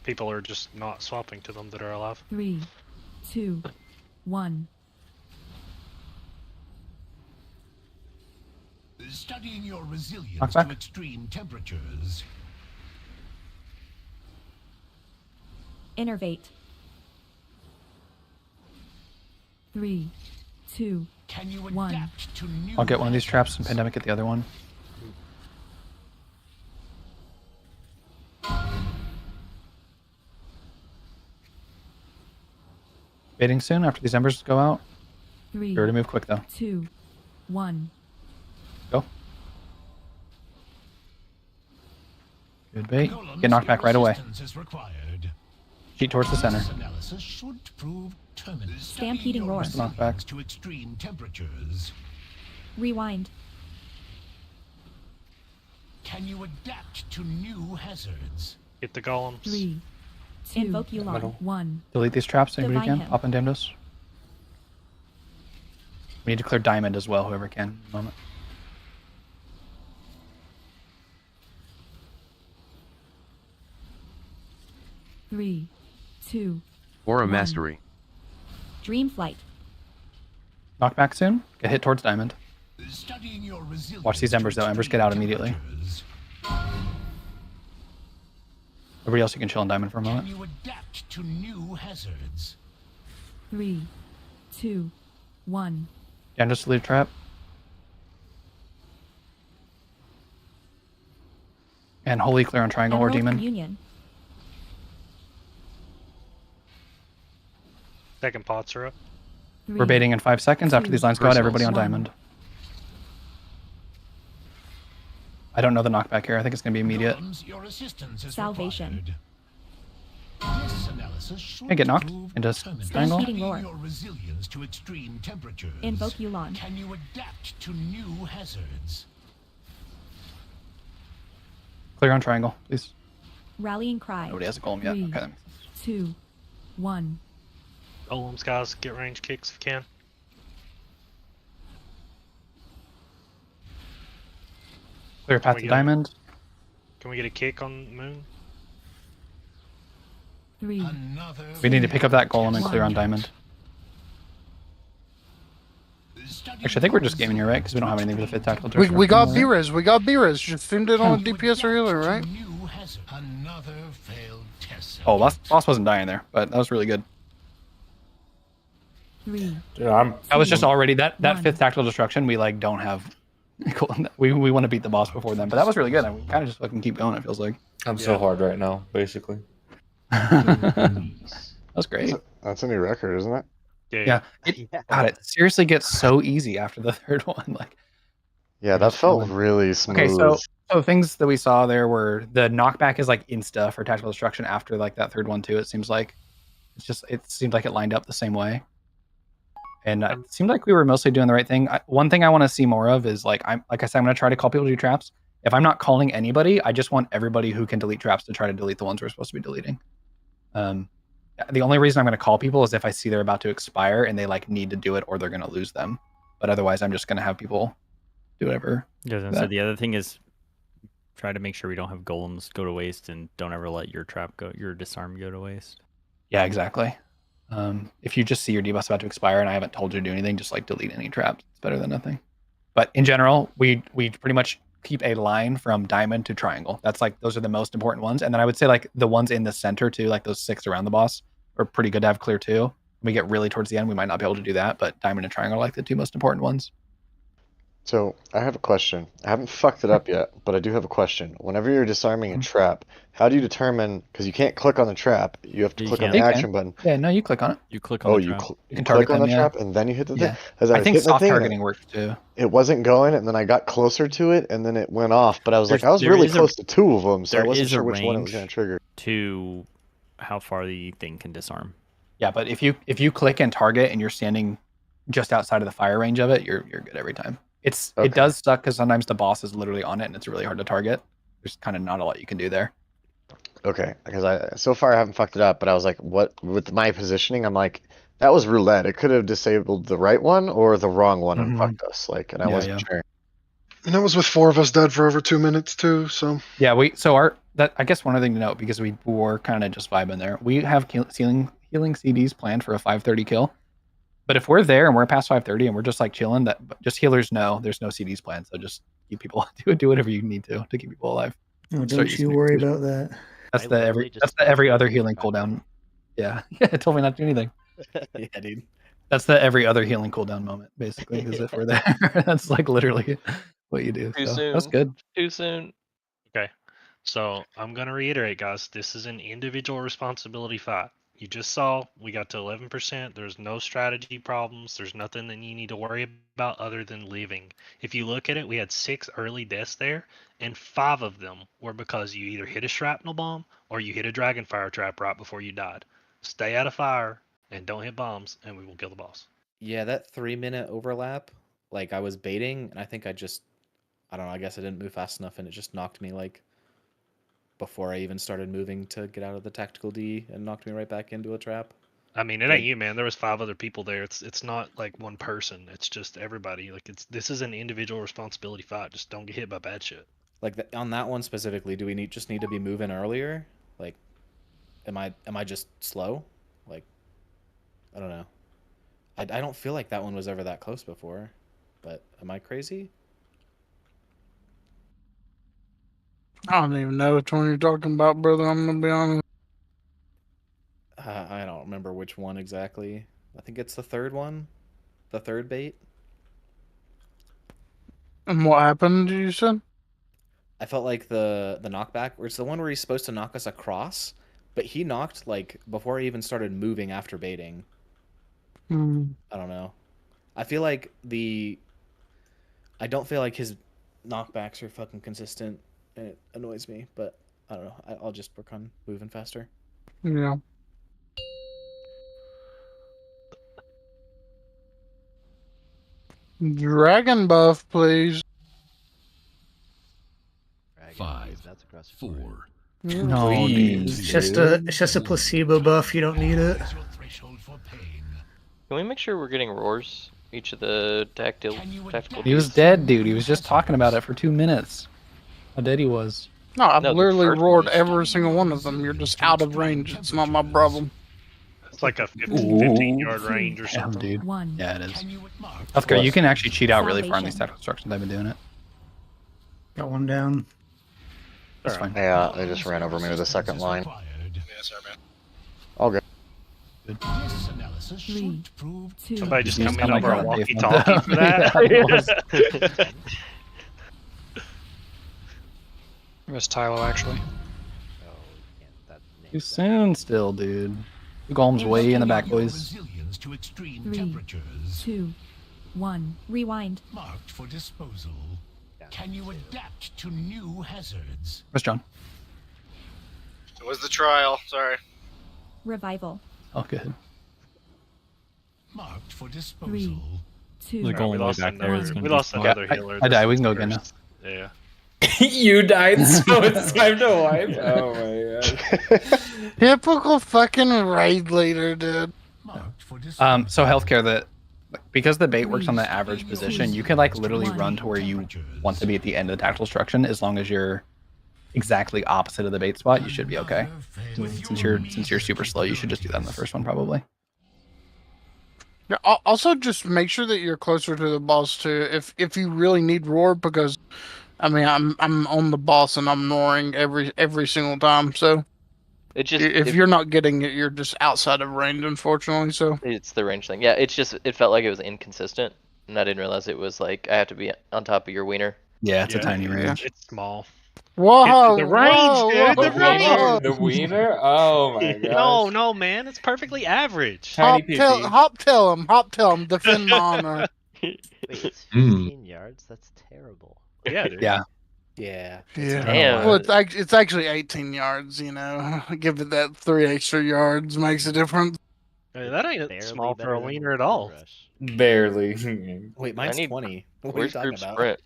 People are just not swapping to them that are alive. 3, 2, 1. Studying your resilience Knockback. to extreme temperatures. Innervate. 3, 2, Can you 1. adapt to new I'll get one of these traps and Pandemic get the other one. Baiting soon after these embers go out. 3, Be ready to move quick though. 2, 1. Go. Good bait. Get knocked back right away. Resistance is required. Cheat towards the center. This analysis should prove terminal. Stampeding roar. Just knock back. To extreme temperatures. Rewind. Can you adapt to new hazards? Get the golems. 3, 2, Invoke Yulon. Middle. 1. Delete these traps, anybody Divine can. him. Pop in Damnos. We need to clear diamond as well, whoever can. Moment. Three, 2, Aura 1. Mastery. Dream Flight. Knock back soon. Get hit towards diamond. Studying your resilience Watch these embers though. Embers get out immediately. Everybody else, you can chill on diamond for a Can moment. you adapt to new hazards? 3, 2, 1. Yeah, just delete a trap. And holy clear on triangle or Emerald demon. Communion. Second pots are up. We're baiting in 5 seconds. After these lines go out, everybody on diamond. I don't know the knockback here. I think it's going to be immediate. Your assistance is Salvation. required. This analysis should Hey, get knocked prove into terminal. triangle. Stampeding roar. Your resilience to extreme temperatures. Invoke Yulon. Can you adapt to new hazards? Clear on triangle, please. Rallying Cry. Nobody has a golem yet. 3, Okay, that makes sense. 2, 1. Golems, guys, get range kicks if you can. Clear path we to get a- diamond. Can we get a kick on Moon? 3. We need to pick up that golem and clear on diamond. Actually, I think we're just gaming here, right? Because we don't have anything for the fifth tactical direction. We got B-Res. We got B-Res. Just streamed it on a DPS or healer, right? New hazard. Another failed test. Oh, boss wasn't dying there, but that was really good. 3. Dude, I'm. That was just already that One. fifth tactical destruction. We like don't have. we want to beat the boss before then, but that was really good. And we kind of just fucking keep going. It feels like. I'm so hard right now, basically. That was great. That's a new record, isn't it? Yeah. God, it seriously gets so easy after the third one. Like. Yeah, that felt really smooth. Okay, so things that we saw there were the knockback is like insta for tactical destruction after like that third one too. It seems like it seemed like it lined up the same way, and it seemed like we were mostly doing the right thing. One thing I want to see more of is like I said, I'm going to try to call people to do traps. If I'm not calling anybody, I just want everybody who can delete traps to try to delete the ones we're supposed to be deleting. The only reason I'm going to call people is if I see they're about to expire and they like need to do it or they're going to lose them. But otherwise, I'm just going to have people do whatever. Yeah, so the other thing is try to make sure we don't have golems go to waste, and don't ever let your disarm go to waste. Yeah, exactly. If you just see your debuffs about to expire and I haven't told you to do anything, just like delete any traps. It's better than nothing. But in general, we pretty much keep a line from diamond to triangle. That's like those are the most important ones. And then I would say like the ones in the center too, like those 6 around the boss, are pretty good to have clear too. When we get really towards the end, we might not be able to do that, but diamond and triangle are like the 2 most important ones. So I have a question. I haven't fucked it up yet, but I do have a question. Whenever you're disarming a trap, how do you determine? Because you can't click on the trap. You have to click on the action button. Yeah, no, you click on it. You click on the trap. You can click target on the them, yeah. trap and then you hit the Yeah. thing. As I was think hitting the soft thing, targeting works too. It wasn't going, and then I got closer to it, and then it went off. But I was like, I was There really is a- close to 2 of them, so I there wasn't is a sure which one it was range going to trigger. to how far the thing can disarm. Yeah, but if you click and target and you're standing just outside of the fire range of it, you're good every time. It does suck because sometimes the boss is literally on it and it's really hard to target. there's kind of not a lot you can do there. Okay, because so far I haven't fucked it up, but I was like, what with my positioning? I'm like, that was roulette. It could have disabled the right one or the wrong one and fucked us. Like, and I wasn't sure. And it was with 4 of us dead for over 2 minutes too. So Yeah, I guess one other thing to note, because we were kind of just vibing there. We have healing CDs planned for a 5:30 kill. But if we're there and we're past 5:30 and we're just like chilling, that just healers know there's no CDs planned. So just keep people do whatever you need to keep people alive. No, don't you worry about that. That's the every other healing cooldown. Yeah, yeah. It told me not to do anything. Yeah, dude. That's the every other healing cooldown moment, basically. Because if we're there, that's like literally what you do. Too So soon. that's good. Too soon. Okay. So I'm gonna reiterate, guys. This is an individual responsibility fight. You just saw we got to 11%. There's no strategy problems. There's nothing that you need to worry about other than living. If you look at it, we had 6 early deaths there, and 5 of them were because you either hit a shrapnel bomb or you hit a dragonfire trap right before you died. Stay out of fire and don't hit bombs, and we will kill the boss. Yeah, that 3-minute overlap, like I was baiting, and I think I don't know, I guess I didn't move fast enough, and it just knocked me like before I even started moving to get out of the tactical D and knocked me right back into a trap. I mean, it ain't you, man. There was 5 other people there. It's not like one person. It's just everybody. Like this is an individual responsibility fight. Just don't get hit by bad shit. Like on that one specifically, do we just need to be moving earlier? Like, am I just slow? Like, I don't know. I don't feel like that one was ever that close before, but am I crazy? I don't even know which one you're talking about, brother. I'm gonna be honest. I don't remember which one exactly. I think it's the third one, the third bait. And what happened? You said? I felt like the knockback, where it's the one where he's supposed to knock us across, but he knocked like before I even started moving after baiting. I don't know. I feel like I don't feel like his knockbacks are fucking consistent, and it annoys me. But I don't know. I'll just work on moving faster. Yeah. Dragon buff, please. 5, 4, No, please, it's just a placebo buff. You don't need it. Can we make sure we're getting roars? Each of the tactical. He was dead, dude. He was just talking about it for 2 minutes. How dead he was. No, I've No, the literally first roared one. every single one of them. You're just out of range. It's not my problem. It's like a 15-yard range or Damn, something. dude. Yeah, it is. Healthcare, you can actually cheat out really far on these tactical instructions. I've been doing it. Got one down. That's fine. Yeah, they just ran over me with the second line. All good. This analysis should prove Somebody just You come in sound like over a a Dave walkie-talkie for that. Yeah, It was Tylo, actually. Too soon still, dude. Golm's way in the back, boys. resilience to extreme 3, temperatures. 2, 1. Rewind. Marked for disposal. Can you adapt to new hazards? Where's John? It was the trial. Sorry. Revival. Oh, good. Marked for 3, disposal. 2, The golem way lost back there is another- going we to lost another healer. I This die. We is can go the again now. worst. Yeah. You died, so it's time to wipe. Oh my god. Typical fucking raid leader, dude. So healthcare, because the bait works on the average position, you can like literally run to where you want to be at the end of the tactical instruction. As long as you're exactly opposite of the bait spot, you should be okay. Since you're super slow, you should just do that in the first one probably. Yeah, also, just make sure that you're closer to the boss too. If you really need roar, because I mean I'm on the boss and I'm roaring every single time. So It just if you're not getting it, you're just outside of range, unfortunately. So it's the range thing. Yeah, it felt like it was inconsistent, and I didn't realize it was like I have to be on top of your wiener. Yeah, it's a tiny range. It's small. whoa, The range, whoa, dude. whoa, The range. whoa. The wiener? Oh my god. No, man. It's perfectly average. Hop tail him, defend my honor. Wait, it's 15 yards? That's terrible. Yeah, dude. Yeah. Yeah. Yeah. Damn. Well, it's actually 18 yards. You know, give it that 3 extra yards makes a difference. Hey, that ain't Barely small for better a than wiener at Bull all. Rush. Barely. Wait, mine's need- 20. What are you Where's talking group about? sprint?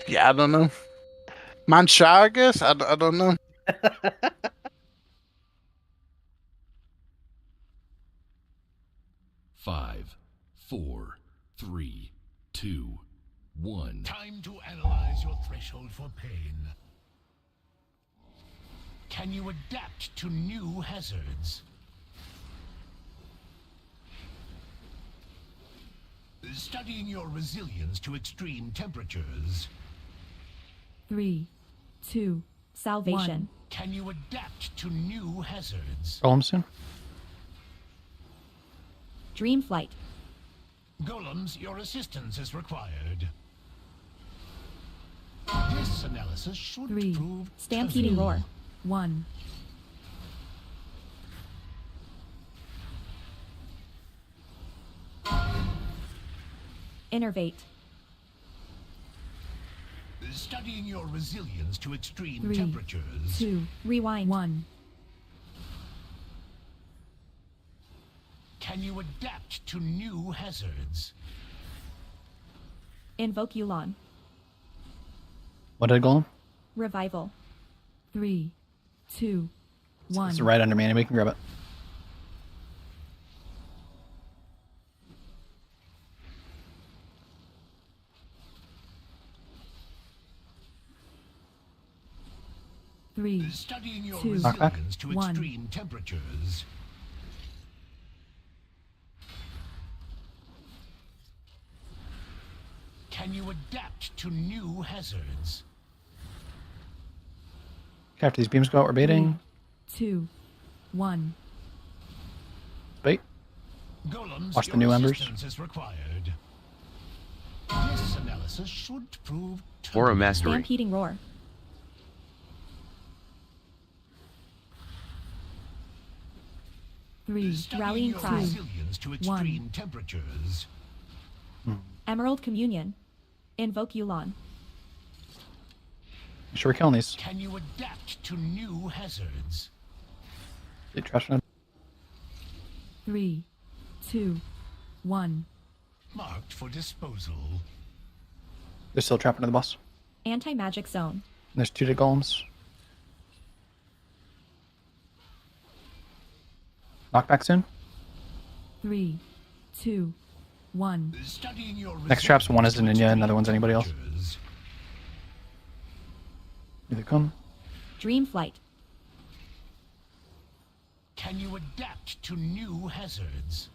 Yeah, I don't know. Mine's shy, I guess. I don't know. Five, four, three, two, one. Time to analyze your threshold for pain. Can you adapt to new hazards? Studying your resilience to extreme temperatures. 3, 2, salvation. Can you adapt to new hazards? Roll him soon. Dream flight. Golems, your assistance is required. This analysis should 3, prove stampeding trivial. roar. 1. Innervate. Studying your resilience to extreme 3, temperatures. 2, rewind. 1. Can you adapt to new hazards? Invoke Yulon. What did Golem? Revival. 3, 2, 1. It's right under me, and we can grab it. Studying your 2, resilience to 1. extreme temperatures. Can you adapt to new hazards? Okay, after these beams go out, we're baiting. 2, 1. Bait. Golems, Watch the your new embers. assistance is required. This analysis should prove Aura mastery. Stampeding roar. Three, rallying your cry. resilience to 1. extreme temperatures. Emerald communion. Invoke Yulon. Make sure we're killing these. Can you adapt to new hazards? Get trash on. 3, 2, 1. Marked for disposal. They're still trapping the boss. Anti-magic zone. And there's 2 dead golems. Knockback soon. 3, 2, 1. Studying your Next trap's one is a resilience to ninja, another one's anybody else. temperatures. Here they come. Dream flight. Can you adapt to new hazards?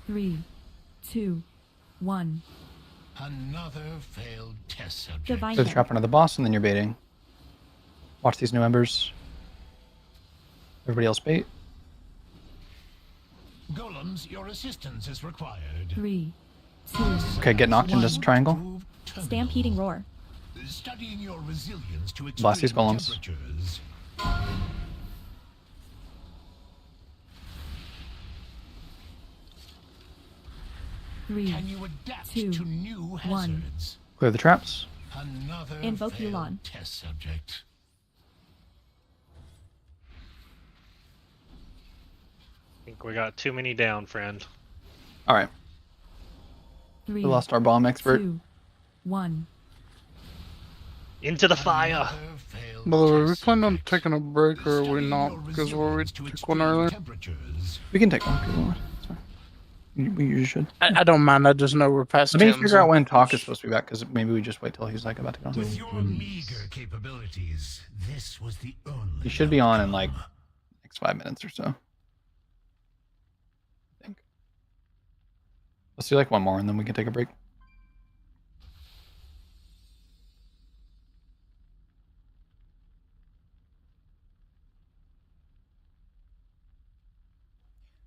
3, 2, 1. Another failed test subject. Divine. So the trap another boss, and then you're baiting. Watch these new embers. Everybody else bait. Golems, your assistance is required. 3, 2. Okay, get knocked into this triangle. Stampeding roar. Studying your resilience to Blast these extreme golems. temperatures. 3, Can you adapt 2, to new 1. hazards? Clear the traps. Another Invoke failed Yulon. test subject. I think we got too many down, friend. All right. 3, We lost our bomb expert. 2, 1. Into the fire. Well, are we planning on taking a break or are we not? Because we took one earlier. We can take one if you want. It's fine. We usually should. I don't mind. I just know we're past. Let me 10, figure out when Talk is supposed to be back, because maybe we just wait till he's like about to go. With your meager capabilities, this was the only. He should be on in like next 5 minutes or so. I think. Let's do like one more and then we can take a break.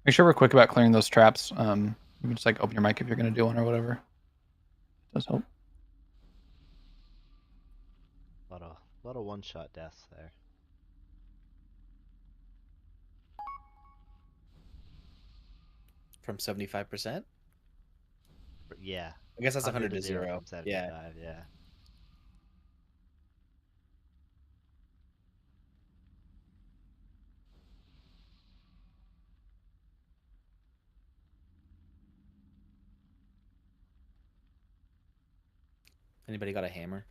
Make sure we're quick about clearing those traps. You can just like open your mic if you're going to do one or whatever. It does help. A lot of one-shot deaths there. From 75%? Yeah. I guess that's 100 to 0. From 75, yeah. Anybody got a hammer?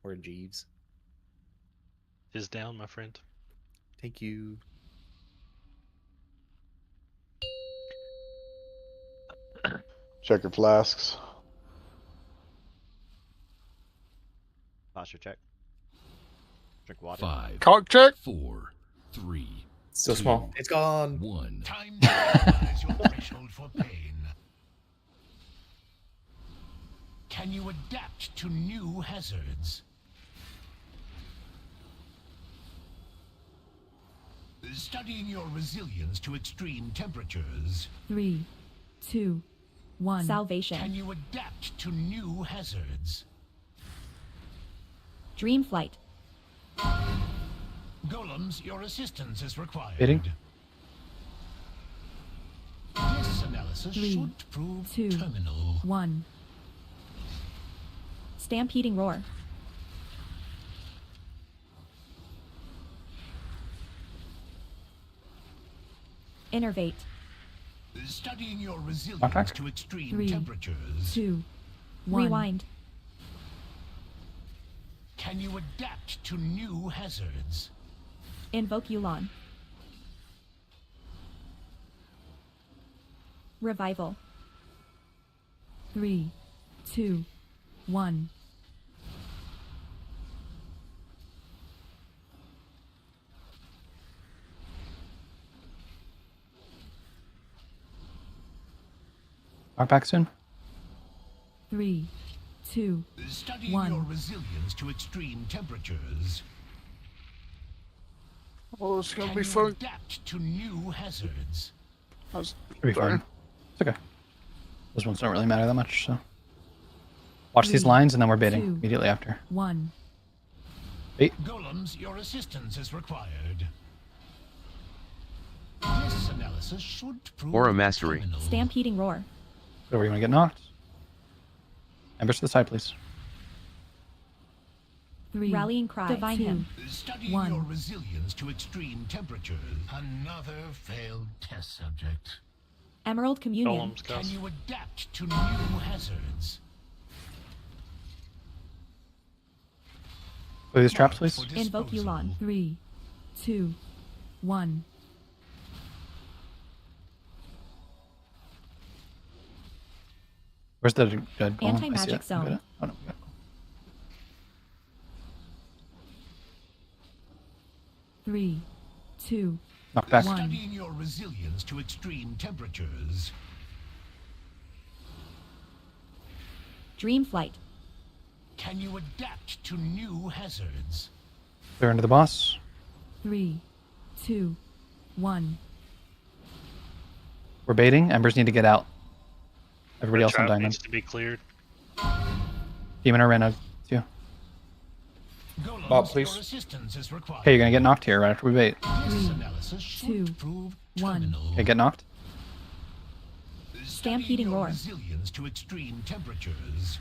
Or Jeeves. Is down, my friend. Thank you. Check your flasks. Posture check. Drink water. 5, Cock check. 4, 3, Still 2, small. It's gone. 1. Time to recognize your threshold for pain. Can you adapt to new hazards? Studying your resilience to extreme temperatures. 3, 2, 1. Salvation. Can you adapt to new hazards? Dream flight. Golems, your assistance is required. Bidding. This analysis 3, should prove 2, terminal. 1. Stampeding roar. Innervate. Studying your resilience Knockback. to extreme 3, temperatures. 2, 1. Rewind. Can you adapt to new hazards? Invoke Yulon. Revival. 3, 2, 1. Knockback soon. 3, 2, Studying 1. your resilience to extreme temperatures. Oh, it's gonna Can be you fun. adapt to new hazards? Should be fine. It's okay. Those ones don't really matter that much, so. Watch these 3, lines and then we're baiting 2, immediately after. 1. Bait. Golems, your assistance is required. This analysis should prove Aura mastery. terminal. Stampeding roar. Where you want to get knocked? Embers to the side, please. 3. Rallying cry. Divine 2, him. Studying 1. your resilience to extreme temperatures. Another failed test subject. Emerald communion. Can you adapt to new hazards? Play these traps, please. Invoke Yulon. 3, 2, 1. Where's the dead golem? I see Anti-magic it. zone. Got it. Oh, no, we got it. 3, 2, Knock back. 1. Studying your resilience to extreme temperatures. Dream flight. Can you adapt to new hazards? Clear into the boss. 3, 2, 1. We're baiting. Embers need to get out. Everybody The else on trap diamond. needs to be cleared. Demon Arena too. Bob, please. Your assistance is required. Okay, you're gonna get knocked here right after we bait. This analysis should 2, prove 1. terminal. Okay, get knocked. Stampeding roar. Resilience to extreme temperatures.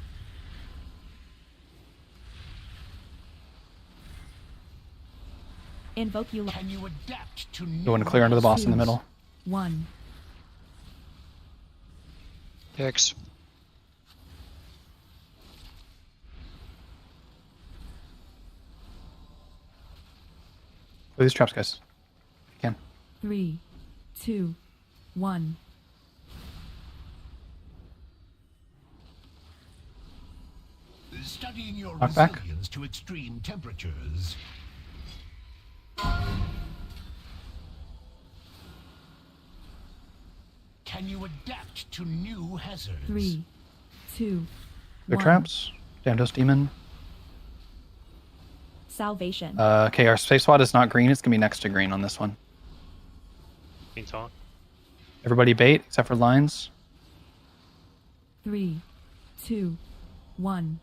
Invoke Yulon. Can you adapt to new You want to clear under the boss in the middle. 1. Hicks. Play these traps, guys. If you can. 3, 2, 1. Studying your Knock back. resilience to extreme temperatures. Can you adapt to new hazards? 3, 2, Clear 1. traps. Damnedose Demon. Salvation. Okay, our space spot is not green. It's gonna be next to green on this one. Means on. Everybody bait except for lines. 3, 2, 1.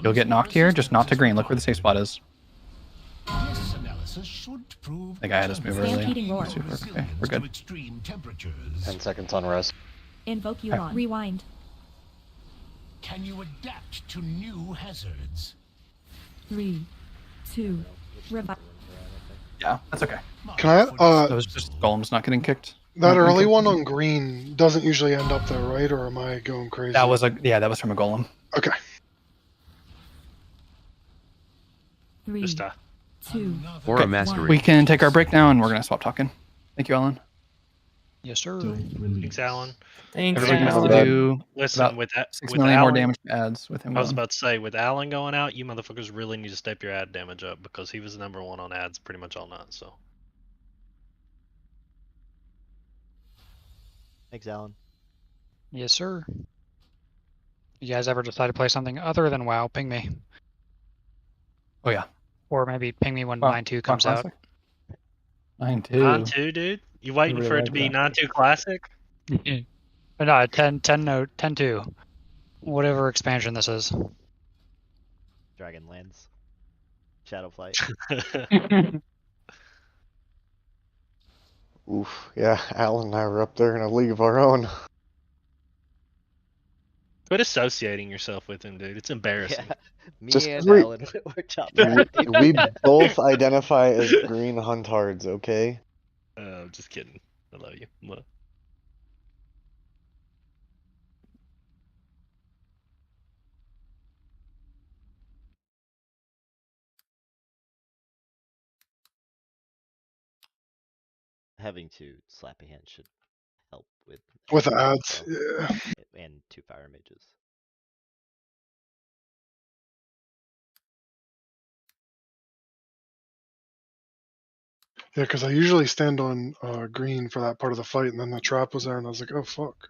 You'll get knocked here, just not to green. Look where the safe spot is. This analysis should prove The guy had us move early. Stampeding roar. Super. Okay, we're good. extreme temperatures. 10 seconds on res. Invoke Yulon. Rewind. Can you adapt to new hazards? 3, 2, revive. Yeah, that's okay. Can I? That was just golems not getting kicked. That Not early getting one on green doesn't usually end up there, right? Or am I going crazy? That was that was from a golem. Okay. 3, Just 2, Or a masquerade. We can take our break now, and we're gonna swap talking. Thank you, Alan. Yes, sir. thanks, Alan. Thanks, Everybody gets to bad. do Listen, about with that, 6 with million more Alan, damage to ads with him I was gone. about to say, with Alan going out, you motherfuckers really need to step your ad damage up because he was number one on ads pretty much all night. So Thanks, Alan. Yes, sir. You guys ever decide to play something other than WoW, ping me. Oh yeah. Or maybe ping me when Wow. 9.2 comes out. 9-2. 9-2, dude. You waiting really for it like to be that. 9-2 classic? But no, 10.2. Whatever expansion this is. Dragonlands. Shadowflight. Oof. Yeah, Alan and I were up there in a league of our own. Quit associating yourself with him, dude. It's embarrassing. Yeah, me Just and 'cause Alan were top 5. we both identify as green huntards, okay? I'm just kidding. I love you. Mwah. Having 2 slappy hands should help with ads. so. Yeah. And 2 fire mages. Yeah, because I usually stand on green for that part of the fight, and then the trap was there, and I was like, oh fuck.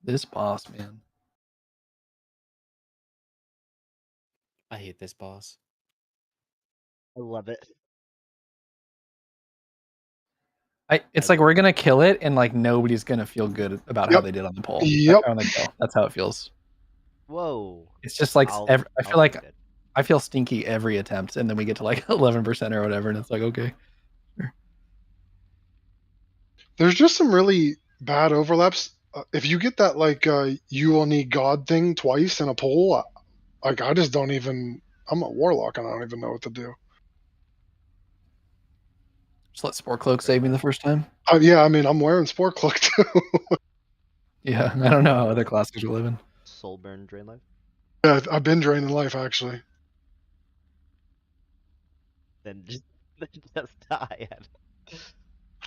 This boss, man. I hate this boss. I love it. It's like we're gonna kill it, and like nobody's gonna feel good about how they did on the poll. Yep. On the kill. That's how it feels. Whoa. It's just like I'll I feel like take it. I feel stinky every attempt, and then we get to like 11% or whatever, and it's like okay. There's just some really bad overlaps. If you get that like you will need God thing twice in a poll, like I just don't even. I'm a warlock and I don't even know what to do. Just let Spore Cloak save me the first time. Yeah, I mean I'm wearing Spore Cloak too. Yeah, I don't know how other classes are living. Soulburn Drain Life. Yeah, I've been draining life actually. Then just die.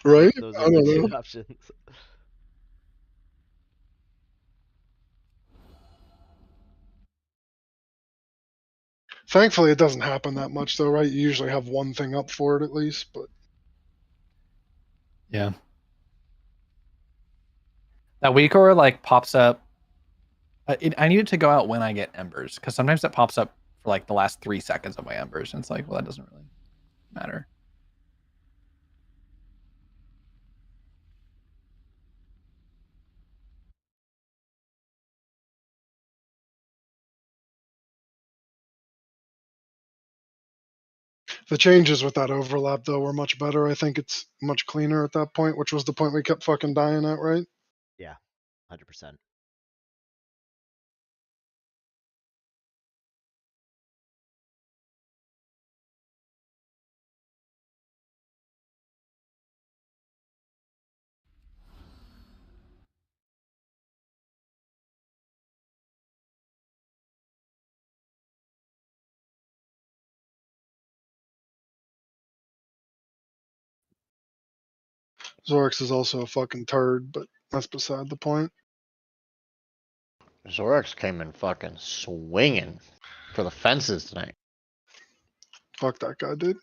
Right? Those I are the don't 2 know. options. Thankfully, it doesn't happen that much though, right? You usually have one thing up for it at least, but Yeah. That weak aura like pops up. I need it to go out when I get embers, because sometimes it pops up for like the last 3 seconds of my embers, and it's like, well, that doesn't really matter. the changes with that overlap though were much better. I think it's much cleaner at that point, which was the point we kept fucking dying at, right? Yeah, 100%. Zorix is also a fucking turd, but that's beside the point. Zorax came in fucking swinging for the fences tonight. Fuck that guy, dude.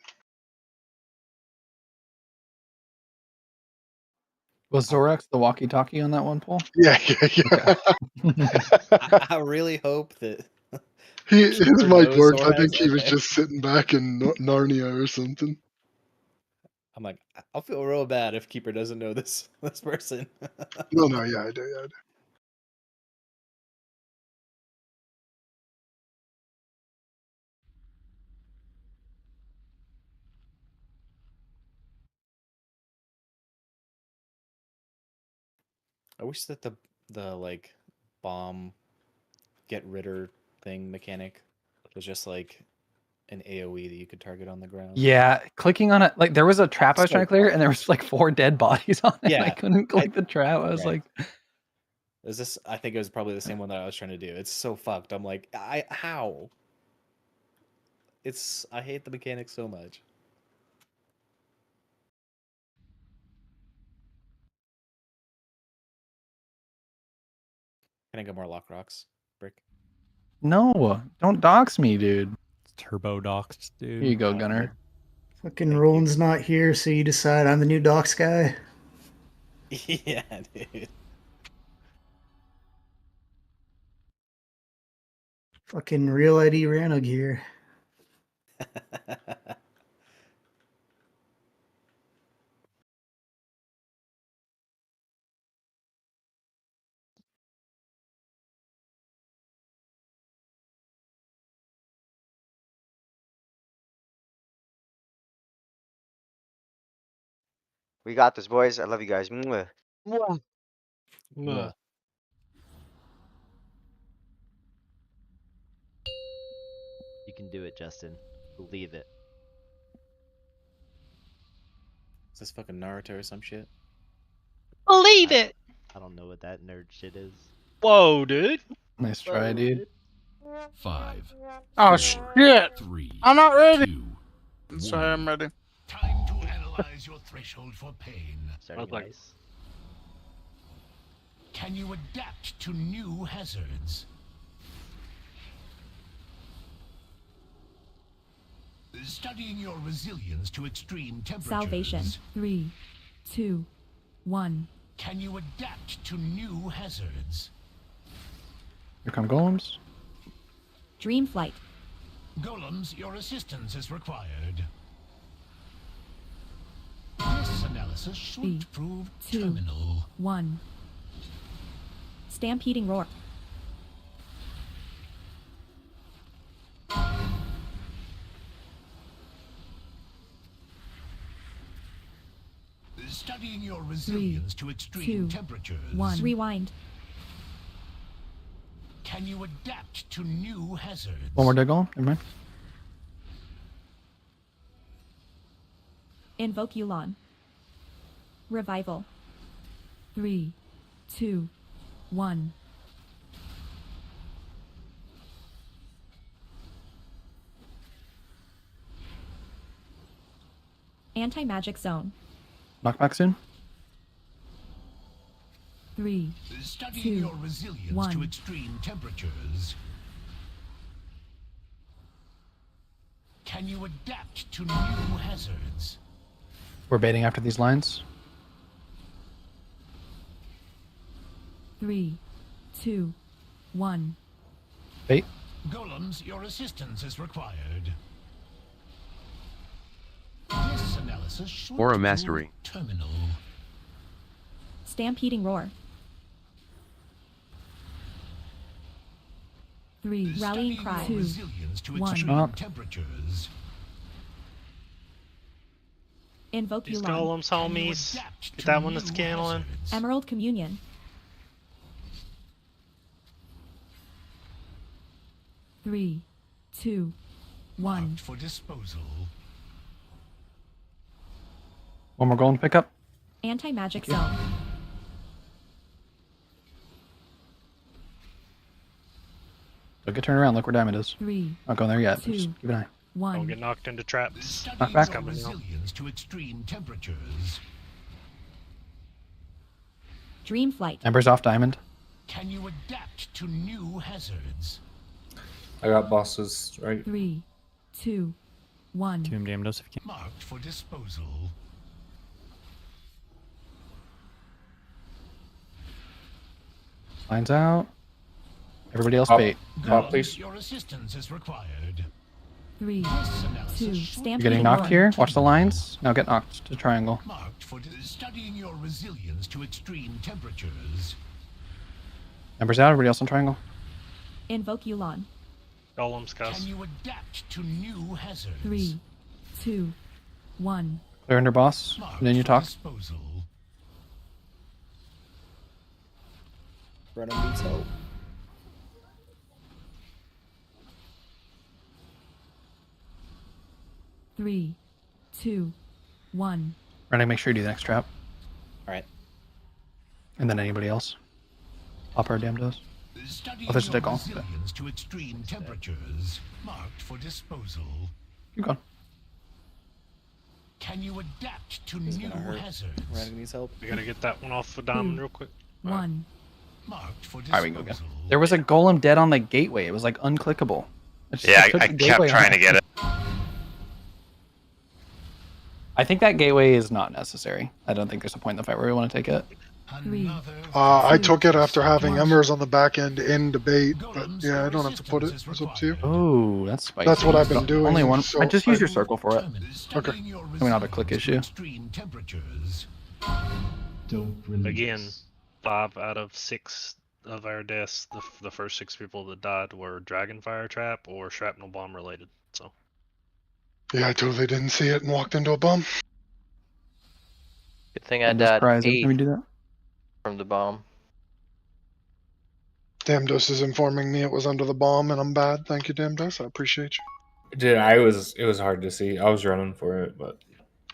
Was Zorax the walkie-talkie on that one poll? Yeah, yeah. I really hope that His Keeper mic knows worked. I Zorax. think he was Okay. just sitting back in Narnia or something. I'm like, I'll feel real bad if Keeper doesn't know this person. No, yeah, I do, yeah, I do. I wish that the like bomb get ridder thing mechanic was just like an AoE that you could target on the ground. Yeah, clicking on it, like there was a trap I was So trying to clear, fucked. and there was like 4 dead bodies on it. And I Yeah, couldn't click the trap. I was right. like, Is this? I think it was probably the same one that I was trying to do. It's so fucked. I'm like, how? I hate the mechanic so much. Can I get more lock rocks, Brick? no, don't dox me, dude. Turbo doxed, dude. Here you go, Gunner. Fucking Roland's not here, so you decide I'm the new docs guy. Yeah, dude. Fucking real ID Rano gear. We got this, boys. I love you guys. Mwah. Mwah. You can do it, Justin. Believe it. Is this fucking Naruto or some shit? Believe it. I don't know what that nerd shit is. Whoa, dude. Nice try, dude. 5. Oh 4, shit! 3, I'm not ready. 2, Sorry, I'm ready. Time to analyze your threshold for pain. Starting like- ice. Can you adapt to new hazards? Studying your resilience to extreme temperatures. Salvation. 3, 2, 1. Can you adapt to new hazards? Here come golems. Dream flight. Golems, your assistance is required. This analysis should 3, prove 2, terminal. 1. Stampeding roar. Studying your resilience to extreme 2, temperatures. 1. Rewind. Can you adapt to new hazards? One more dead golem. Never mind. Invoke Yulon. Revival. 3, 2, 1. Anti-magic zone. Knockback soon. 3, Studying 2, your resilience to 1. extreme temperatures. Can you adapt to new hazards? We're baiting after these lines. 3, 2, 1. Bait. Golems, your assistance is required. This analysis should Aura prove mastery. terminal. Stampeding roar. 3. Rallying Studying cry. your 2, resilience to 1. extreme Up. temperatures. Invoke These Yulon. golems, homies. Get that one to scanning. Emerald Communion. 3, 2, 1. Marked for disposal. One more golem pick up. Anti-magic zone. So get turned around. Look where diamond is. 3, Not going there yet. 2, Just keep an eye. Don't 1. get knocked into traps. Studying back. your Coming out. resilience to extreme temperatures. Dream flight. Ember's off diamond. Can you adapt to new hazards? I got bosses, right? 3, 2, 1. Tomb Damned if you can. Marked for disposal. Lines out. Everybody else Pop. bait. Pop, please. Your assistance is required. 3, 2. You're Stampede. getting knocked here. Watch the lines. Now get knocked to triangle. Marked for studying your resilience to extreme temperatures. Numbers out. Everybody else on triangle. Invoke Yulon. Golems, guys. Can you adapt to new hazards? 3, 2, 1. Clear under boss. And then you talk. Disposal. Brennan needs help. Three, 2, 1. Running, make sure you do the next trap. Alright. And then anybody else. Pop our damn does. Oh, there's a deck off. Resilience to extreme temperatures. Marked for disposal. Keep going. Can you adapt to He's new gonna hurt. hazards? Brennan needs help. We gotta get that one off the diamond real quick. 1. Marked for Alright, we can go again. There was a golem dead on the gateway. It was like unclickable. Yeah, I kept trying to get it. I think that gateway is not necessary. I don't think there's a point in the fight where we want to take it. 3. I took it after having embers on the back end in debate, but yeah, I don't have to put it. It's up to you. Oh, that's spicy. That's what I've been doing. Only one. so I just use your circle for it. Okay. We don't have a click issue. Again, 5 out of 6 of our deaths, the first 6 people that died were Dragonfire Trap or Shrapnel Bomb related. So. Yeah, I totally didn't see it and walked into a bomb. Good thing I I'm died surprised. 8 Can we do that? from the bomb. Damndos is informing me it was under the bomb and I'm bad. Thank you, Damndos. I appreciate you. Dude, it was hard to see. I was running for it, but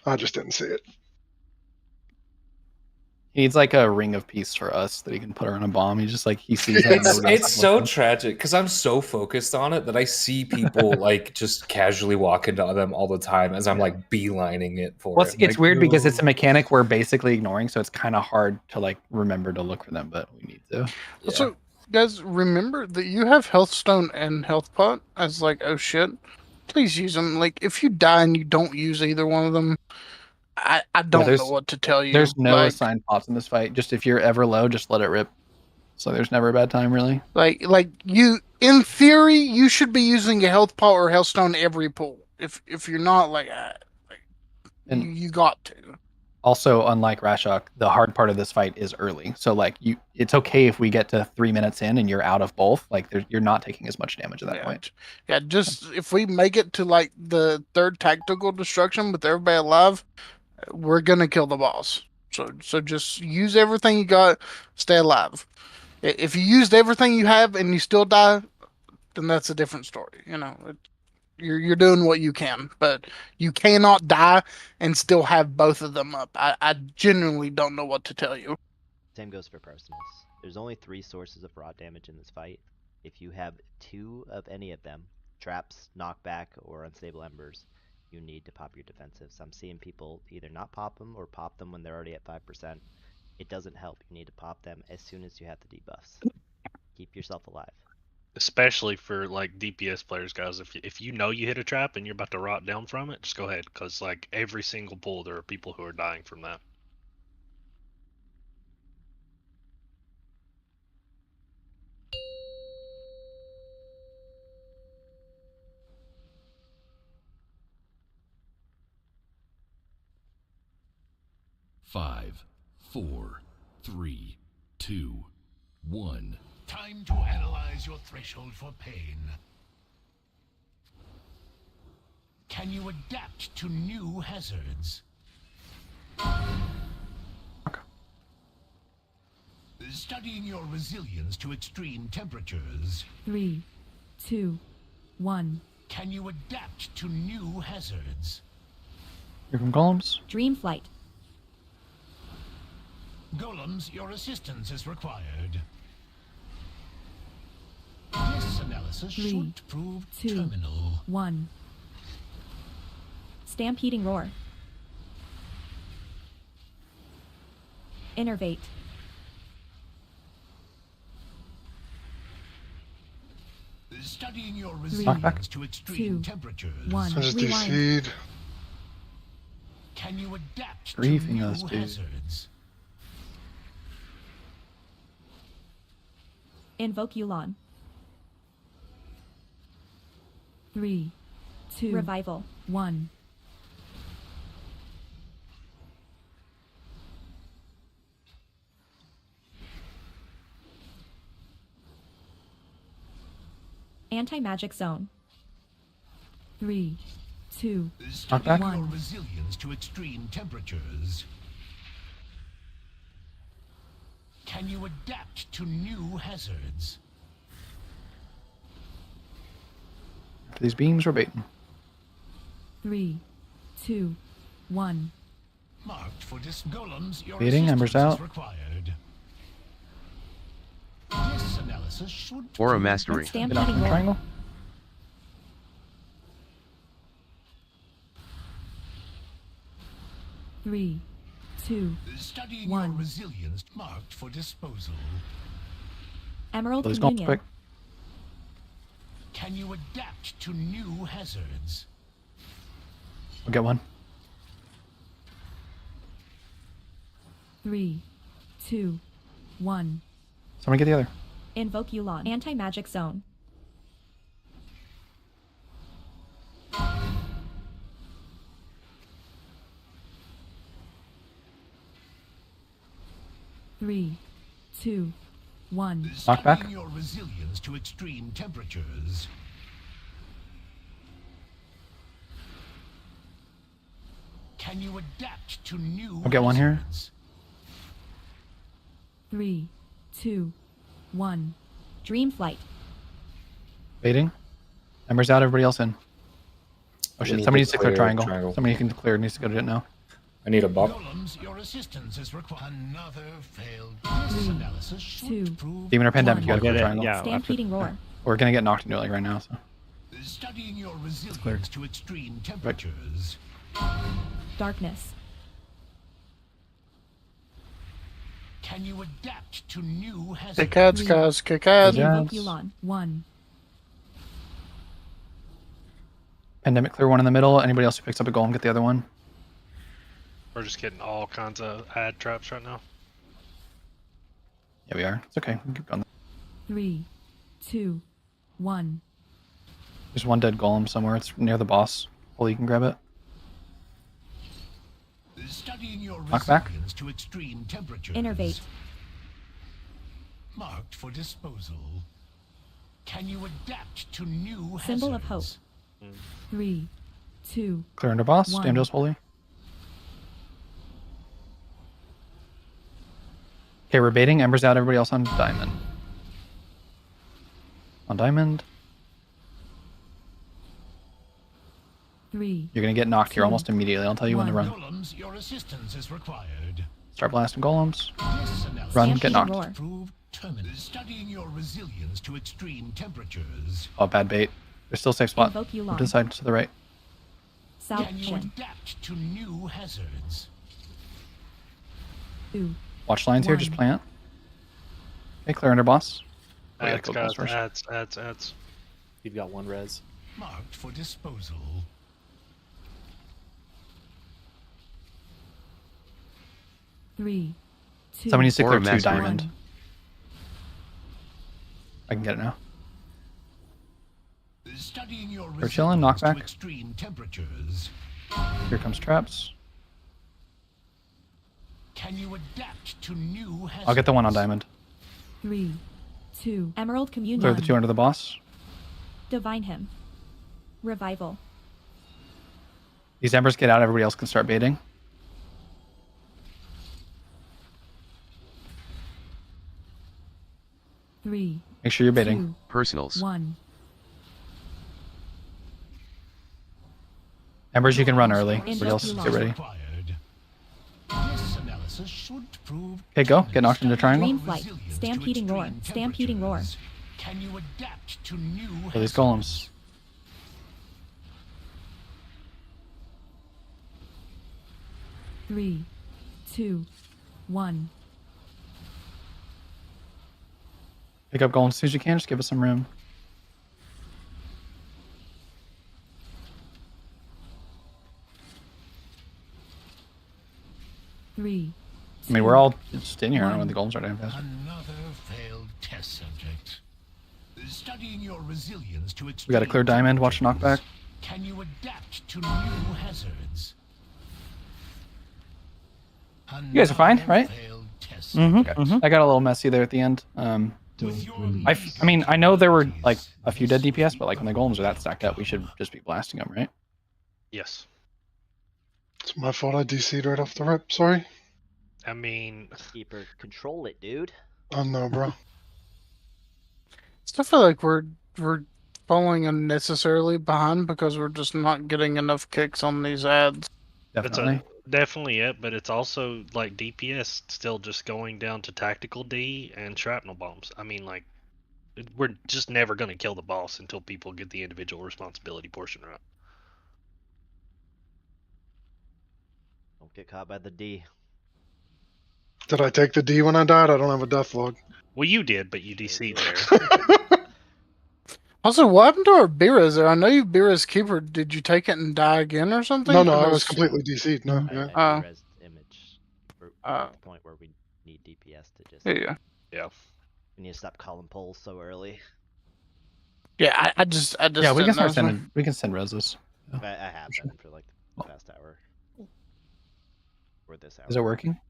I just didn't see it. He needs like a ring of peace for us that he can put around a bomb. He just like he sees it. it's so tragic because I'm so focused on it that I see people like just casually walk into them all the time as I'm like beelining it for Well, it. it's Like, weird because it's a no. mechanic we're basically ignoring, so it's kind of hard to like remember to look for them, but we need to. So, guys, remember that you have health stone and health pot as like, oh shit. Please use them. Like, if you die and you don't use either one of them, I don't know what to tell you. There's no like, assigned pots in this fight. Just if you're ever low, just let it rip. So there's never a bad time, really. like you, in theory, you should be using a health pot or health stone every pull. If you're not, you got to. Also, unlike Rashok, the hard part of this fight is early. So like it's okay if we get to 3 minutes in and you're out of both. Like you're not taking as much damage at that point. Yeah, just if we make it to like the 3rd tactical destruction with everybody alive, we're gonna kill the boss. So just use everything you got, stay alive. If you used everything you have and you still die, then that's a different story. You know, you're doing what you can, but you cannot die and still have both of them up. I genuinely don't know what to tell you. Same goes for personals. There's only 3 sources of raw damage in this fight. If you have 2 of any of them, traps, knockback, or unstable embers, you need to pop your defensives. I'm seeing people either not pop them or pop them when they're already at 5%. It doesn't help. You need to pop them as soon as you have the debuffs. Keep yourself alive. Especially for like DPS players, guys. If you know you hit a trap and you're about to rot down from it, just go ahead, because like every single pull, there are people who are dying from that. Five, four, three, two, one. Time to analyze your threshold for pain. Can you adapt to new hazards? Studying your resilience to extreme temperatures. 3, 2, 1. Can you adapt to new hazards? Here from golems. Dream flight. Golems, your assistance is required. This analysis 3, should prove 2, terminal. 1. Stampeding roar. Innervate. Studying your Knockback. resilience to extreme temperatures. I just Rewind. DC'd. Can you adapt Griefing to us, new dude. hazards? Invoke Yulon. 3, 2, revival. 1. Anti-magic zone. 3, 2, Studying your 1. resilience to extreme temperatures. Can you adapt to new hazards? For these beams, we're baiting. 3, 2, 1. Marked for golems, your Baiting, embers assistance out. is required. This analysis should Aura mastery. Stampede Get off in the roar. triangle. Three, 2, Studying 1. your resilience marked for disposal. Emerald Please go Communion. quick. Can you adapt to new hazards? We'll get one. 3, 2, 1. Someone get the other. Invoke Yulon. Anti-magic zone. Three, 2, 1. Knockback. Studying your resilience to extreme temperatures. Can you adapt to new I'll get one here. hazards? 3, 2, 1. Dream flight. Baiting. Embers out, everybody else in. Oh We shit, need somebody to needs to clear clear triangle. triangle. Somebody can clear needs to go to it now. I need a buff. Golems, your assistance is required. Another failed. This analysis should 2. prove Demon or pandemic, you gotta We'll clear get it, triangle. yeah. Stampeding roar. We're gonna get knocked into it like right now, so. Studying your resilience to extreme temperatures. Darkness. Can you adapt to new hazards? Kick ads, guys. Kick ads. Invoke Yulon. 1. Pandemic clear one in the middle. Anybody else who picks up a golem, get the other one. We're just getting all kinds of ad traps right now. Yeah, we are. It's okay. We can keep going. 3, 2, 1. There's one dead golem somewhere. It's near the boss. Hopefully you can grab it. Studying your Knockback. resilience to extreme temperatures. Innervate. Marked for disposal. Can you adapt to new hazards? Symbol of hope. 3, 2. Clear under boss. 1. Damn, holy. Okay, we're baiting. Embers out. Everybody else on diamond. On diamond. 3. You're gonna get knocked here almost immediately. I'll tell you when to run. Golems, your assistance is required. Start blasting golems. This analysis Run, get should knocked. prove terminal. Studying your resilience to extreme temperatures. Oh, bad bait. There's still a safe spot. Invoke Yulon. To the side, to the right. South Can you Shin. adapt to new hazards? 2. Watch lines here. Just 1. plant. Okay, clear under boss. Oh, yeah, Ads, kill guys, golems first. ads. You've got one res. Marked for disposal. 3, 2. Somebody needs to clear Aura 2 mastery. diamond. 1. I can get it now. Studying your We're chilling. resilience to Knockback. extreme temperatures. Here comes traps. Can you adapt to new hazards? I'll get the one on diamond. 3, 2. Emerald Communion. Clear the 2 under the boss. Divine Hymn. Revival. These embers get out. Everybody else can start baiting. Three. Make sure you're baiting. 2, Personals. 1. Embers, you can run early. Invoke Everybody else, Yulon. get ready. Required. This analysis should prove Okay, go. Get knocked into triangle. Dream flight. Stampeding roar. Stampeding roar. Can you adapt to new Kill these golems. Three, 2, 1. Pick up golems as soon as you can. Just give us some room. I mean, we're all just in here. I don't know when the golems are down faster. Another failed test subject. Studying your resilience to We got a clear diamond. Watch knockback. Can you adapt to new hazards? You guys are fine, right? Mm-hmm. I got a little messy there at the end. I mean, I know there were like a few dead DPS, but like when the golems are that stacked up, we should just be blasting them, right? Yes. It's my fault. I DC'd right off the rip. Sorry. I mean, Keeper, control it, dude. I know, bro. I feel like we're falling unnecessarily behind because we're just not getting enough kicks on these ads. Definitely. Definitely it, but it's also like DPS still just going down to tactical D and shrapnel bombs. I mean, like, we're just never going to kill the boss until people get the individual responsibility portion right. Don't get caught by the D. Did I take the D when I died? I don't have a death log. Well, you did, but you DC'd there. Also, what happened to our Beerus there? I know you Beerus Keeper. Did you take it and die again or something? No, I was completely DC'd. No, yeah. I res image for the point where we need DPS to just. Yeah. Yeah. We need to stop calling polls so early. Yeah, I just. Yeah, we can start sending. We can send reses. I have been for like the past hour. Or this hour. Is it working?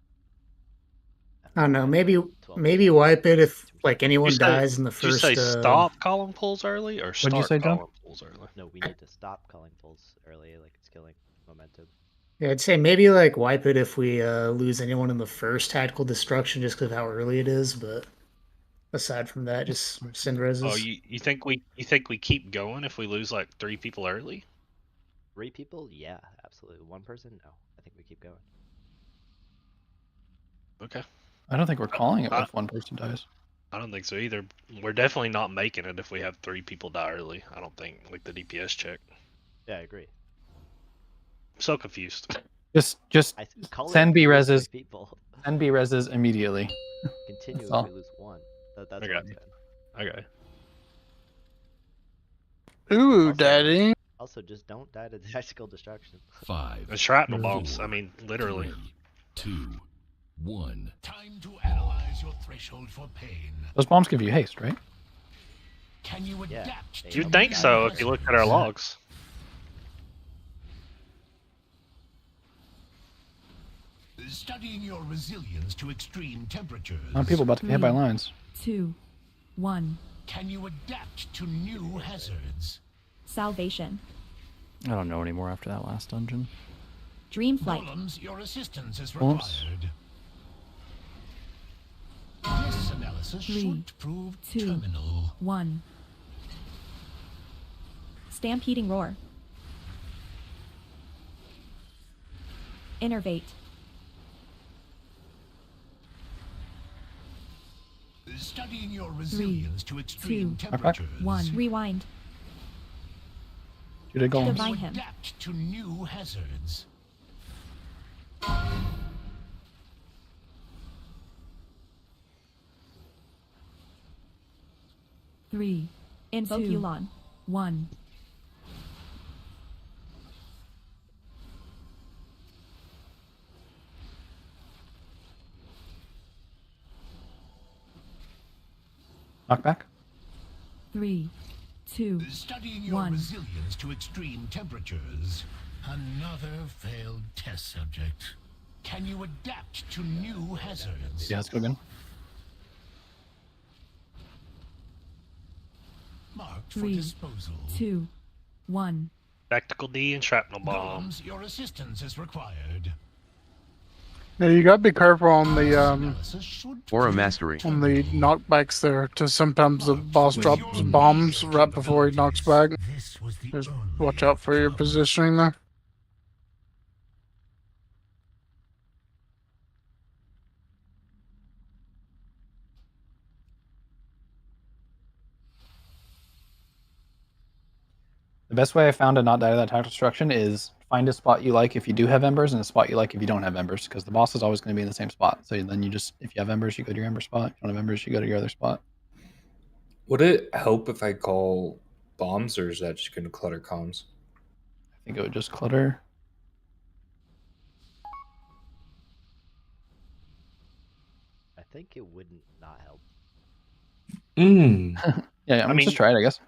I don't know. Maybe wipe it if like anyone dies in the first. Did you say stop calling pulls early or start you say, John? calling pulls early? No, we need to stop calling pulls early. Like it's killing momentum. Yeah, I'd say maybe like wipe it if we lose anyone in the first tactical destruction just because of how early it is. But aside from that, just send reses. Oh, you think we keep going if we lose like 3 people early? 3 people? Yeah, absolutely. 1 person? No. I think we keep going. Okay. I don't think we're calling it if one person dies. I don't think so either. We're definitely not making it if we have 3 people die early. I don't think, like the DPS check. Yeah, I agree. I'm so confused. Just send B reses. Send B reses immediately. Continue if all. we lose 1. That's I what got I'm you. saying. Okay. Ooh, daddy. Also, just don't die to tactical destruction. 5. The shrapnel bombs. I mean, literally. 2, 1. Time to analyze your threshold for pain. Those bombs give you haste, right? Can you adapt? You'd think so if you look at our logs. Studying your resilience to extreme temperatures. People about to get hit by lines. 2, 1. Can you adapt to new hazards? Salvation. I don't know anymore after that last dungeon. Dream flight. Golems, your assistance is Golems. required. This analysis 3, should prove 2, terminal. 1. Stampeding roar. Innervate. Studying your resilience to 3, extreme 2, temperatures. 1. Rewind. Shoot a golem. Divine him. Adapt to new hazards. 3. Invoke Yulon. 1. Knockback. 3, 2, Studying your 1. resilience to extreme temperatures. Another failed test subject. Can you adapt to new hazards? Yeah, let's go again. Marked for 3, disposal. 2, 1. Tactical D and shrapnel bomb. Golems, your assistance is required. Yeah, you gotta be careful on the Aura mastery. on the knockbacks there. To sometimes the boss drops bombs right before he knocks back. Just watch out for your positioning there. The best way I found to not die to that tactical destruction is find a spot you like if you do have embers and a spot you like if you don't have embers, because the boss is always going to be in the same spot. So then you just, if you have embers, you go to your ember spot. If you don't have embers, you go to your other spot. Would it help if I call bombs, or is that just going to clutter comms? I think it would just clutter. think it wouldn't not help. Yeah, I'm just try it, I guess.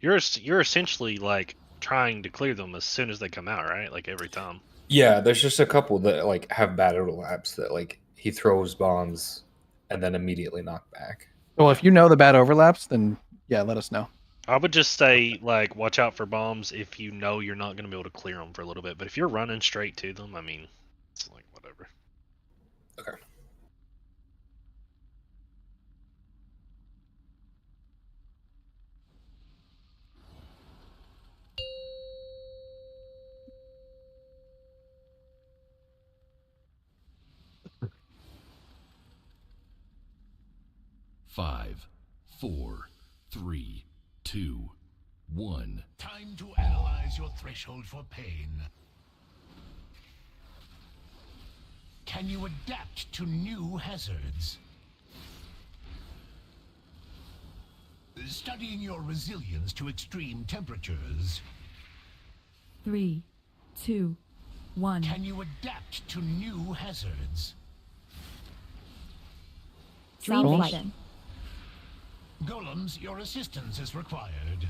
You're essentially like trying to clear them as soon as they come out, right? Like every time. Yeah, there's just a couple that like have bad overlaps that like he throws bombs and then immediately knock back. Well, if you know the bad overlaps, then yeah, let us know. I would just say like watch out for bombs if you know you're not going to be able to clear them for a little bit. But if you're running straight to them, I mean, it's like whatever. Okay. Five, 4, 3, 2, 1. Time to analyze your threshold for pain. Can you adapt to new hazards? Studying your resilience to extreme temperatures. 3, 2, 1. Can you adapt to new hazards? Dream flight. Golems, your assistance is required.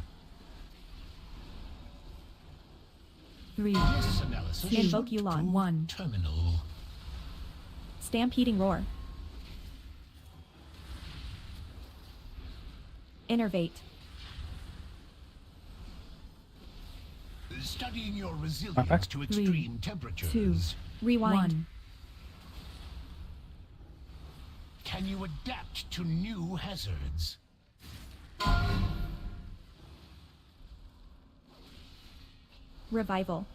3, This analysis invoke should Yulon. prove 1. terminal. Stampeding roar. Innervate. Studying your resilience to 3, extreme temperatures. 2, rewind. 1. Can you adapt to new hazards? Revival.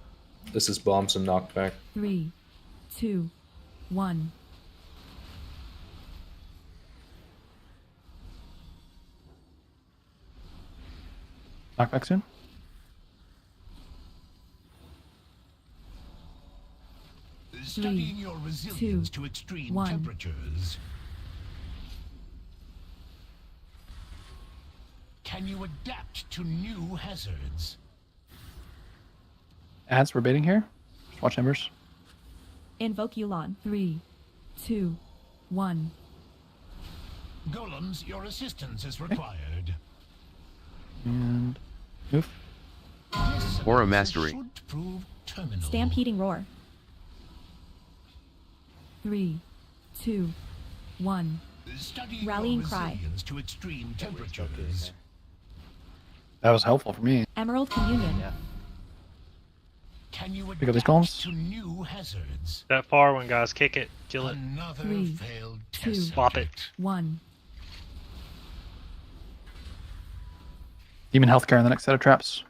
This is bombs and knockback. 3, 2, 1. Knockback soon. Studying your resilience to extreme 1. temperatures. Can you adapt to new hazards? Ads, we're baiting here. Just watch embers. Invoke Yulon. 3, 2, 1. Golems, your assistance is required. And move. Aura Mastery. Should prove terminal. Stampeding roar. 3, 2, 1. Studying Rallying your cry. resilience to extreme temperatures. That was helpful for me. Emerald communion. Can you Pick up these adapt columns. to new hazards? That far one, guys. Kick it. Kill it. Another 3, failed 2, test Swap it. 1. Demon healthcare in the next set of traps.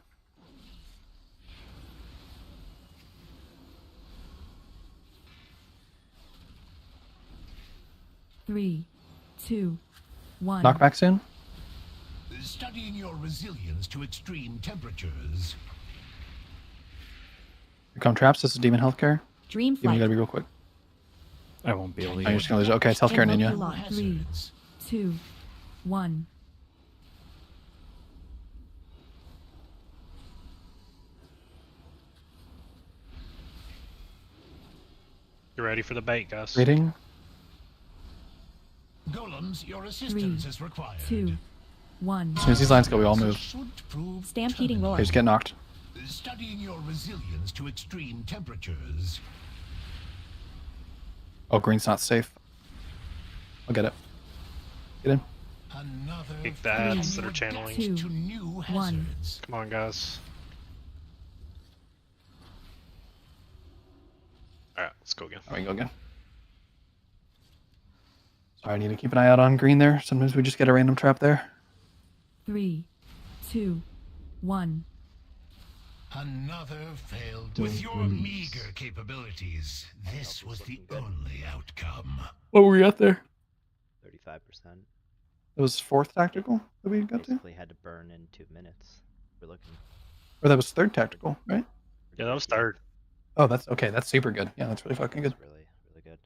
Three, 2, 1. Knockback soon. Studying your resilience to extreme temperatures. Here come traps. This is demon healthcare. Dream Demon, you flight. gotta be real quick. I won't be able to. Oh, you're just gonna lose. Okay, it's healthcare Invoke ninja. Yulon. 3, 2, 1. You ready for the bait, guys? Waiting. Golems, your 3, assistance is required. 2, 1. As soon as these lines go, we all move. Should prove Stampeding terminal. roar. Okay, just get knocked. Studying your resilience to extreme temperatures. Oh, green's not safe. I'll get it. Get in. Another Kick the ads that are channeling. 2, to new 1. hazards. Come on, guys. Alright, let's go again. All right, go again. Sorry, I need to keep an eye out on green there. Sometimes we just get a random trap there. 3, 2, 1. Another failed. With your meager capabilities, this was the only outcome. What were we at there? 35%. It was fourth tactical that we got to? Basically had to burn in 2 minutes. We're looking. Or that was third tactical, right? Yeah, that was third. Oh, that's okay. That's super good. Yeah, that's really fucking good. Really, really good.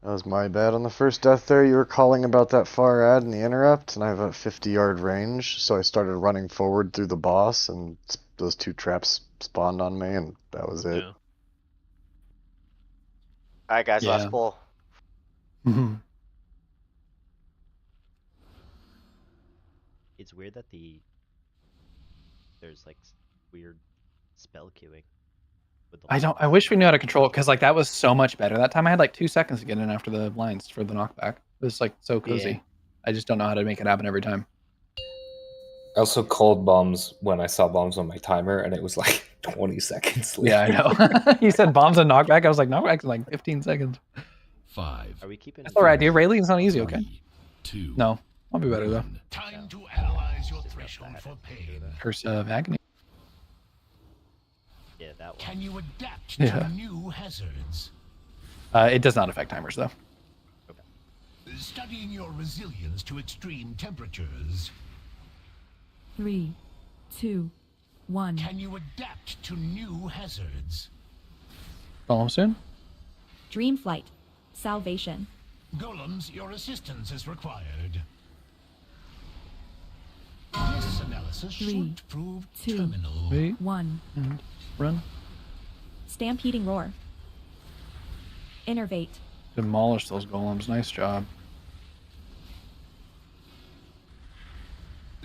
That was my bad on the first death there. You were calling about that far ad in the interrupt, and I have a 50-yard range, so I started running forward through the boss, and those 2 traps spawned on me, and that was it. Yeah. Alright guys, Yeah. last pull. It's weird that there's like weird spell queuing. With the I wish we knew how to control it because like that was so much better. That time I had like 2 seconds to get in after the blinds for the knockback. It was like so cozy. Yeah. I just don't know how to make it happen every time. I also called bombs when I saw bombs on my timer, and it was like 20 seconds later. Yeah, I know. You said bombs and knockback. I was like, knockback's in like 15 seconds. 5. Are we keeping? That's all right, dude. Rayling's not easy, okay? 2. No, I'll be better though. Time to analyze your threshold for pain. Curse of agony. Yeah, that one. Can you adapt Yeah. to new hazards? It does not affect timers though. Studying your resilience to extreme temperatures. 3, 2, 1. Can you adapt to new hazards? Golem soon. Dream flight. Salvation. Golems, your assistance is required. This analysis 3, should prove 2, terminal. Wait. 1. And run. Stampeding roar. Innervate. Demolish those golems. Nice job.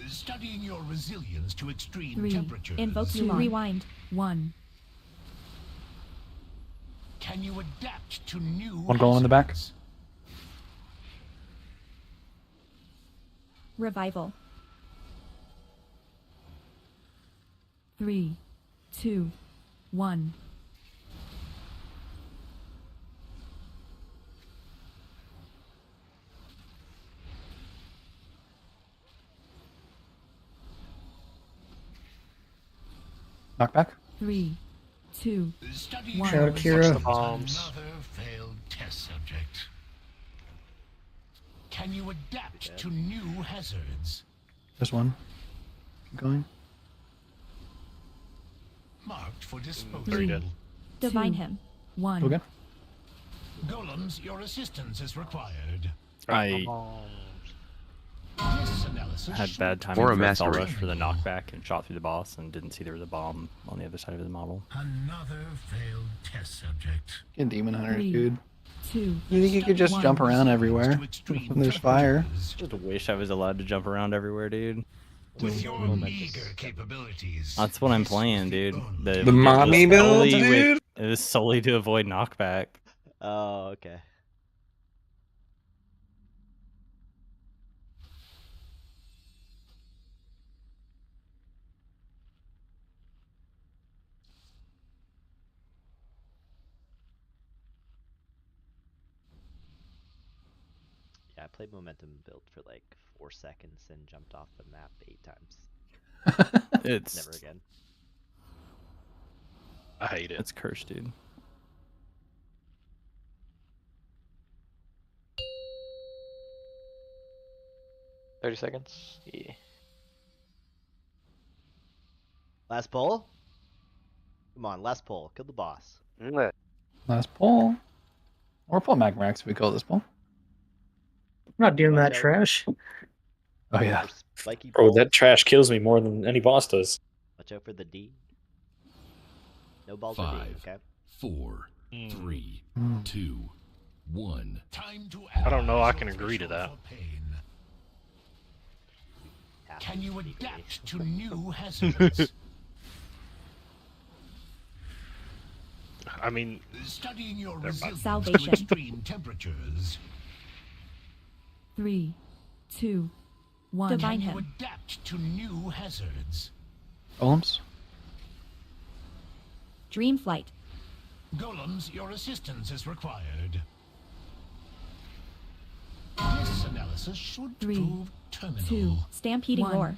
Studying your resilience to extreme 3. temperatures. Invoke 2. Rewind. 1. Can you adapt to new One golem in the back. hazards? Revival. 3, 2, 1. Knockback. 3, 2, Studying 1. Shout out Kira. The bombs. Another failed test subject. Can you adapt to new hazards? There's one. Keep going. Marked for disposal. Very good. Divine him. 1. Okay. Golems, your assistance is required. I This analysis had bad timing Or a for a spell mastery. rush for the knockback and shot through the boss and didn't see there was a bomb on the other side of his model. Another failed test subject. Get demon hunters, 3, dude. 2. You think you could just jump around everywhere when there's fire? Just wish I was allowed to jump around everywhere, dude. With your meager capabilities. That's what I'm playing, dude. The mommy build, dude? It was solely to avoid knockback. Oh, okay. Yeah, I played momentum build for like 4 seconds and jumped off the map 8 times. It's Never again. I hate it. It's cursed, dude. $30 seconds. Yeah. Last pull? Come on, last pull. Kill the boss. Last pull. Or pull Magmarax if we call this pull. I'm not doing that trash. Oh yeah. Spiky Bro, balls. that trash kills me more than any boss does. Watch out for the D. No balls or D, 5, okay? 4, 3, 2, 1. Time to I don't know. I analyze can your agree to that. threshold for pain. Half Can you sneakily. adapt to new hazards? I mean, Studying your They're about- resilience Salvation. to extreme temperatures. 3, 2, 1. Divine Can you him. adapt to new hazards? Golems. Dream flight. Golems, your assistance is required. This analysis should 3, prove terminal. 2. Stampeding 1. roar.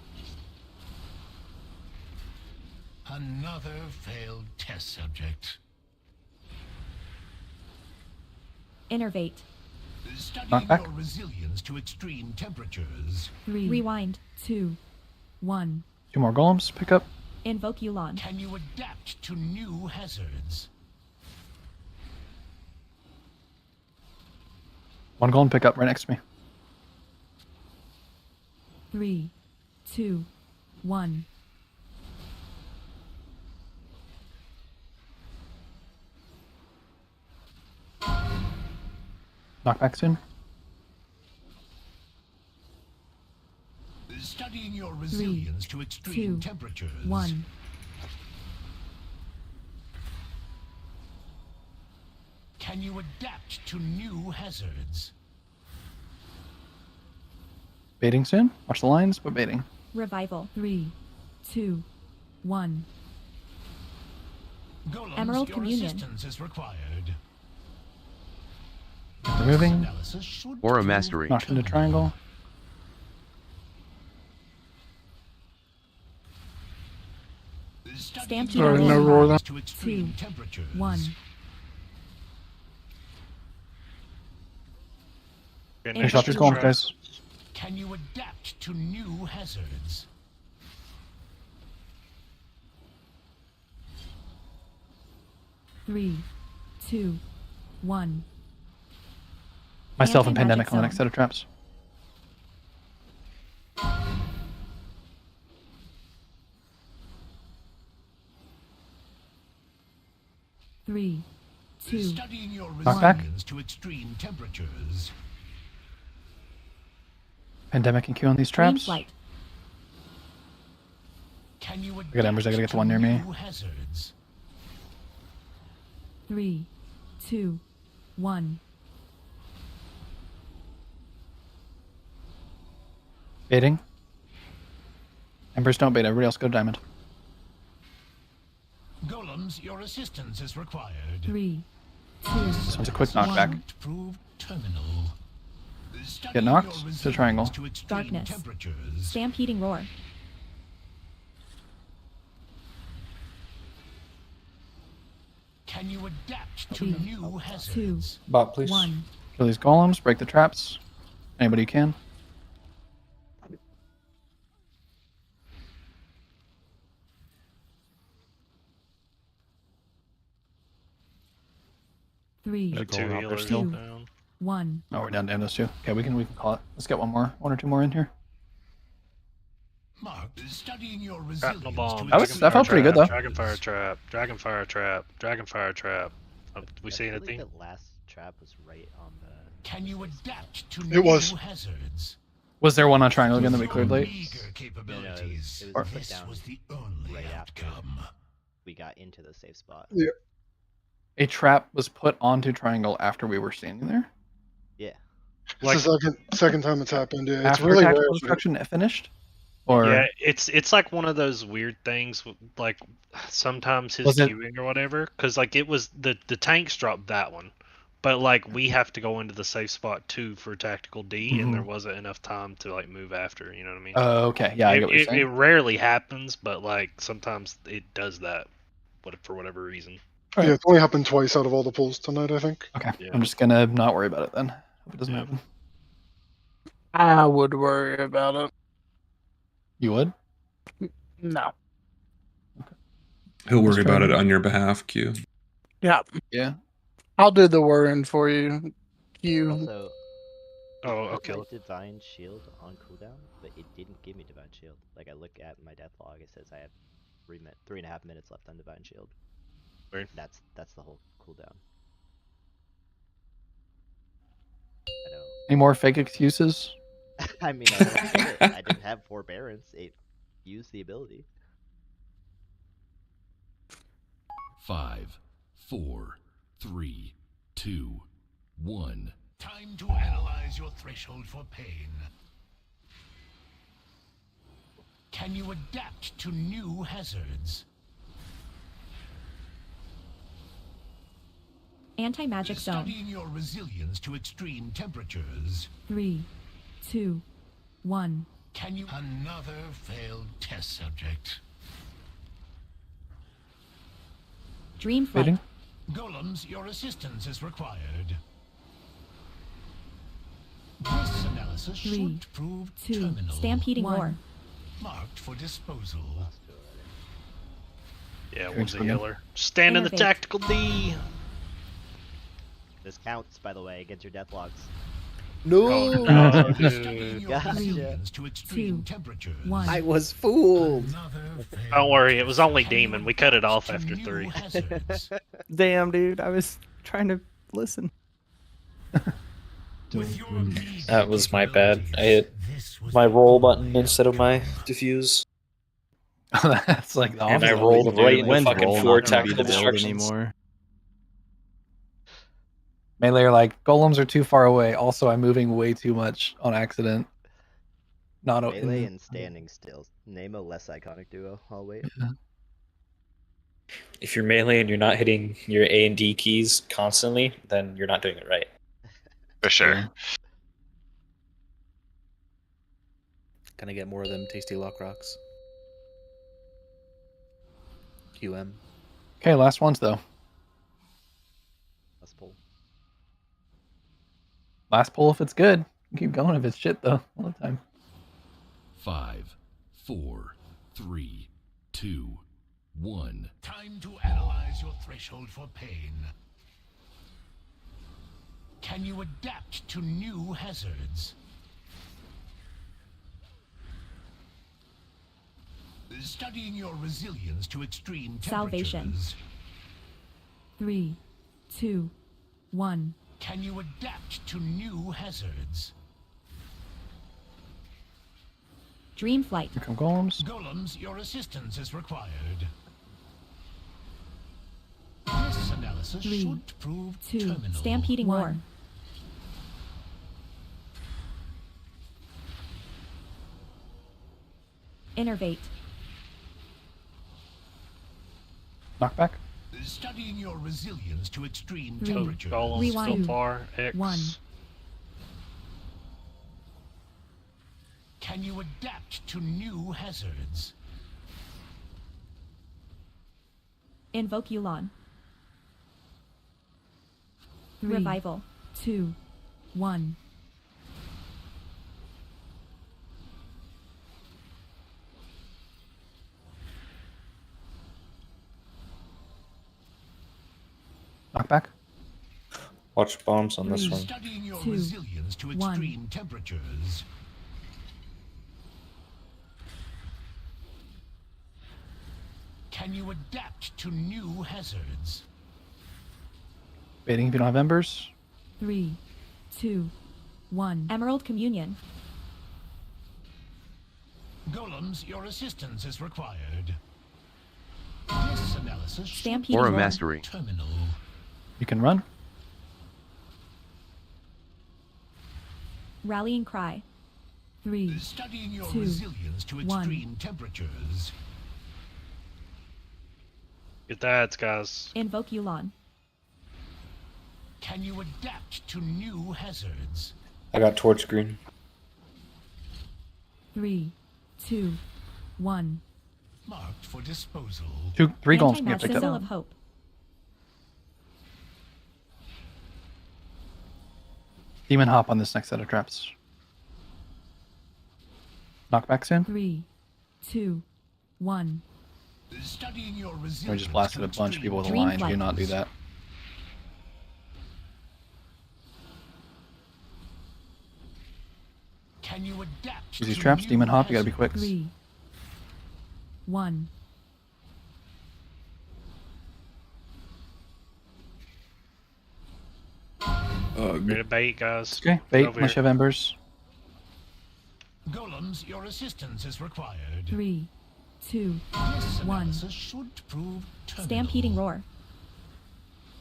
Another failed test subject. Innervate. Studying Knockback. your resilience to extreme temperatures. 3. Rewind. 2, 1. 2 more golems. Pick up. Invoke Yulon. Can you adapt to new hazards? 1 golem pick up right next to me. 3, 2, 1. Knockback soon. Studying your resilience to extreme temperatures. 1. Can you adapt to new hazards? Baiting soon. Watch the lines, but baiting. Revival. 3, 2, 1. Golems, Emerald your Communion. assistance is required. Removing. Analysis should Aura prove Mastery. Knocked into triangle. Studying Stampede your on no one. roar then. to extreme 2, temperatures. 1. Finish off your column, guys. Can you adapt to new hazards? Three, 2, 1. Myself and Anti-magic Pandemic on the zone. next set of traps. Three, 2, Studying your Knockback. resilience to extreme temperatures. Pandemic and Q on these green traps. flight. Can you I got embers, I gotta get the one near me. new hazards? 3, 2, 1. Baiting. Embers don't bait, everybody else go diamond. Golems, your assistance is required. 3, 2, This one's a quick knockback. Proved terminal. Get Studying knocked your to triangle. resilience to extreme Darkness. temperatures. Stampeding roar. Can you adapt to 3, new 2, hazards? Bot, please. 1. Kill these golems, break the traps. Anybody who can. Three, There's a golem out there healers still. down. 1. Oh, we're down to those two. Okay, we can call it. Let's get one or two more in here. Mark, studying your Shrapnel resilience bomb. That was- dragon that felt fire pretty good, trap, though. Dragonfire trap. Dragonfire trap. Dragonfire trap. Did we see I feel anything? like the last trap was right on the. Can you adapt to It new was. hazards? Was there one on triangle again that we cleared late? Meager No, capabilities. it was put This down was the only right after outcome. we got into the safe spot. Yeah. A trap was put onto triangle after we were standing there? Yeah. It's the second time it's happened. Yeah, it's After really rare. tactical but destruction finished? Or Yeah, it's like one of those weird things. Like sometimes his Was it- queuing or whatever, because like it was the tanks dropped that one, but like we have to go into the safe spot too for tactical D, and there Mhm. wasn't enough time to like move after. You know what I mean? Okay, yeah, I get what you're it saying. rarely happens, but like sometimes it does that, for whatever reason. Yeah, it's only happened twice out of all the pulls tonight, I think. Okay, Yeah. I'm just gonna not worry about it then. Hope it doesn't happen. I would worry about it. You would? No. He'll worry Let's about try it on your behalf, Q. Yeah. Yeah. I'll do the worrying for you. You. Also, Oh, it okay. put my Divine Shield on cooldown, but it didn't give me Divine Shield. Like I look at my death log, it says I have 3.5 minutes left on Divine Shield. Weird. That's the whole cooldown. I know. Any more fake excuses? I mean, I don't get it. I didn't have forbearance. It used the ability. 5, 4, 3, 2, 1. Time to analyze your threshold for pain. Can you adapt to new hazards? Anti-magic zone. Studying your resilience to extreme temperatures. 3, 2, 1. Can you... Another failed test subject. Dream flight. Waiting. Golems, your assistance is required. This analysis 3, should prove 2, terminal. stampeding roar. Marked for disposal. Yeah, Okay, one's a come in. healer. Stand in the Innervate. tactical D. This counts, by the way, against your death logs. No. Oh, no, Studying dude. your Gotcha. resilience to extreme 2, temperatures. 1. I was fooled. Another failed Don't worry, it was only Can you demon. We cut it off adapt to after new 3. hazards? Damn, dude. I was trying to listen. That was my bad. I hit my roll button instead of my diffuse. That's like the And I opposite. rolled right into When's fucking roll 4 not gonna be tactical the build destructions. anymore? Melee are like, golems are too far away. Also, I'm moving way too much on accident. Not in Melee the- and standing still. Name a less iconic duo. I'll wait. If you're melee and you're not hitting your A and D keys constantly, then you're not doing it right. For sure. Can I get more of them tasty lock rocks? QM. Okay, last ones though. Let's pull. Last pull if it's good. Keep going if it's shit though. All the time. 5, 4, 3, 2, 1. Time to analyze your threshold for pain. Can you adapt to new hazards? Studying your resilience to extreme Salvation. temperatures. 3, 2, 1. Can you adapt to new hazards? Dream flight. Here come golems. Golems, your assistance is required. This analysis 3, should prove 2. terminal. Stampeding roar. Innervate. Knockback. Studying your resilience to extreme 3, temperatures. Golems Rewind. so far. X. 1. Can you adapt to new hazards? Invoke Yulon. Revival. 2, 1. Knockback. Watch bombs on this one. Studying your 2, resilience to 1. extreme temperatures. Can you adapt to new hazards? Baiting if you don't have embers. 3, 2, 1. Emerald Communion. Golems, your assistance is required. This analysis should Stampede Aura roar. Mastery. terminal. You can run. Rallying cry. 3, Studying your 2, resilience to 1. extreme temperatures. Get that, guys. Invoke Yulon. Can you adapt to new hazards? I got torch green. 3, 2, 1. Marked for disposal. 3 golems can get Anti-match picked Sizzle up. of Hope. Demon hop on this next set of traps. Knockback soon. 3, 2, 1. Studying your We resilience just blasted to a bunch of people with a Dream line. Do flight. not do that. Can you adapt Use these to traps. new Demon hop. You gotta be hazards? quick. 3, 1. Ready to bait, guys. Okay. Bait Over unless you here. have embers. Golems, your assistance is required. 3, 2, This 1. analysis should prove terminal. Stampeding roar.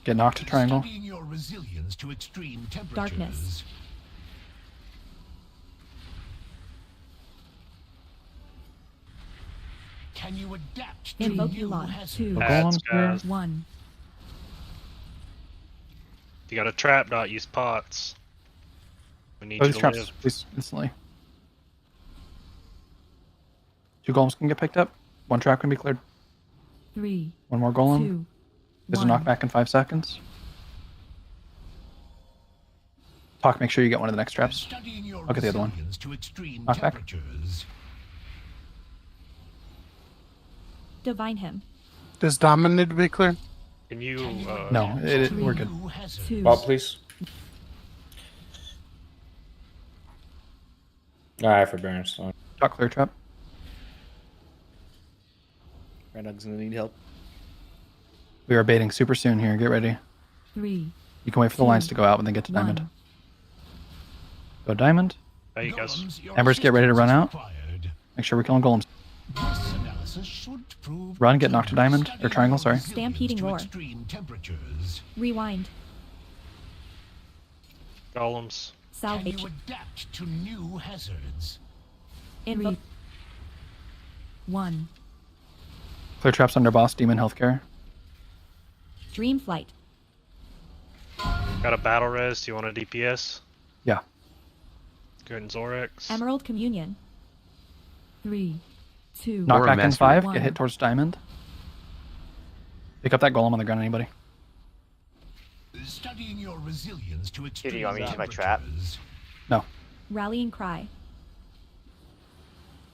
Get knocked to triangle. Studying your resilience to extreme temperatures. Darkness. Can you adapt to Invoke new Yulon. hazards? 2, Hats, golems here. guys. 1. If you got a trap dot, use pots. We need Throw you these to traps, live. please, instantly. 2 golems can get picked up. 1 trap can be cleared. 3, 1 more golem. 2, There's a 1. knockback in 5 seconds. Talk, make sure you get one of the next traps. Studying your I'll get the other one. resilience to extreme Knockback. temperatures. Divine him. Does Diamond need to be clear? Can you? No, we're good. 2, Bot, please. Alright, for Baron Stone. Talk clear trap. Randog's gonna need help. We are baiting super soon here. Get ready. 3, You can wait for the lines to go out and then get to 1. diamond. Go diamond. There you go. Embers, get ready to run out. Make sure we're killing golems. Run, get knocked to diamond or triangle. Sorry. Stampeding roar. Rewind. Golems. Can Salvage. you adapt to new hazards? Invoke. 1. Clear traps under boss. Demon healthcare. Dream flight. Got a battle res. Do you want a DPS? Yeah. Go ahead and Zorex. Emerald communion. 3, 2. Knock back in Mastery. 5. 1. Get hit towards diamond. Pick up that golem on the ground. Anybody? Studying your resilience to Dude, extreme you want me to use my trap? No. Rallying cry.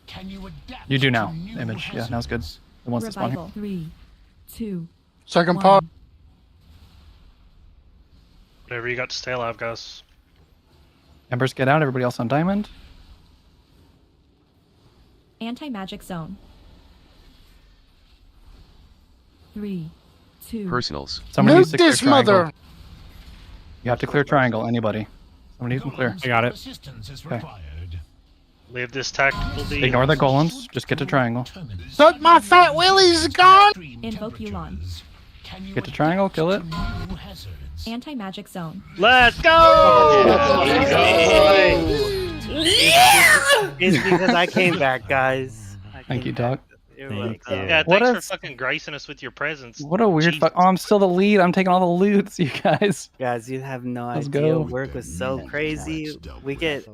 Can you adapt You do to now. new Image. Yeah, now's good. It wants to spawn here. Revival. 3, 2. Second 1. part. Whatever you got to stay alive, guys. Embers, get out. Everybody else on diamond. Anti-magic zone. 3, 2. Personals. Somebody needs Nuke to clear this triangle. mother. You have to clear triangle. Anybody? Somebody who can clear. I got it. Assistance is Okay. required. Leave this tactical D. Ignore the golems. Just get to triangle. Suck my fat willies, gone. Invoke Yulon. Get to triangle. Kill it. Anti-magic zone. Let's go! It's because I came back, guys. Thank you, Doc. Yeah, What thanks a- for fucking gracing us with your presence. What a weird fuck. Oh, I'm still the lead. I'm taking all the loots, you guys. Guys, you have no Let's idea. go. Work was so crazy. We get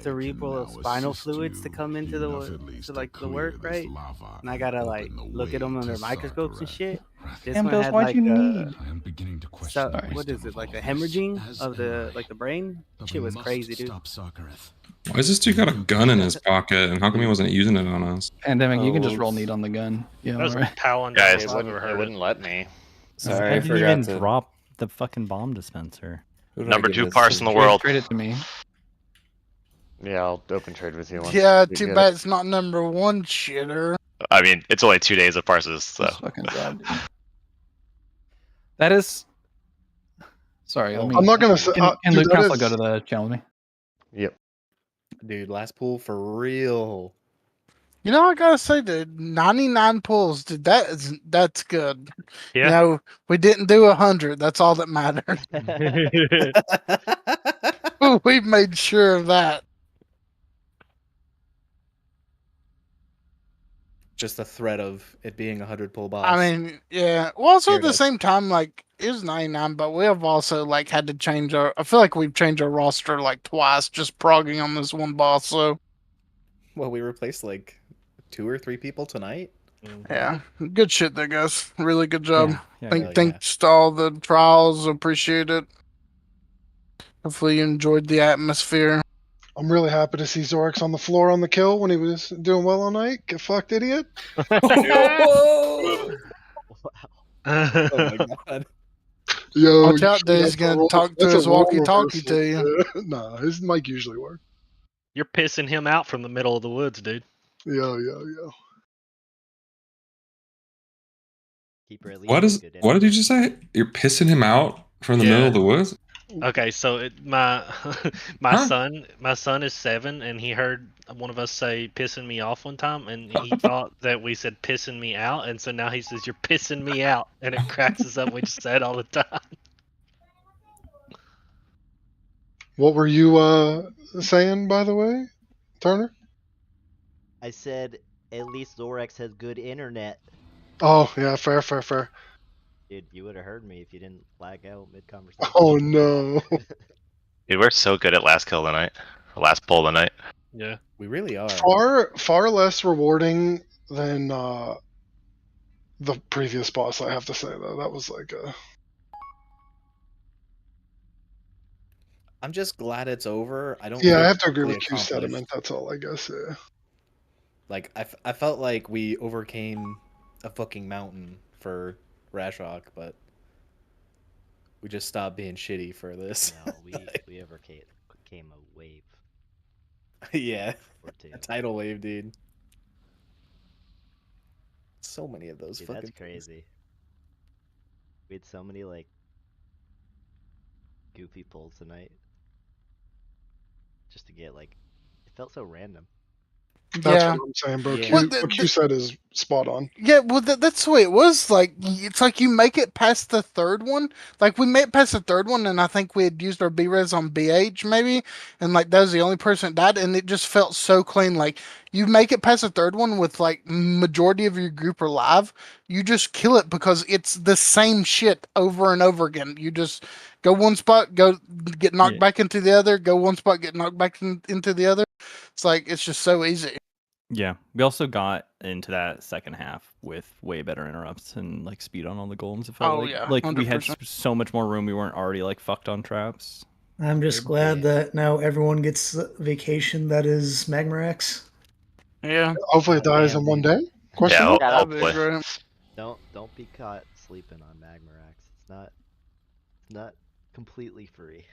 cerebral spinal fluids to come into the work, right? And I gotta like look at them under microscopes and shit. This Damn, one Bills, had why'd like you a, need? so, what is it, like a hemorrhaging of the brain? Shit was crazy, dude. Why is this dude got a gun in his pocket, and how come he wasn't using it on us? Pandemic, you can just roll need on the gun. Yeah, That was alright. Paladin. Guys, I've ever heard it it. wouldn't let me. Sorry, I didn't even drop the fucking bomb dispenser. Number 2 parse in the world. Trade it to me. Yeah, I'll open trade with you. Once Yeah, we too get bad it. it's not number 1, shitter. I mean, it's only 2 days of parses, so. That's fucking sad, dude. That is. Sorry, let me. I'm not gonna say. Can dude, Luke that Council is- go to the channel with me? Yep. Dude, last pool for real. You know, I gotta say, dude, 99 pulls, dude, that's good. Yeah. You know, we didn't do 100. That's all that mattered. We made sure of that. Just the threat of it being 100 pull boss. I mean, yeah. Well, also Here at it the is. same time, like, it was 99, but we have also, like, had to change our. I feel like we've changed our roster, like, twice just progging on this one boss, so. Well, we replaced like 2 or 3 people tonight. Yeah, good shit there, guys. Really good job. Yeah, hell yeah. Thanks to all the trials. Appreciate it. Hopefully you enjoyed the atmosphere. I'm really happy to see Zorix on the floor on the kill when he was doing well all night. Get fucked, idiot. Oh my god. Yo, Watch out, you Dave's should gonna roll- talk to that's a his role walkie-talkie reversal. to you. Nah, his mic usually works. You're pissing him out from the middle of the woods, dude. Yeah. Keep her at least What in is? good What did you just say? You're pissing him out from the Yeah. middle of the woods? Okay, so my my son is 7, and he heard one of us say "pissing me off" one time, and he thought that we said "pissing me out," and so now he says "you're pissing me out," and it cracks us up. We just say it all the time. What were you saying, by the way, Turner? I said at least Zorex has good internet. Oh yeah, fair. Dude, you would have heard me if you didn't lag out mid conversation. Oh no. Dude, we're so good at last kill tonight. Or last pull tonight. Yeah. We really are. Far less rewarding than the previous boss. I have to say though, that was like a. I'm just glad it's over. I don't. Yeah, feel I have to agree fully with Q accomplished. sentiment. That's all I guess. Yeah. Like I felt like we overcame a fucking mountain for Rashok, but we just stopped being shitty for this. No, we overcame a wave. Yeah, Or 2. a tidal wave, dude. So many of those Dude, fucking that's crazy. We had so many, like, goofy pulls tonight. just to get like, it felt so random. That's Yeah. what I'm saying, bro. Yeah. Q, Well, what you said is spot on. Yeah, well, that's the way it was. Like, it's like you make it past the third one. Like, we made it past the third one, and I think we had used our B-res on BH, maybe. And, like, that was the only person that died, and it just felt so clean. Like, you make it past the third one with, like, majority of your group alive. You just kill it because it's the same shit over and over again. You just go one spot, go get knocked back into the other, go one spot, get knocked back into the other. It's like, it's just so easy. Yeah, we also got into that second half with way better interrupts and like speed on all the golems. It felt Oh, like yeah, like we had 100%. so much more room. We weren't already like fucked on traps. I'm just glad that now everyone gets a vacation that is Magmarex. Yeah. Hopefully it dies in one day. Question Yeah, mark? That'd be hopefully. great. Don't be caught sleeping on Magmarax. It's not completely free.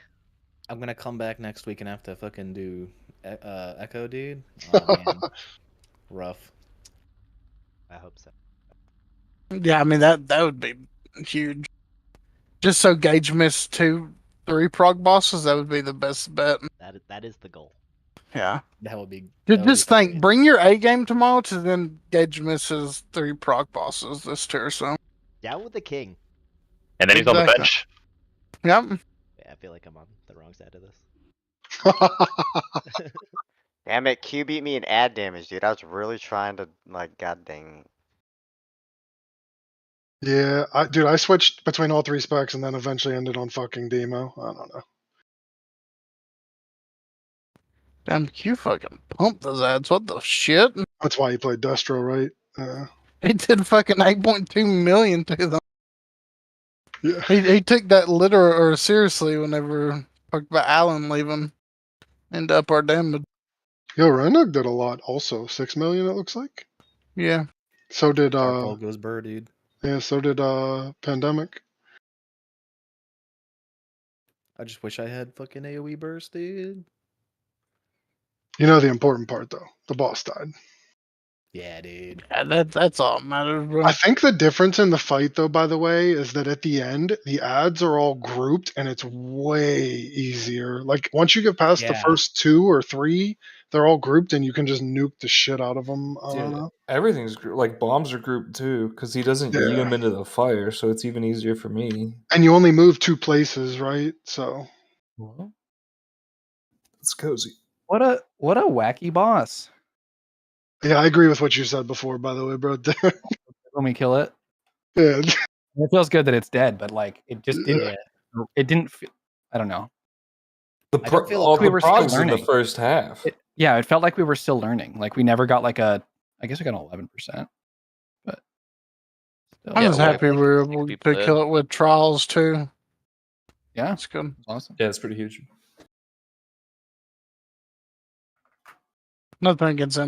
I'm gonna come back next week and have to fucking do Echo, dude. Oh man, rough. I hope so. Yeah, I mean that would be huge. Just so Gage missed 2-3 prog bosses, that would be the best bet. That is the goal. Yeah. That would be. Just think, bring your A game tomorrow to then Gage misses 3 prog bosses this tier, so. Down with the king. And then he's on the Exactly. bench. Yep. Yeah, I feel like I'm on the wrong side of this. Damn it, Q beat me in ad damage, dude. I was really trying to, like, god dang. Yeah, dude, I switched between all 3 specs and then eventually ended on fucking Demo. I don't know. Damn, Q fucking pumped those ads. What the shit? That's why he played Destro, right? He did fucking 8.2 million to them. Yeah. He took that literal or seriously whenever talked about Allen leaving and up our damage. Yo, Renug did a lot also. 6 million, it looks like. Yeah. So did, Darkfall goes burr, dude. yeah, so did, Pandemic. I just wish I had fucking AoE burst, dude. You know the important part, though. The boss died. Yeah, dude. Yeah, that's all that matters, bro. I think the difference in the fight, though, by the way, is that at the end, the ads are all grouped and it's way easier. Like, once you get past the Yeah. first 2 or 3, they're all grouped and you can just nuke the shit out of them. I don't Yeah, know. everything's like bombs are grouped too because he doesn't yeet Yeah. them into the fire, so it's even easier for me. And you only move 2 places, right? So. It's cozy. What a wacky boss. Yeah, I agree with what you said before, by the way, bro. When we kill it, Yeah. it feels good that it's dead, but like it just didn't. Yeah. It didn't. I don't know. I don't feel all like we the were still progs in the learning. first half. Yeah, it felt like we were still learning. Like we never got like a. I guess we got an 11%. But still. I'm just well, happy we were able to people kill it with trials too. Yeah, That's good. awesome. Yeah, it's pretty huge. Nothing against them.